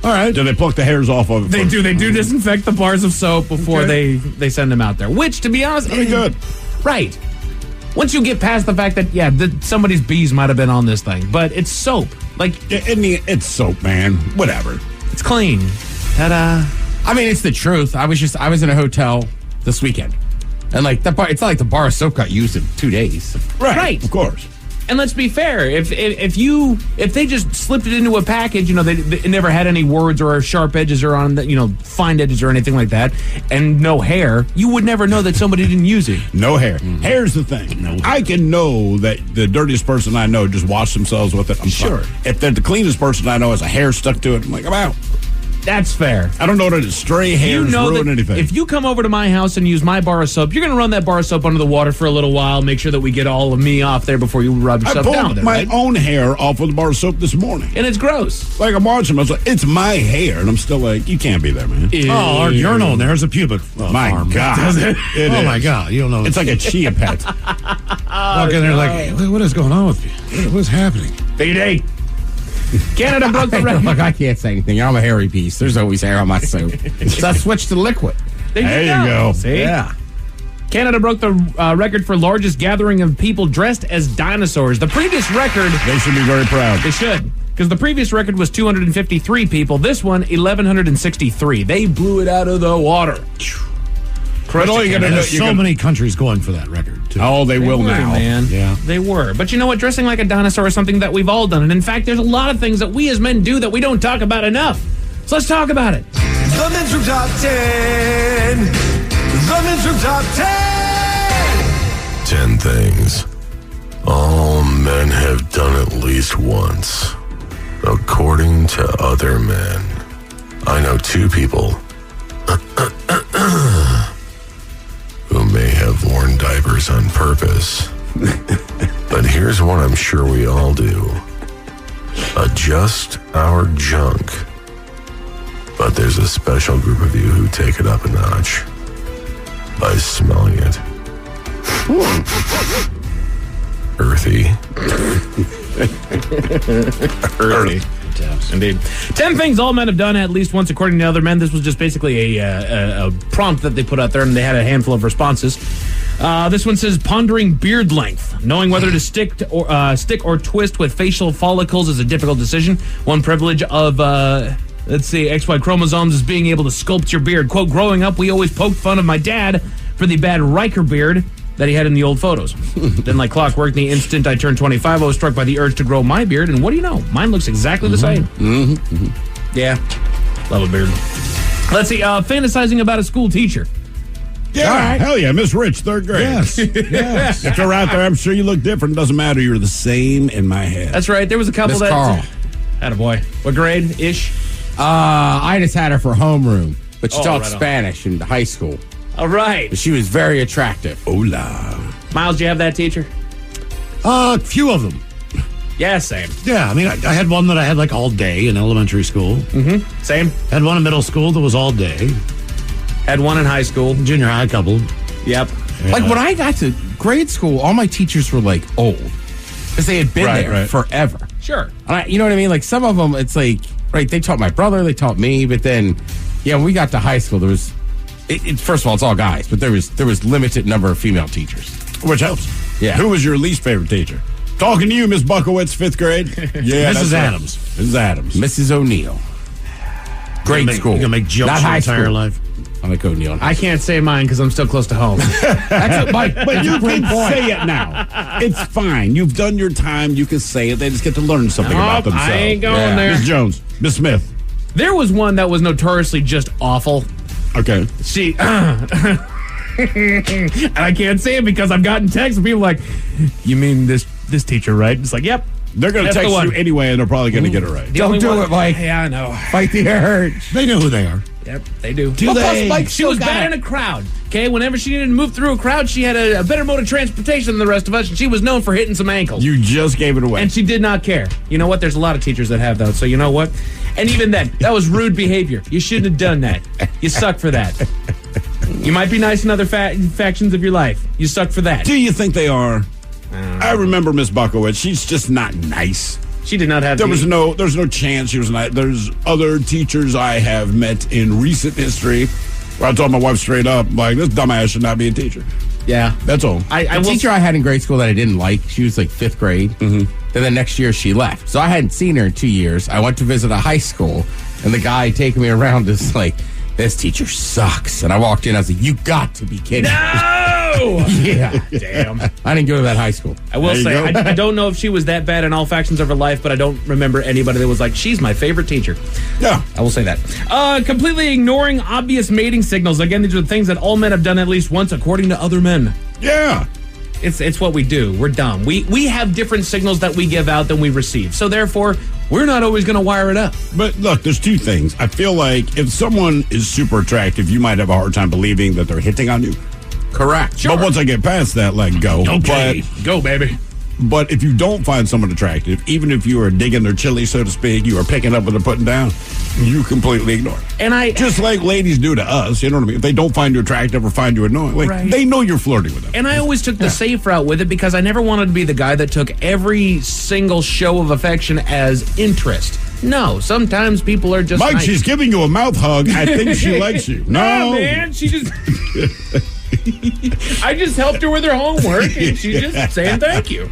All right. Do they pluck the hairs off of it? They do. They do disinfect the bars of soap before they send them out there. Which, to be honest, pretty good. Right. Once you get past the fact that, somebody's bees might have been on this thing, but it's soap. Like, it's soap, man. Whatever. It's clean. Ta-da. I mean, it's the truth. I was in a hotel this weekend. And like it's not like the bar of soap got used in 2 days. Right. Of course. And let's be fair. If they just slipped it into a package, it never had any words or sharp edges or on the, fine edges or anything like that, and no hair, you would never know that somebody didn't use it. No hair. Hair's the thing. I can know that the dirtiest person I know just washed themselves with it. I'm sure. Fine. If the cleanest person I know has a hair stuck to it, I'm like, I'm out. That's fair. I don't know that stray hairs ruin anything. If you come over to my house and use my bar of soap, you're going to run that bar of soap under the water for a little while, make sure that we get all of me off there before you rub yourself down I pulled there, my right? own hair off of the bar of soap this morning. And it's gross. Like, I'm watching, I was like, it's my hair. And I'm still like, you can't be there, man. Oh, our urinal there's a pubic my farm. God. Does it? It oh, is. my God. You don't know. It's like a chia pet. Walk in there like, hey, what is going on with you? What's happening? BD. Canada broke the record. Look, I can't say anything. I'm a hairy beast. There's always hair on my suit. So I switched to liquid. There you go. See? Yeah. Canada broke the record for largest gathering of people dressed as dinosaurs. The previous record... They should be very proud. They should. Because the previous record was 253 people. This one, 1,163. They blew it out of the water. But all there's so many countries going for that record, too. Oh, they will now. Man. Yeah. They were. But you know what? Dressing like a dinosaur is something that we've all done. And in fact, there's a lot of things that we as men do that we don't talk about enough. So let's talk about it. The Men's Room Top 10. The Men's Room Top 10. 10 things all men have done at least once, according to other men. I know 2 people who may have worn diapers on purpose. But here's one I'm sure we all do. Adjust our junk. But there's a special group of you who take it up a notch by smelling it. Earthy. Earthy. Indeed. 10 things all men have done at least once, according to other men. This was just basically a prompt that they put out there, and they had a handful of responses. This one says pondering beard length. Knowing whether to stick or twist with facial follicles is a difficult decision. One privilege of XY chromosomes is being able to sculpt your beard. Quote, growing up, we always poked fun of my dad for the bad Riker beard that he had in the old photos. Then like clockwork, the instant I turned 25, I was struck by the urge to grow my beard, and what do you know? Mine looks exactly the same. Yeah. Love a beard. Let's see, fantasizing about a school teacher. Yeah, right. Hell yeah, Miss Rich, 3rd grade. Yes, yes. If you're out there, I'm sure you look different. It doesn't matter. You're the same in my head. That's right. There was a couple Miss Carl. Attaboy. What grade-ish? I just had her for homeroom, but she taught right on. Spanish in high school. All right. She was very attractive. Hola. Miles, do you have that teacher? Few of them. Yeah, same. Yeah, I mean, I had one that I had like all day in elementary school. Mm-hmm. Same. Had one in middle school that was all day. Had one in high school. Junior high, couple. Yep. Yeah. Like when I got to grade school, all my teachers were like old because they had been there forever. Sure. And you know what I mean? Like some of them, it's like, right, they taught my brother, they taught me, but then, yeah, when we got to high school, there was, first of all, it's all guys, but there was limited number of female teachers. Which helps. Yeah. Who was your least favorite teacher? Talking to you, Miss Buckowitz, 5th grade. Yeah, Mrs. Adams. Mrs. Adams. Mrs. O'Neill. Great school. You're going to make jokes Not your high entire school. life. I'm like O'Neill. I can't say mine because I'm still close to home. That's Mike. But you can say it now. It's fine. You've done your time. You can say it. They just get to learn something about themselves. I ain't going there. Miss Jones. Miss Smith. There was one that was notoriously just awful. Okay. She... and I can't say it because I've gotten texts from people like, you mean this teacher, right? It's like, yep. They're going to text you anyway, and they're probably going to get it right. Don't do it, Mike. Yeah, I know. Fight the urge. They know who they are. Yep, they do. Do they? Mike She was bad in a crowd. Okay, whenever she needed to move through a crowd, she had a better mode of transportation than the rest of us, and she was known for hitting some ankles. You just gave it away. And she did not care. You know what? There's a lot of teachers that have that. So you know what? And even then, that was rude behavior. You shouldn't have done that. You suck for that. You might be nice in other factions of your life. You suck for that. Do you think they are? I remember Miss Buckowitz. She's just not nice. She did not have. There's no chance she was nice. There's other teachers I have met in recent history where I told my wife straight up, like, this dumbass should not be a teacher. Yeah. That's all. The teacher I had in grade school that I didn't like, she was like 5th grade. Mm-hmm. Then the next year she left. So I hadn't seen her in 2 years. I went to visit a high school, and the guy taking me around is like, this teacher sucks. And I walked in, I was like, you got to be kidding. No! Yeah. Damn. I didn't go to that high school. I will say, I don't know if she was that bad in all factions of her life, but I don't remember anybody that was like, she's my favorite teacher. Yeah. I will say that. Completely ignoring obvious mating signals. Again, these are the things that all men have done at least once, according to other men. Yeah. It's what we do. We're dumb. We have different signals that we give out than we receive. So therefore, we're not always going to wire it up. But look, there's 2 things. I feel like if someone is super attractive, you might have a hard time believing that they're hitting on you. Correct. Sure. But once I get past that, go. Okay. Go, baby. But if you don't find someone attractive, even if you are digging their chili, so to speak, you are picking up what they're putting down, you completely ignore it. And just like ladies do to us, you know what I mean? If they don't find you attractive or find you annoying, like, they know you're flirting with them. And I always took the safe route with it because I never wanted to be the guy that took every single show of affection as interest. No, sometimes people are just Mike, nice. she's giving you a mouth hug. I think she likes you. No, man, she just... I just helped her with her homework, and she's just saying thank you.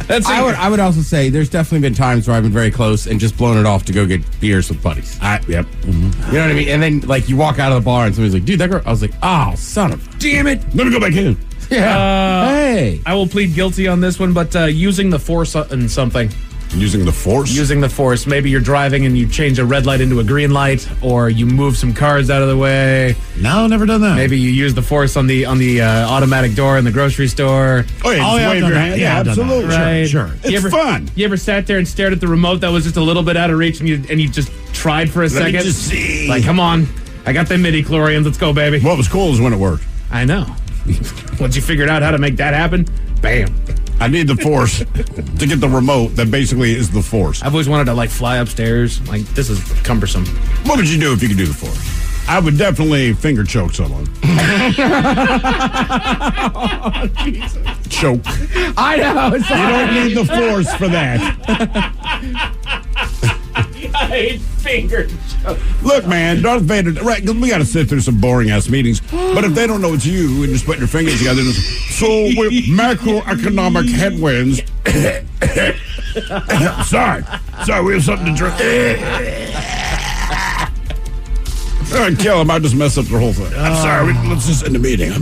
I would also say there's definitely been times where I've been very close and just blown it off to go get beers with buddies. Yep. You know what I mean? And then, like, you walk out of the bar and somebody's like, dude, that girl... I was like, oh, son of... Damn it. Let me go back in. Yeah. Hey. I will plead guilty on this one, but using the force in something. Using the force? Using the force. Maybe you're driving and you change a red light into a green light, or you move some cars out of the way. No, never done that. Maybe you use the force on the automatic door in the grocery store. Oh, yeah, just wave your hand. Yeah, absolutely. Right. Sure. It's fun. You ever sat there and stared at the remote that was just a little bit out of reach, and you just tried for a Let me second? just see. Like, come on. I got the midi-chlorians. Let's go, baby. What was cool is when it worked. I know. Once you figured out how to make that happen, bam. I need the force to get the remote that basically is the force. I've always wanted to, like, fly upstairs. Like, this is cumbersome. What would you do if you could do the force? I would definitely finger choke someone. Choke. I know. You don't need the force for that. I hate finger choke. Look, man, Darth Vader, right, because we got to sit through some boring-ass meetings, but if they don't know it's you and just put your fingers together, and so with macroeconomic headwinds, sorry, we have something to drink. Kill him, I just messed up the whole thing. I'm sorry, let's just end the meeting. I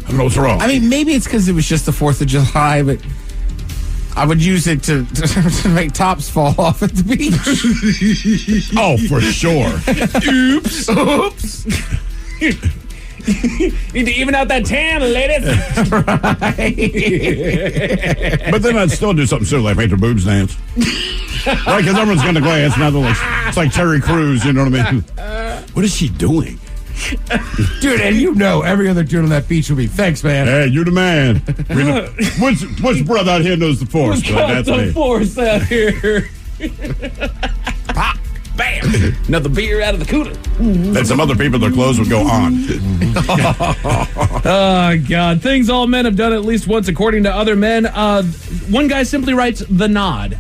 don't know what's wrong. I mean, maybe it's because it was just the 4th of July, but I would use it to make tops fall off at the beach. Oh, for sure. Oops. Need to even out that tan, ladies. But then I'd still do something silly, like make their boobs dance. Right, because everyone's going to glance. Now they're like, it's like Terry Crews, you know what I mean? What is she doing? Dude, and you know every other dude on that beach would be, thanks, man. Hey, you're the man. Which brother out here knows the force? That's the force out here. Pop, bam. Another beer out of the cooler. And some other people, their clothes would go on. Oh, God. Things all men have done at least once, according to other men. One guy simply writes, the nod.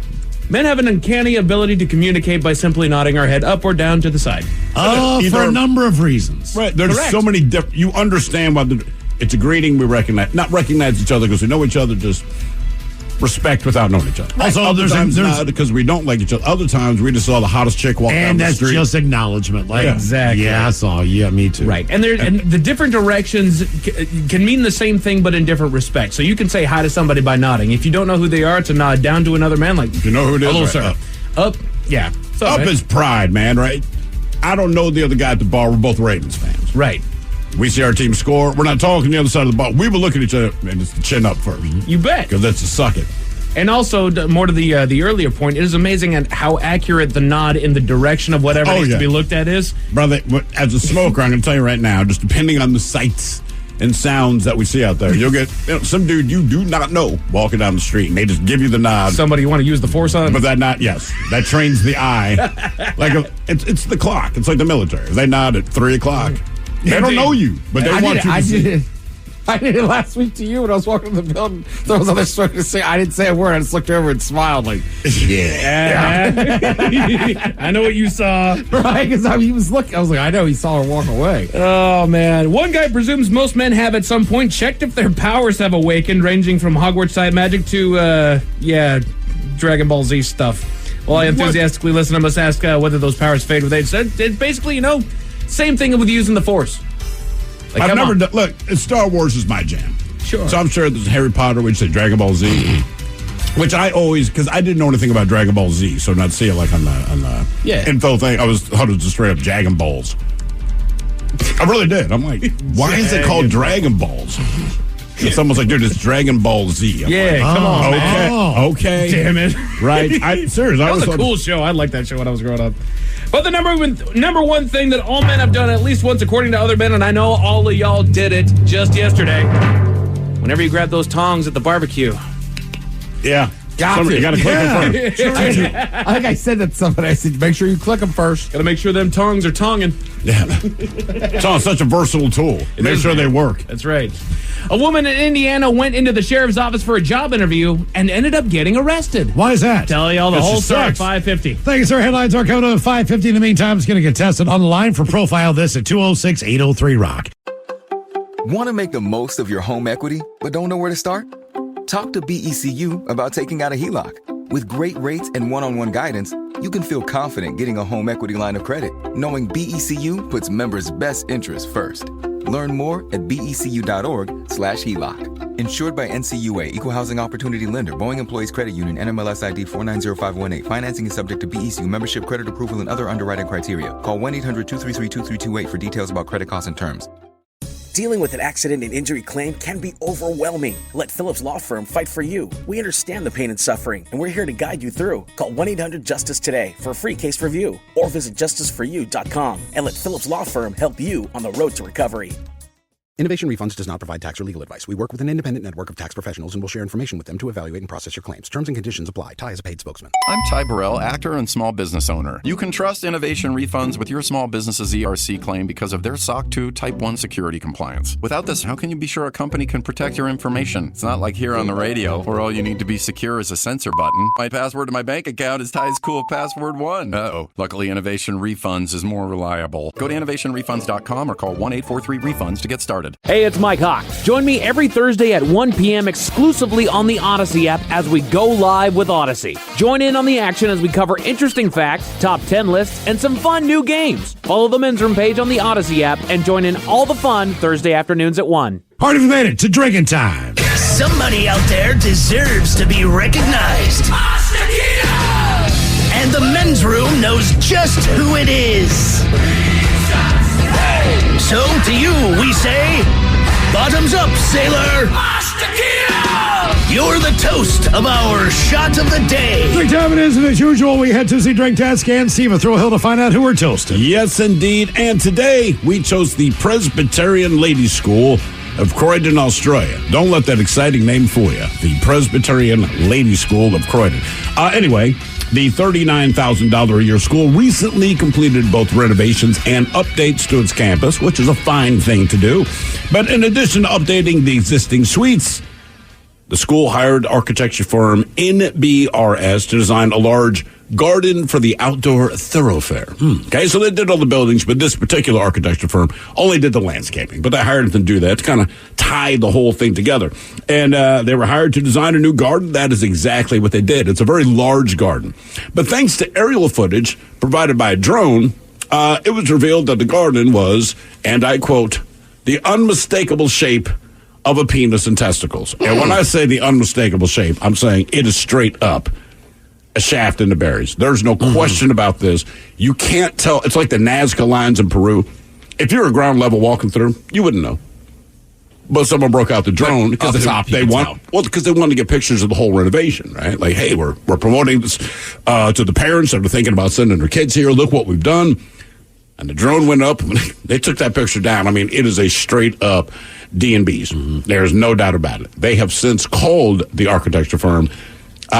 Men have an uncanny ability to communicate by simply nodding our head up or down to the side. For a number of reasons. Right. There's Correct. so many different... You understand why it's a greeting we recognize. Not recognize each other because we know each other, just respect without knowing each other. Right. Also, other there's times not because we don't like each other. Other times we just saw the hottest chick walk down And the that's street. just acknowledgement. Like, Exactly. Yeah, I saw. Yeah, me too. Right. And the different directions can mean the same thing, but in different respects. So you can say hi to somebody by nodding. If you don't know who they are, it's a nod down to another man. Like, If you know who it is, hello, right, sir. Up. Yeah. So, Up man. is pride, man, right? I don't know the other guy at the bar. We're both Ravens fans. Right. We see our team score. We're not talking the other side of the bar. We will look at each other, and it's the chin up first. You bet. Because that's a suck it. And also, more to the earlier point, it is amazing at how accurate the nod in the direction of whatever needs to be looked at is. Brother, as a smoker, I'm going to tell you right now, just depending on the sights and sounds that we see out there, you'll get some dude you do not know walking down the street, and they just give you the nod. Somebody you want to use the force on? But that nod, yes, that trains the eye. It's the clock. It's like the military. They nod at 3 o'clock. They don't know you, but they want you to see. I did it last week to you when I was walking to the building. There was other story to say. I didn't say a word. I just looked over and smiled like, yeah. I know what you saw. Right? Because he was looking. I was like, I know he saw her walk away. Oh, man. One guy presumes most men have at some point checked if their powers have awakened, ranging from Hogwarts-type magic to, Dragon Ball Z stuff. While I enthusiastically listen, I must ask whether those powers fade with age. It's basically, same thing with using the Force. Like, I've never done. Look, Star Wars is my jam. Sure. So I'm sure there's Harry Potter, which say Dragon Ball Z, which I always, because I didn't know anything about Dragon Ball Z, so not see it like on the info thing. I thought it was just straight up Dragon Balls. I really did. I'm like, why is it called Dragon Balls? It's almost like, dude, it's Dragon Ball Z. I'm come on, okay. Damn it. Right. Seriously. That was a cool show. I liked that show when I was growing up. But the number one thing that all men have done at least once, according to other men, and I know all of y'all did it just yesterday, whenever you grab those tongs at the barbecue. Yeah. You got to click them first. I think I said that to somebody. I said, make sure you click them first. Got to make sure them tongues are tonguing. Yeah. It's such a versatile tool. Make sure they work. That's right. A woman in Indiana went into the sheriff's office for a job interview and ended up getting arrested. Why is that? Tell you all the whole story at 5:50. Thank you, sir. Headlines are coming up at 5:50. In the meantime, it's going to get tested on the line for Profile This at 206-803-ROCK. Want to make the most of your home equity, but don't know where to start? Talk to BECU about taking out a HELOC. With great rates and one-on-one guidance, you can feel confident getting a home equity line of credit, knowing BECU puts members' best interests first. Learn more at becu.org/HELOC. Insured by NCUA, Equal Housing Opportunity Lender, Boeing Employees Credit Union, NMLS ID 490518. Financing is subject to BECU membership, credit approval, and other underwriting criteria. Call 1-800-233-2328 for details about credit costs and terms. Dealing with an accident and injury claim can be overwhelming. Let Phillips Law Firm fight for you. We understand the pain and suffering, and we're here to guide you through. Call 1-800-JUSTICE today for a free case review, or visit justiceforyou.com and let Phillips Law Firm help you on the road to recovery. Innovation Refunds does not provide tax or legal advice. We work with an independent network of tax professionals and will share information with them to evaluate and process your claims. Terms and conditions apply. Ty is a paid spokesman. I'm Ty Burrell, actor and small business owner. You can trust Innovation Refunds with your small business's ERC claim because of their SOC 2 Type 1 security compliance. Without this, how can you be sure a company can protect your information? It's not like here on the radio, where all you need to be secure is a censor button. My password to my bank account is Ty's cool password 1. Uh-oh. Luckily, Innovation Refunds is more reliable. Go to innovationrefunds.com or call 1-843-REFUNDS to get started. Hey, it's Mike Hawk. Join me every Thursday at 1 p.m. exclusively on the Odyssey app as we go live with Odyssey. Join in on the action as we cover interesting facts, top 10 lists, and some fun new games. Follow the Men's Room page on the Odyssey app and join in all the fun Thursday afternoons at 1. Party made it to drinking time. Somebody out there deserves to be recognized. And the Men's Room knows just who it is. So to you, we say, bottoms up, sailor. You're the toast of our shot of the day. Drink time it is, and as usual, we head to the Drink Test Scan. Steve, throw a hill to find out who we're toasting. Yes, indeed. And today, we chose the Presbyterian Ladies' School of Croydon, Australia. Don't let that exciting name fool you. The Presbyterian Ladies' School of Croydon. Anyway, the $39,000 a year school recently completed both renovations and updates to its campus, which is a fine thing to do. But in addition to updating the existing suites, the school hired architecture firm NBRS to design a large garden for the outdoor thoroughfare. Okay, so they did all the buildings, but this particular architecture firm only did the landscaping. But they hired them to do that to kind of tie the whole thing together. And they were hired to design a new garden. That is exactly what they did. It's a very large garden. But thanks to aerial footage provided by a drone, it was revealed that the garden was, and I quote, the unmistakable shape of a penis and testicles. And when I say the unmistakable shape, I'm saying it is straight up a shaft in the berries. There's no question about this. You can't tell. It's like the Nazca lines in Peru. If you're a ground level walking through, you wouldn't know. But someone broke out the drone because they wanted to get pictures of the whole renovation, right? Like, hey, we're promoting this to the parents that are thinking about sending their kids here. Look what we've done. And the drone went up. They took that picture down. I mean, it is a straight up D&B's. There's no doubt about it. They have since called the architecture firm.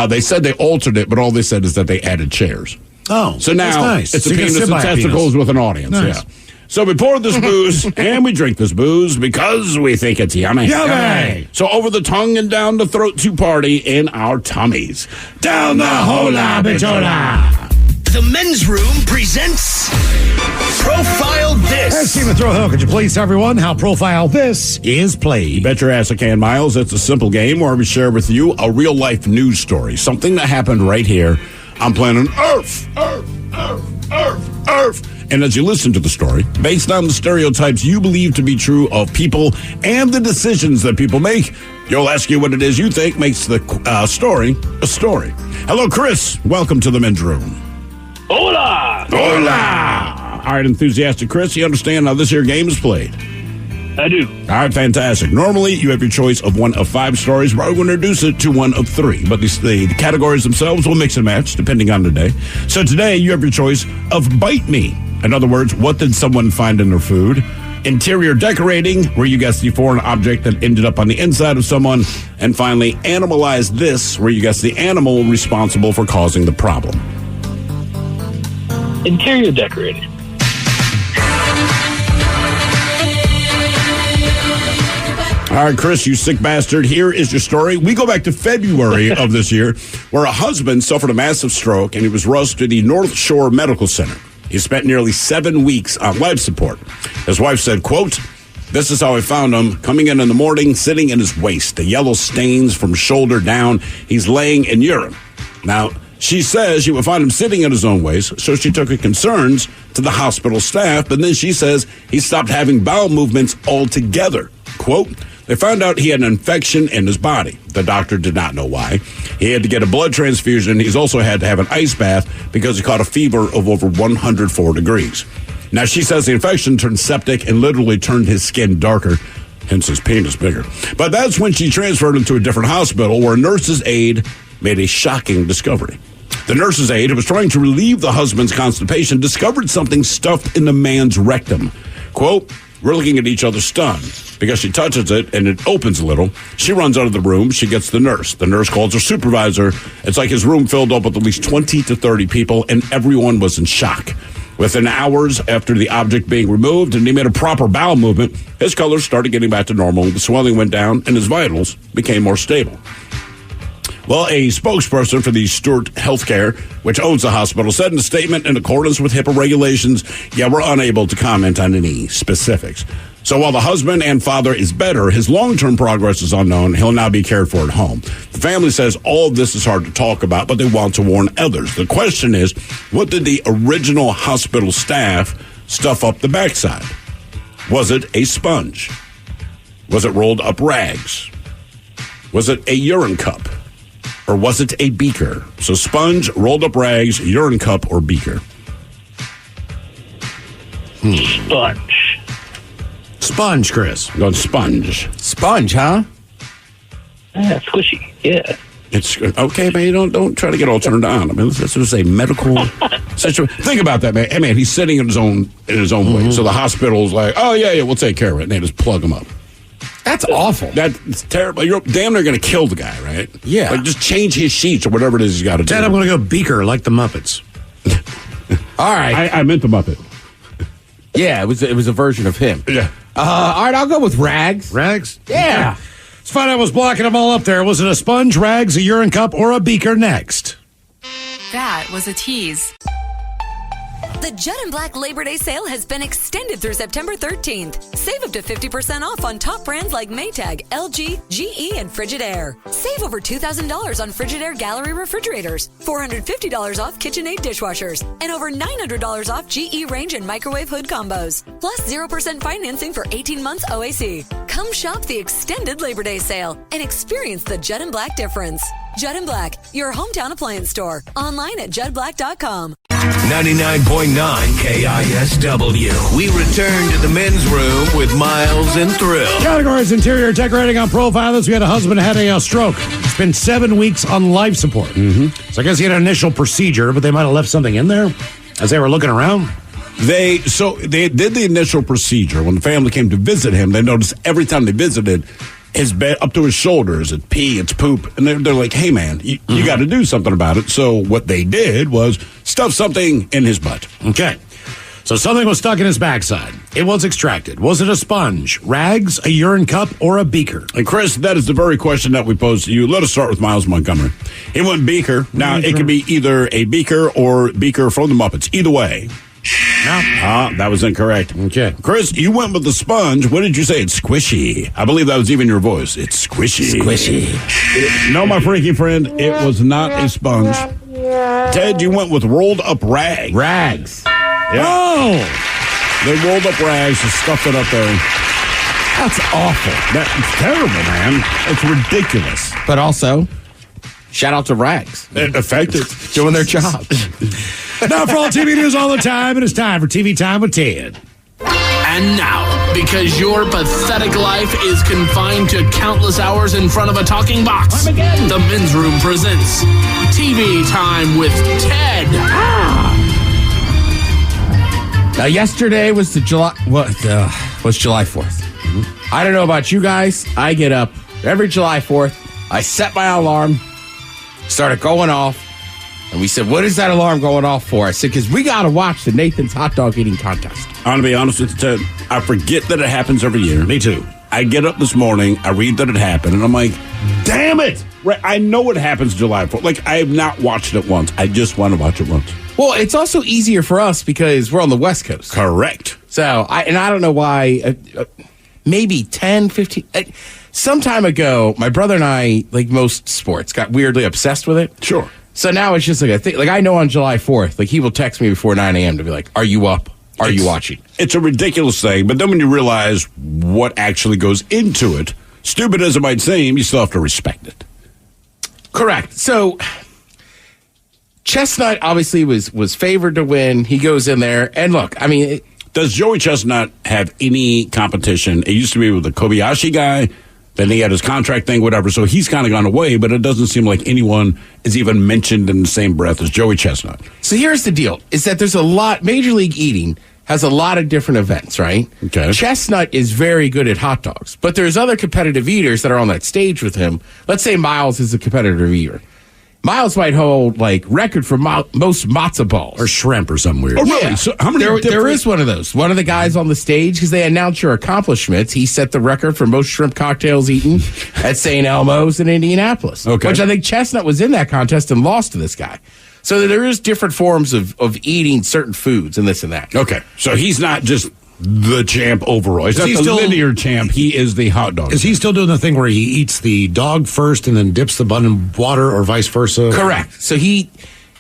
They said they altered it, but all they said is that they added chairs. Oh, so now nice. It's so a penis and testicles with an audience. Nice. Yeah. So we pour this booze and we drink this booze because we think it's yummy. Yummy! So over the tongue and down the throat to party in our tummies. Down the hola bichola! The Men's Room presents Profile This. Hey, Stephen Throwhill, could you please tell everyone how Profile This is played? You bet your ass I can, Miles. It's a simple game where we share with you a real-life news story, something that happened right here on planet Earth. And as you listen to the story, based on the stereotypes you believe to be true of people and the decisions that people make, you'll ask you what it is you think makes the story a story. Hello, Chris. Welcome to the Men's Room. Hola! Hola! All right, enthusiastic Chris, you understand how this here game is played? I do. All right, fantastic. Normally, you have your choice of one of 5 stories. We're going to reduce it to one of 3. But the categories themselves will mix and match depending on the day. So today, you have your choice of Bite Me. In other words, what did someone find in their food Interior decorating, where you guess the foreign object that ended up on the inside of someone. And finally, Animalize This, where you guess the animal responsible for causing the problem. Interior decorating. All right, Chris, you sick bastard. Here is your story. We go back to February of this year, where a husband suffered a massive stroke and he was rushed to the North Shore Medical Center. He spent nearly 7 weeks on life support. His wife said, quote, "This is how I found him. Coming in the morning, sitting in his waist, the yellow stains from shoulder down. He's laying in urine." Now, she says she would find him sitting in his own waist, so she took her concerns to the hospital staff, but then she says he stopped having bowel movements altogether. Quote, "They found out he had an infection in his body. The doctor did not know why. He had to get a blood transfusion. He's also had to have an ice bath because he caught a fever of over 104 degrees. Now, she says the infection turned septic and literally turned his skin darker, hence his penis bigger. But that's when she transferred him to a different hospital where a nurse's aide made a shocking discovery. The nurse's aide, who was trying to relieve the husband's constipation, discovered something stuffed in the man's rectum. Quote, "We're looking at each other stunned because she touches it and it opens a little. She runs out of the room. She gets the nurse. The nurse calls her supervisor. It's like his room filled up with at least 20 to 30 people, and everyone was in shock. Within hours after the object being removed and he made a proper bowel movement, his color started getting back to normal. The swelling went down and his vitals became more stable." Well, a spokesperson for the Stewart Healthcare, which owns the hospital, said in a statement, in accordance with HIPAA regulations, we're unable to comment on any specifics. So while the husband and father is better, his long-term progress is unknown. He'll now be cared for at home. The family says all of this is hard to talk about, but they want to warn others. The question is, what did the original hospital staff stuff up the backside? Was it a sponge? Was it rolled up rags? Was it a urine cup? Or was it a beaker? So sponge, rolled up rags, urine cup, or beaker? Sponge. Sponge, Chris. I'm going sponge. Sponge, huh? Yeah, squishy. Yeah. It's okay, man. You don't try to get all turned on. I mean, this was a medical situation. Think about that, man. Hey, man, he's sitting in his own way. So the hospital's like, "Oh yeah, we'll take care of it," and they just plug him up. That's awful. That's terrible. You're damn near going to kill the guy, right? Yeah. Like, just change his sheets or whatever it is he's got to do. Dad, I'm going to go beaker like the Muppets. All right. I meant the Muppet. Yeah, it was a version of him. Yeah. All right, I'll go with rags. Rags? Yeah. Let's find out what's blocking them all up there. Was it a sponge, rags, a urine cup, or a beaker next? That was a tease. The Jet and Black Labor Day sale has been extended through September 13th. Save up to 50% off on top brands like Maytag, LG, GE, and Frigidaire. Save over $2,000 on Frigidaire Gallery refrigerators, $450 off KitchenAid dishwashers, and over $900 off GE range and microwave hood combos. Plus 0% financing for 18 months OAC. Come shop the extended Labor Day sale and experience the Jet and Black difference. Jet and Black, your hometown appliance store. Online at jetblack.com. 99.9 KISW. We return to the men's room with Miles and Thrill. Categories: interior decorating on Profilers. We had a husband who had a stroke. Spent 7 weeks on life support. Mm-hmm. So I guess he had an initial procedure, but they might have left something in there as they were looking around. They did the initial procedure. When the family came to visit him, they noticed every time they visited, his bed up to his shoulders, it's pee, it's poop. And they're like, "Hey, man, you got to do something about it." So what they did was stuff something in his butt. Okay. So something was stuck in his backside. It was extracted. Was it a sponge, rags, a urine cup, or a beaker? And Chris, that is the very question that we posed to you. Let us start with Miles Montgomery. He went beaker. Now, it could be either a beaker or beaker from the Muppets. Either way. No. That was incorrect. Okay. Chris, you went with the sponge. What did you say? It's squishy. I believe that was even your voice. It's squishy. Squishy. No, my freaky friend, it was not a sponge. Ted, you went with rolled up rags. Rags. Yeah. Oh! They rolled up rags and stuffed it up there. That's awful. That's terrible, man. It's ridiculous. But also, shout out to rags. Effective. Doing their job. Now, for all TV news all the time, it is time for TV Time with Ted. And now, because your pathetic life is confined to countless hours in front of a talking box, the Men's Room presents TV Time with Ted. Now, yesterday was July 4th. I don't know about you guys. I get up every July 4th. I set my alarm, started going off, and we said, what is that alarm going off for? I said, because we got to watch the Nathan's hot dog eating contest. I'm going to be honest with you, Ted. I forget that it happens every year. Me too. I get up this morning, I read that it happened, and I'm like, damn it! Right, I know it happens July 4th. Like, I have not watched it once. I just want to watch it once. Well, it's also easier for us because we're on the West Coast. Correct. So, I don't know why, maybe 10, 15, some time ago, my brother and I, like most sports, got weirdly obsessed with it. Sure. So now it's just like a thing. Like, I know on July 4th, like, he will text me before 9 a.m. to be like, are you up? Are you watching? It's a ridiculous thing, but then when you realize what actually goes into it, stupid as it might seem, you still have to respect it. Correct. So, Chestnut obviously was favored to win. He goes in there, and look, I mean... Does Joey Chestnut have any competition? It used to be with the Kobayashi guy, then he had his contract thing, whatever, so he's kind of gone away, but it doesn't seem like anyone is even mentioned in the same breath as Joey Chestnut. So here's the deal, is that there's a lot... Major League Eating has a lot of different events, right? Okay. Chestnut is very good at hot dogs, but there's other competitive eaters that are on that stage with him. Let's say Miles is a competitive eater. Miles might hold, like, record for most matzo balls. Or shrimp or something weird. Oh, really? Yeah. So how many there is one of those. One of the guys on the stage, because they announce your accomplishments, he set the record for most shrimp cocktails eaten at St. Elmo's in Indianapolis. Okay. Which I think Chestnut was in that contest and lost to this guy. So there is different forms of eating certain foods and this and that. Okay. So he's not just the champ overall. He's not the linear champ. He is the hot dog. Is he still doing the thing where he eats the dog first and then dips the bun in water or vice versa? Correct. So he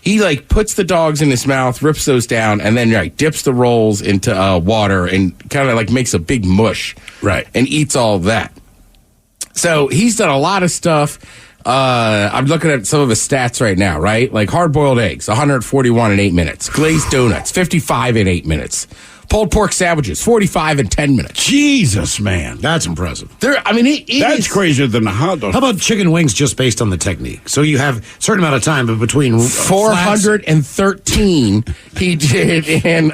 like puts the dogs in his mouth, rips those down, and then dips the rolls into water and kind of like makes a big mush. Right. And eats all of that. So he's done a lot of stuff. I'm looking at some of his stats right now, right? Like hard-boiled eggs, 141 in 8 minutes. Glazed donuts, 55 in 8 minutes. Pulled pork sandwiches, 45 in 10 minutes. Jesus, man. That's impressive. That's crazier than a hot dog. How about chicken wings just based on the technique? So you have a certain amount of time, but between 413 he did in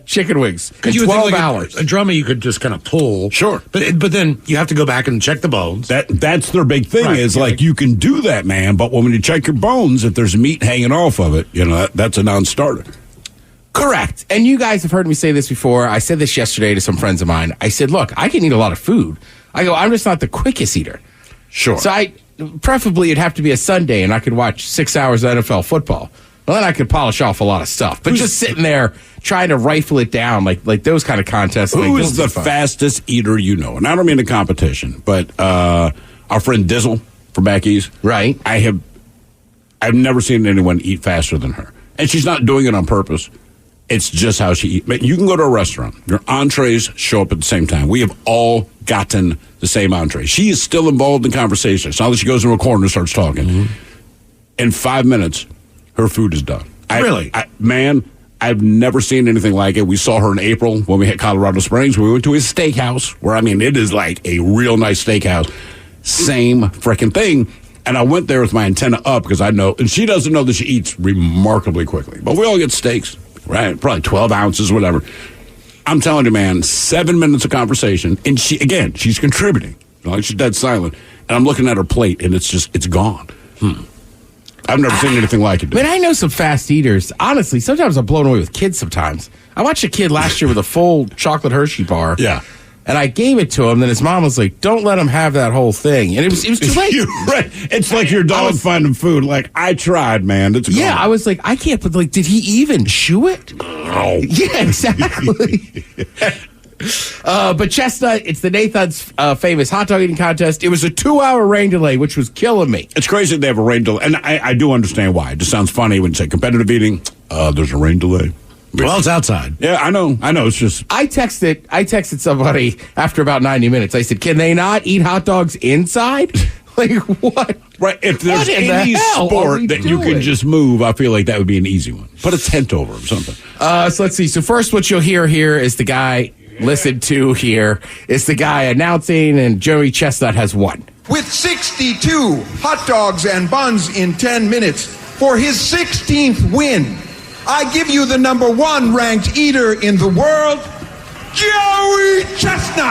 chicken wings in 12 hours. A drummer you could just kind of pull. Sure. But then you have to go back and check the bones. That's their big thing is like you can do that, man, but when you check your bones, if there's meat hanging off of it, that's a non-starter. Correct. And you guys have heard me say this before. I said this yesterday to some friends of mine. I said, look, I can eat a lot of food. I'm just not the quickest eater. Sure. So preferably it'd have to be a Sunday and I could watch 6 hours of NFL football. Well, then I could polish off a lot of stuff. But just sitting there trying to rifle it down like those kind of contests. Who is the fastest eater you know? And I don't mean the competition, but our friend Dizzle from back east. Right. I've never seen anyone eat faster than her. And she's not doing it on purpose. It's just how she eats. You can go to a restaurant. Your entrees show up at the same time. We have all gotten the same entree. She is still involved in conversation. It's not that she goes into a corner and starts talking. Mm-hmm. In 5 minutes, her food is done. Really? Man, I've never seen anything like it. We saw her in April when we hit Colorado Springs. We went to a steakhouse where, it is like a real nice steakhouse. Same freaking thing. And I went there with my antenna up because I know, and she doesn't know that she eats remarkably quickly. But we all get steaks. Right, probably 12 ounces, whatever. I'm telling you, man, 7 minutes of conversation, and she's contributing. Like she's dead silent, and I'm looking at her plate, and it's gone. I've never seen anything like it. Man, I know some fast eaters. Honestly, sometimes I'm blown away with kids. Sometimes I watched a kid last year with a full chocolate Hershey bar. Yeah. And I gave it to him, then his mom was like, don't let him have that whole thing. And it was too late. Right. It's like your dog finding food. Like, I tried, man. It's gone. Yeah, I was like, I can't, but did he even chew it? No. Yeah, exactly. But Chestnut, it's the Nathan's famous hot dog eating contest. It was a 2-hour rain delay, which was killing me. It's crazy that they have a rain delay. And I do understand why. It just sounds funny when you say competitive eating. There's a rain delay. Well, it's outside. Yeah, I know. It's just... I texted somebody after about 90 minutes. I said, can they not eat hot dogs inside? Like, what? Right. If there's any sport that you can just move, I feel like that would be an easy one. Put a tent over or something. So let's see. So first what you'll hear here is the guy, listen to here, is the guy announcing, and Joey Chestnut has won. With 62 hot dogs and buns in 10 minutes for his 16th win. I give you the number 1 ranked eater in the world, Joey Chestnut.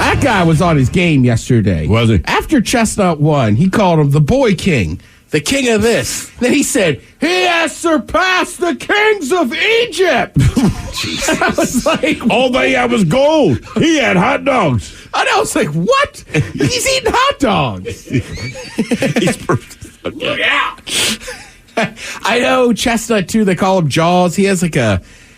That guy was on his game yesterday. Was he? After Chestnut won, he called him the boy king, the king of this. Then he said, he has surpassed the kings of Egypt. And I was like, all they had was gold. He had hot dogs. And I was like, what? He's eating hot dogs. Look out. I know Chestnut, too. They call him Jaws. He has like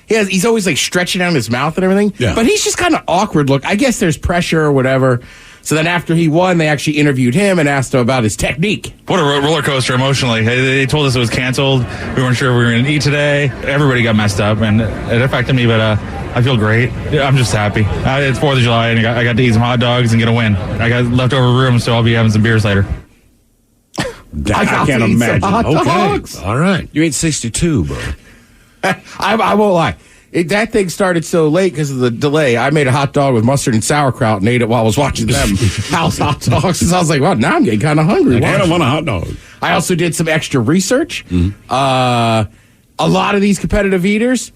he's always like stretching out his mouth and everything. Yeah. But he's just kind of awkward look. I guess there's pressure or whatever. So then after he won, they actually interviewed him and asked him about his technique. What a roller coaster emotionally. They told us it was canceled. We weren't sure if we were going to eat today. Everybody got messed up, and it affected me, but I feel great. I'm just happy. It's 4th of July, and I got to eat some hot dogs and get a win. I got leftover room, so I'll be having some beers later. I can't imagine. Hot dogs. All right. You ate 62, bro. I won't lie. That thing started so late because of the delay. I made a hot dog with mustard and sauerkraut and ate it while I was watching them house hot dogs. And I was like, well, now I'm getting kind of hungry. I don't want a hot dog. I also did some extra research. A lot of these competitive eaters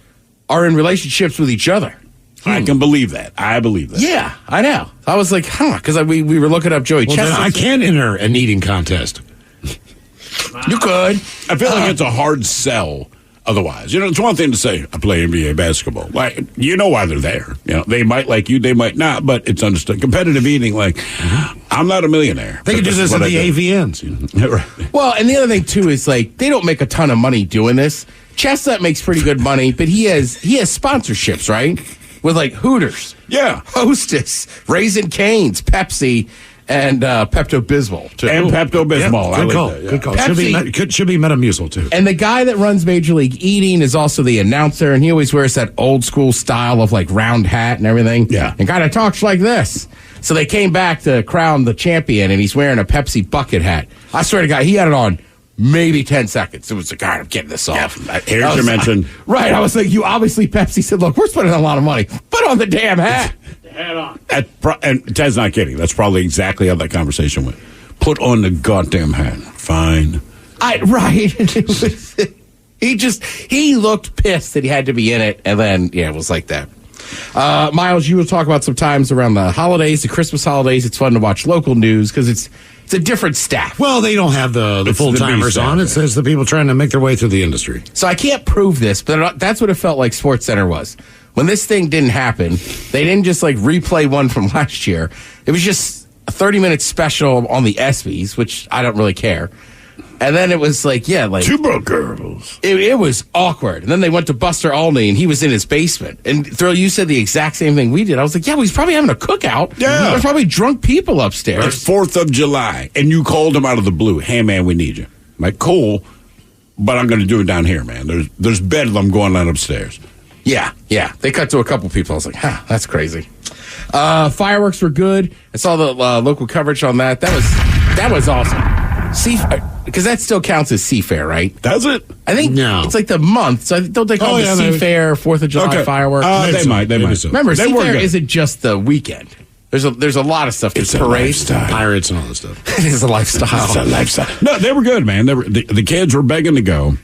are in relationships with each other. I can believe that. I believe that. Yeah, I know. I was like, because we were looking up Joey Chestnut. Then I can enter an eating contest. You could. I feel like it's a hard sell. Otherwise, it's one thing to say I play NBA basketball. Like, you know why they're there. They might like you, they might not, but it's understood. Competitive eating, like, I'm not a millionaire. They could do this at the AVNs. Right. Well, and the other thing too is like they don't make a ton of money doing this. Chestnut makes pretty good money, but he has sponsorships, right? With like Hooters, Hostess, Raising Cane's, Pepsi, and Pepto-Bismol too. And Pepto-Bismol. Good call. That, Good call. Pepsi. Should be Metamucil too. And the guy that runs Major League Eating is also the announcer, and he always wears that old school style of like round hat and everything. Yeah. And kind of talks like this. So they came back to crown the champion, and he's wearing a Pepsi bucket hat. I swear to God, he had it on maybe 10 seconds. It was like, all right, I'm getting this off. Here's your mention. Right. I was like, you obviously, Pepsi said, look, we're spending a lot of money. Put on the damn hat. Head on. And Ted's not kidding. That's probably exactly how that conversation went. Put on the goddamn hat. Fine. Right. He looked pissed that he had to be in it, and then, it was like that. Miles, you will talk about some times around the holidays, the Christmas holidays. It's fun to watch local news because it's a different staff. Well, they don't have the full-timers on. It says the people trying to make their way through the industry. So I can't prove this, but that's what it felt like SportsCenter was. When this thing didn't happen, they didn't just like replay one from last year. It was just a 30-minute special on the ESPYs, which I don't really care. And then it was like, Two broke girls. It was awkward. And then they went to Buster Olney, and he was in his basement. And Thrill, you said the exact same thing we did. I was like, he's probably having a cookout. Yeah. There's probably drunk people upstairs. It's 4th of July, and you called him out of the blue. Hey, man, we need you. I'm like, cool, but I'm going to do it down here, man. There's bedlam going on upstairs. Yeah. They cut to a couple people. I was like, that's crazy. Fireworks were good. I saw the local coverage on that. That was awesome. Because that still counts as Seafair, right? Does it? I think it's like the month. So don't they call it the Seafair 4th of July fireworks? They might. Remember, Seafair isn't just the weekend. There's a lot of stuff. It's a lifestyle. Pirates and all this stuff. It is a lifestyle. It's a lifestyle. No, they were good, man. The kids were begging to go.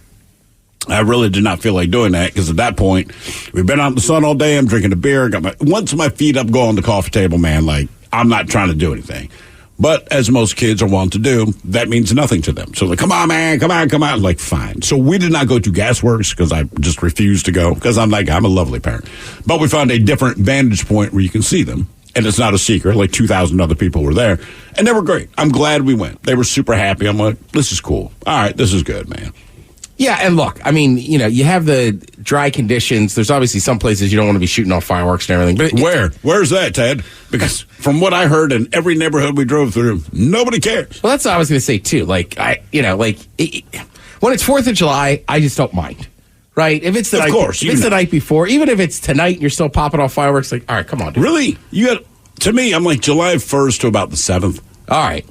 I really did not feel like doing that because at that point, we've been out in the sun all day. I'm drinking a beer. Once my feet up, go on the coffee table, man, like I'm not trying to do anything. But as most kids are wont to do, that means nothing to them. So like, come on, man, come on. Like, fine. So we did not go to Gasworks because I just refused to go because I'm a lovely parent. But we found a different vantage point where you can see them. And it's not a secret. Like 2,000 other people were there. And they were great. I'm glad we went. They were super happy. I'm like, this is cool. All right, this is good, man. Yeah, and look, I mean, you have the dry conditions. There's obviously some places you don't want to be shooting off fireworks and everything. But Where's that, Ted? Because from what I heard in every neighborhood we drove through, nobody cares. Well, that's what I was going to say, too. Like, when it's 4th of July, I just don't mind. Right? If it's the night before, even if it's tonight and you're still popping off fireworks, like, all right, come on, dude. Really? To me, I'm like July 1st to about the 7th. All right.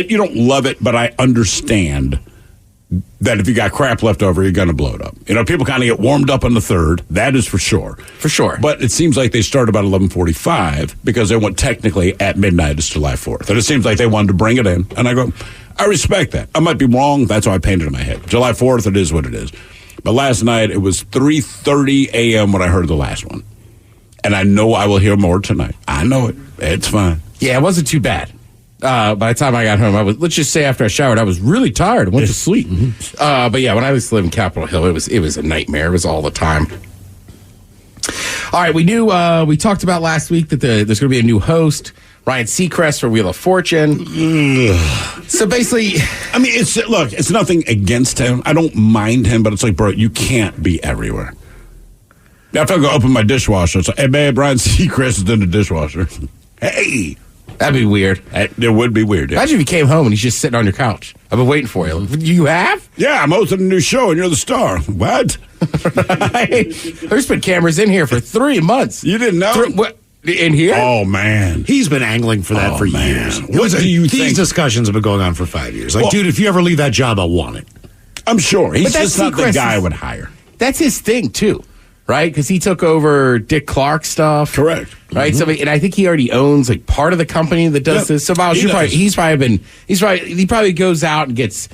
You don't love it, but I understand that if you got crap left over, you're going to blow it up. People kind of get warmed up on the 3rd. That is for sure. For sure. But it seems like they start about 11:45 because they went technically at midnight is July 4th. And it seems like they wanted to bring it in. And I go, all I respect that. I might be wrong. That's how I painted it in my head. July 4th, it is what it is. But last night, it was 3:30 a.m. when I heard the last one. And I know I will hear more tonight. I know it. It's fine. Yeah, it wasn't too bad. By the time I got home, let's just say after I showered, I was really tired. I went to sleep. But yeah, when I used to live in Capitol Hill, it was a nightmare. It was all the time. All right, we knew, we talked about last week that there's going to be a new host, Ryan Seacrest for Wheel of Fortune. So basically, I mean, it's nothing against him. I don't mind him, but it's like, bro, you can't be everywhere. If I go open my dishwasher, it's like, hey, babe, Ryan Seacrest is in the dishwasher. Hey. That'd be weird. It would be weird. Yeah. Imagine if you came home and he's just sitting on your couch. I've been waiting for you. You have? Yeah, I'm hosting a new show and you're the star. What? There's been cameras in here for 3 months. You didn't know? What? In here? Oh, man. He's been angling for that for years. What do you think? These discussions have been going on for 5 years. Like, dude, if you ever leave that job, I want it. I'm sure. He's just not the Seacrest guy I would hire. That's his thing, too. Right? Because he took over Dick Clark stuff. Correct. Right? So, and I think he already owns like part of the company that does this. So, Miles, he probably goes out and gets,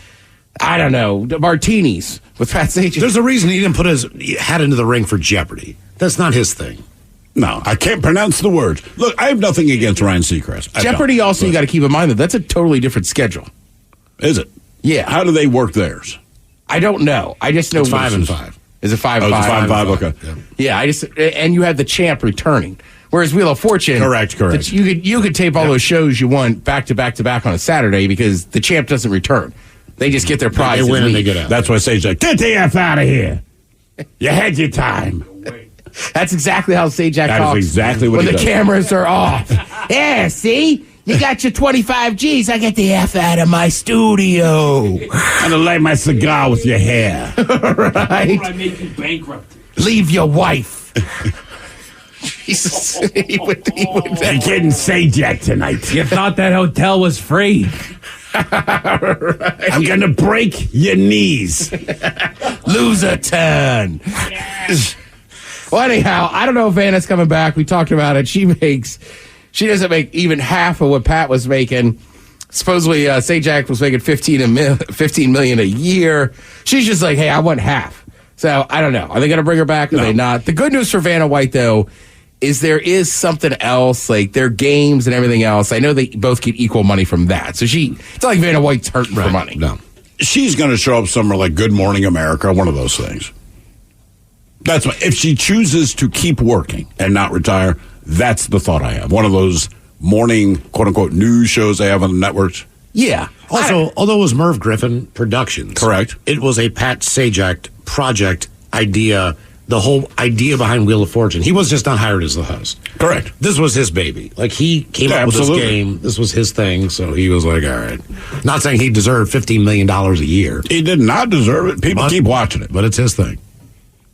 I don't know, martinis with Pat Sajak. There's a reason he didn't put his hat into the ring for Jeopardy. That's not his thing. No, I can't pronounce the words. Look, I have nothing against Ryan Seacrest. Jeopardy also, you got to keep in mind that that's a totally different schedule. Is it? Yeah. How do they work theirs? I don't know. I just know it's 5 and 5. Is it 5 and 5? 5 and 5, okay. Yeah, and you have the champ returning. Whereas Wheel of Fortune, correct. You could tape all those shows you want back to back on a Saturday because the champ doesn't return. They just get their prize. They win and they get out. That's why Sajak, get the F out of here. You had your time. That's exactly how Sajak talks. That is exactly what when he the does. cameras are off. Yeah, see? You got your 25 G's. I get the F out of my studio. I'm going to light my cigar with your hair. Right? I make you bankrupt. Leave your wife. Jesus. He would You're getting Sajak tonight. You thought that hotel was free. I'm going to break your knees. Loser turn. Well, anyhow, I don't know if Vanna's coming back. We talked about it. She doesn't make even half of what Pat was making. Supposedly, Sajak was making $15 million a year. She's just like, hey, I want half. So I don't know. Are they going to bring her back or are they not? The good news for Vanna White, though, is there is something else, like their games and everything else. I know they both get equal money from that. So it's not like Vanna White's hurting for money. No. She's going to show up somewhere like Good Morning America, one of those things. That's what, if she chooses to keep working and not retire, that's the thought I have. One of those morning, quote unquote, news shows they have on the networks. Yeah. Also, although it was Merv Griffin Productions. Correct. It was a Pat Sajak project idea, the whole idea behind Wheel of Fortune. He was just not hired as the host. Correct. This was his baby. Like, he came up with this game. This was his thing, so he was like, all right. Not saying he deserved $15 million a year. He did not deserve it. People keep watching it. But it's his thing.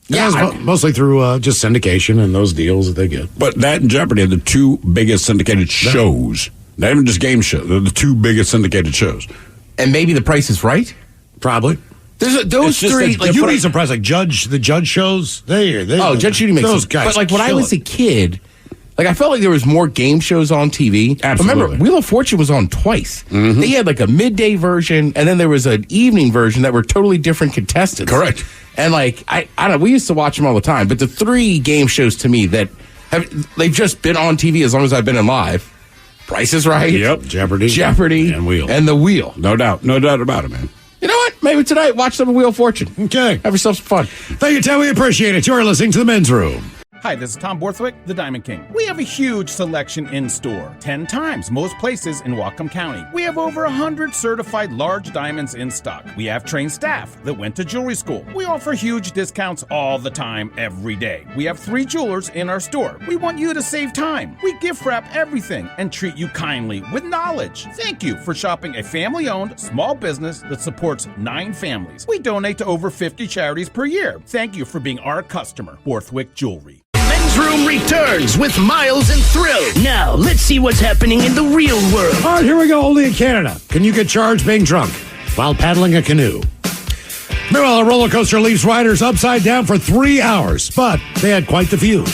Yeah, mostly through just syndication and those deals that they get. But that and Jeopardy are the two biggest syndicated shows. Not even just game shows. They're the two biggest syndicated shows. And maybe The Price is Right? Probably. There's those three. Like, you'd be surprised. Like the Judge shows. Judge Judy makes those sense. guys. But like when I was a kid, like I felt like there was more game shows on TV. Absolutely. Remember, Wheel of Fortune was on twice. Mm-hmm. They had like a midday version, and then there was an evening version that were totally different contestants. Correct. And like I don't know, we used to watch them all the time. But the three game shows to me that they've just been on TV as long as I've been in live. Price is Right. Yep. Jeopardy. And Wheel. And The Wheel. No doubt. No doubt about it, man. You know what? Maybe tonight, watch some of Wheel of Fortune. Okay. Have yourself some fun. Thank you, Tim. We appreciate it. You're listening to The Men's Room. Hi, this is Tom Borthwick, the Diamond King. We have a huge selection in store, 10 times most places in Whatcom County. We have over 100 certified large diamonds in stock. We have trained staff that went to jewelry school. We offer huge discounts all the time, every day. We have 3 jewelers in our store. We want you to save time. We gift wrap everything and treat you kindly with knowledge. Thank you for shopping a family-owned small business that supports 9 families. We donate to over 50 charities per year. Thank you for being our customer, Borthwick Jewelry. Men's Room returns with Miles and Thrill. Now, let's see what's happening in the real world. All right, here we go. Only in Canada. Can you get charged being drunk while paddling a canoe? Meanwhile, a roller coaster leaves riders upside down for 3 hours, but they had quite the view.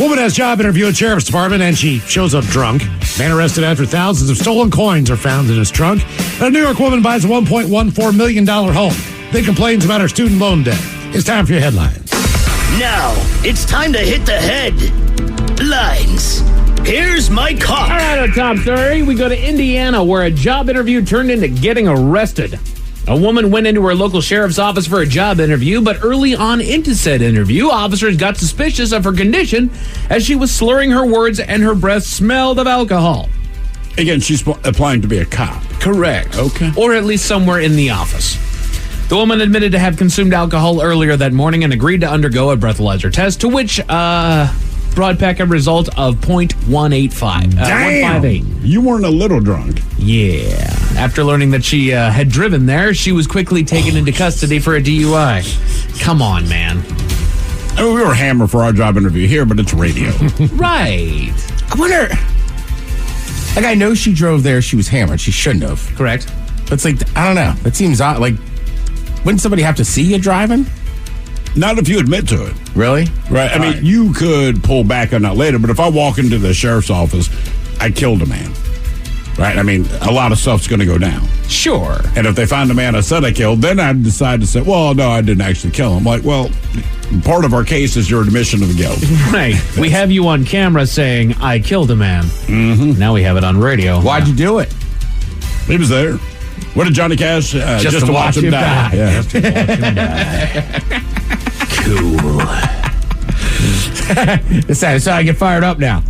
Woman has job interview at Sheriff's Department, and she shows up drunk. Man arrested after thousands of stolen coins are found in his trunk. And a New York woman buys a $1.14 million home, then complains about her student loan debt. It's time for your headlines. Now, it's time to hit the headlines. Here's my cop. All right, our top story. We go to Indiana, where a job interview turned into getting arrested. A woman went into her local sheriff's office for a job interview, but early on into said interview, officers got suspicious of her condition as she was slurring her words and her breath smelled of alcohol. Again, she's applying to be a cop. Correct. Okay. Or at least somewhere in the office. The woman admitted to have consumed alcohol earlier that morning and agreed to undergo a breathalyzer test, to which brought back a result of 0.185. Damn! 158. You weren't a little drunk. Yeah. After learning that she had driven there, she was quickly taken into custody for a DUI. Come on, man. I mean, we were hammered for our job interview here, but it's radio. Right. I wonder. Like, I know she drove there. She was hammered. She shouldn't have. Correct. But it's like, I don't know. It seems odd. Like, wouldn't somebody have to see you driving? Not if you admit to it. Really? Right. I mean, you could pull back on that later, but if I walk into the sheriff's office, I killed a man. Right? I mean, a lot of stuff's going to go down. Sure. And if they find the man I said I killed, then I decide to say, well, no, I didn't actually kill him. Like, well, part of our case is your admission of guilt. Right. We have you on camera saying, I killed a man. Mm-hmm. Now we have it on radio. Why'd you do it? He was there. What did Johnny Cash? Just to watch him die. Yeah. Just to watch him die. Cool. That's how I get fired up now.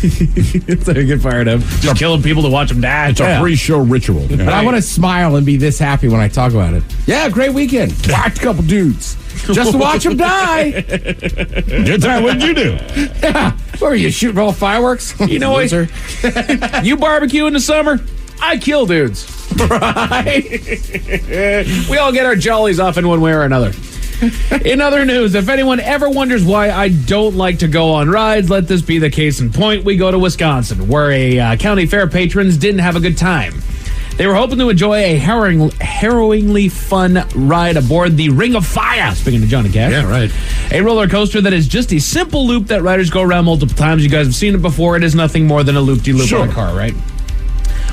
That's how I get fired up. Just killing people to watch them die. It's a pre-show ritual. But I want to smile and be this happy when I talk about it. Yeah, great weekend. Whacked a couple dudes. Just to watch them die. Good time. What did you do? Yeah. What were you, shooting all fireworks? You know what? You barbecue in the summer? I kill dudes. Right? We all get our jollies off in one way or another. In other news, if anyone ever wonders why I don't like to go on rides, let this be the case in point. We go to Wisconsin, where a county fair patrons didn't have a good time. They were hoping to enjoy a harrowingly fun ride aboard the Ring of Fire, speaking of Johnny Cash. Yeah, right. A roller coaster that is just a simple loop that riders go around multiple times. You guys have seen it before. It is nothing more than a loop-de-loop on a car, right?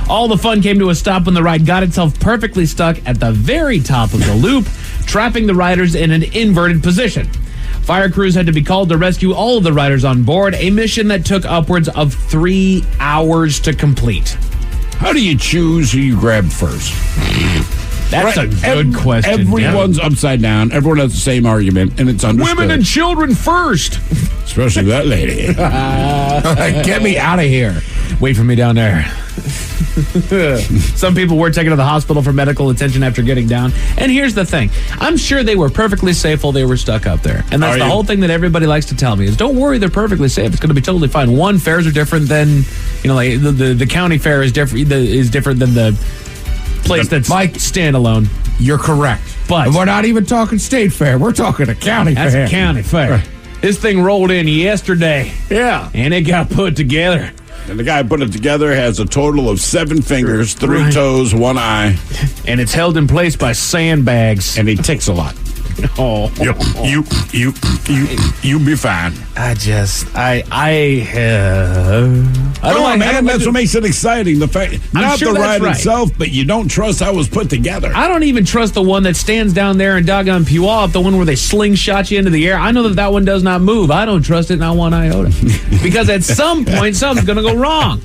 All the fun came to a stop when the ride got itself perfectly stuck at the very top of the loop, trapping the riders in an inverted position. Fire crews had to be called to rescue all of the riders on board, a mission that took upwards of 3 hours to complete. How do you choose who you grab first? That's a good question. Everyone's upside down. Everyone has the same argument, and it's understood. Women and children first. Especially that lady. Get me out of here. Wait for me down there. Some people were taken to the hospital for medical attention after getting down. And here's the thing. I'm sure they were perfectly safe while they were stuck up there. And that's the whole thing that everybody likes to tell me is don't worry, they're perfectly safe. It's going to be totally fine. One, fairs are different than, like the county fair is different than the place that's Mike, standalone. You're correct. But and we're not even talking state fair. We're talking a county fair. That's a county fair. Right. This thing rolled in yesterday. Yeah. And it got put together. And the guy who put it together has a total of 7 fingers, 3 toes, 1 eye. And it's held in place by sandbags. And he ticks a lot. Oh. You be fine. I don't like, man. That's what makes it exciting. The fact, not the ride itself, but you don't trust how it was put together. I don't even trust the one that stands down there and doggone pew off, the one where they slingshot you into the air. I know that one does not move. I don't trust it not one iota. Because at some point, something's going to go wrong.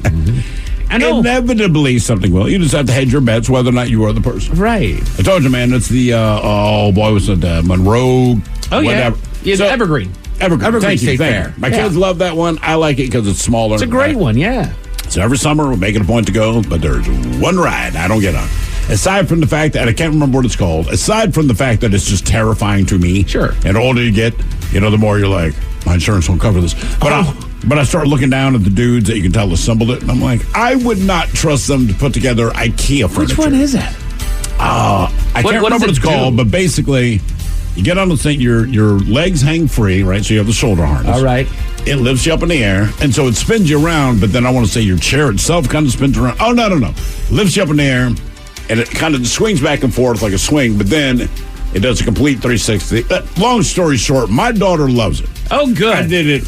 I know. Inevitably, something will. You just have to hedge your bets whether or not you are the person. Right. I told you, man, it's the, was it Monroe? Oh, whatever. Yeah. So, Evergreen. Thank you. My kids love that one. I like it because it's smaller. It's a great one, yeah. So every summer we'll make it a point to go, but there's one ride I don't get on. Aside from the fact that, I can't remember what it's called, aside from the fact that it's just terrifying to me. Sure. And the older you get, the more you're like, my insurance won't cover this. But I start looking down at the dudes that you can tell assembled it, and I'm like, I would not trust them to put together IKEA furniture. Which one is it? I can't remember what it's called, but basically, you get on the thing, your legs hang free, right? So you have the shoulder harness. All right. It lifts you up in the air, and so it spins you around, but then I want to say your chair itself kind of spins around. Oh, no. Lifts you up in the air, and it kind of swings back and forth like a swing, but then it does a complete 360. Long story short, my daughter loves it. Oh, good. I did it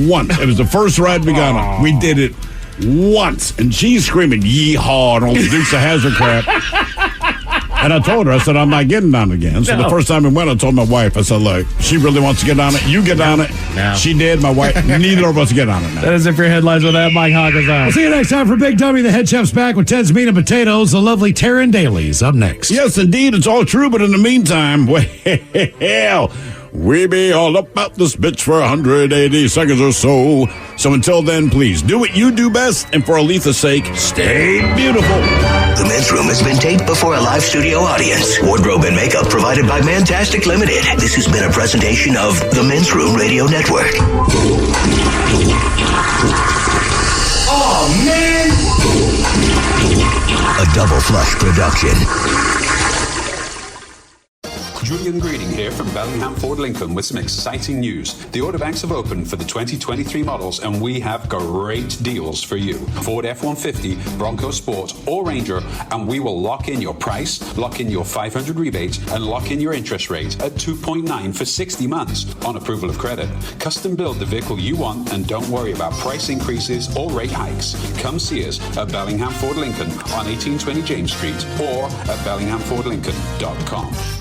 once. It was the first ride we got on. We did it once. And she's screaming, yeehaw, and all the Dukes of Hazzard crap. And I told her, I said, I'm not getting on it again. So the first time we went, I told my wife, I said, look, she really wants to get on it. You get on it. No. She did. My wife, neither of us get on it now. That is it for your headlines with that. Mike Hawkins on. We'll see you next time for Big Dummy. The head chef's back with Ted's Meat and Potatoes. The lovely Taryn Daly's up next. Yes, indeed. It's all true. But in the meantime, well, we be all about this bitch for 180 seconds or so. So until then, please do what you do best. And for Aletha's sake, stay beautiful. The Men's Room has been taped before a live studio audience. Wardrobe and makeup provided by Mantastic Limited. This has been a presentation of the Men's Room Radio Network. Oh, man! A Double Flush production. Julian Greening here from Bellingham Ford Lincoln with some exciting news. The order banks have opened for the 2023 models and we have great deals for you. Ford F-150, Bronco Sport or Ranger, and we will lock in your price, lock in your 500 rebate, and lock in your interest rate at 2.9 for 60 months on approval of credit. Custom build the vehicle you want and don't worry about price increases or rate hikes. Come see us at Bellingham Ford Lincoln on 1820 James Street or at bellinghamfordlincoln.com.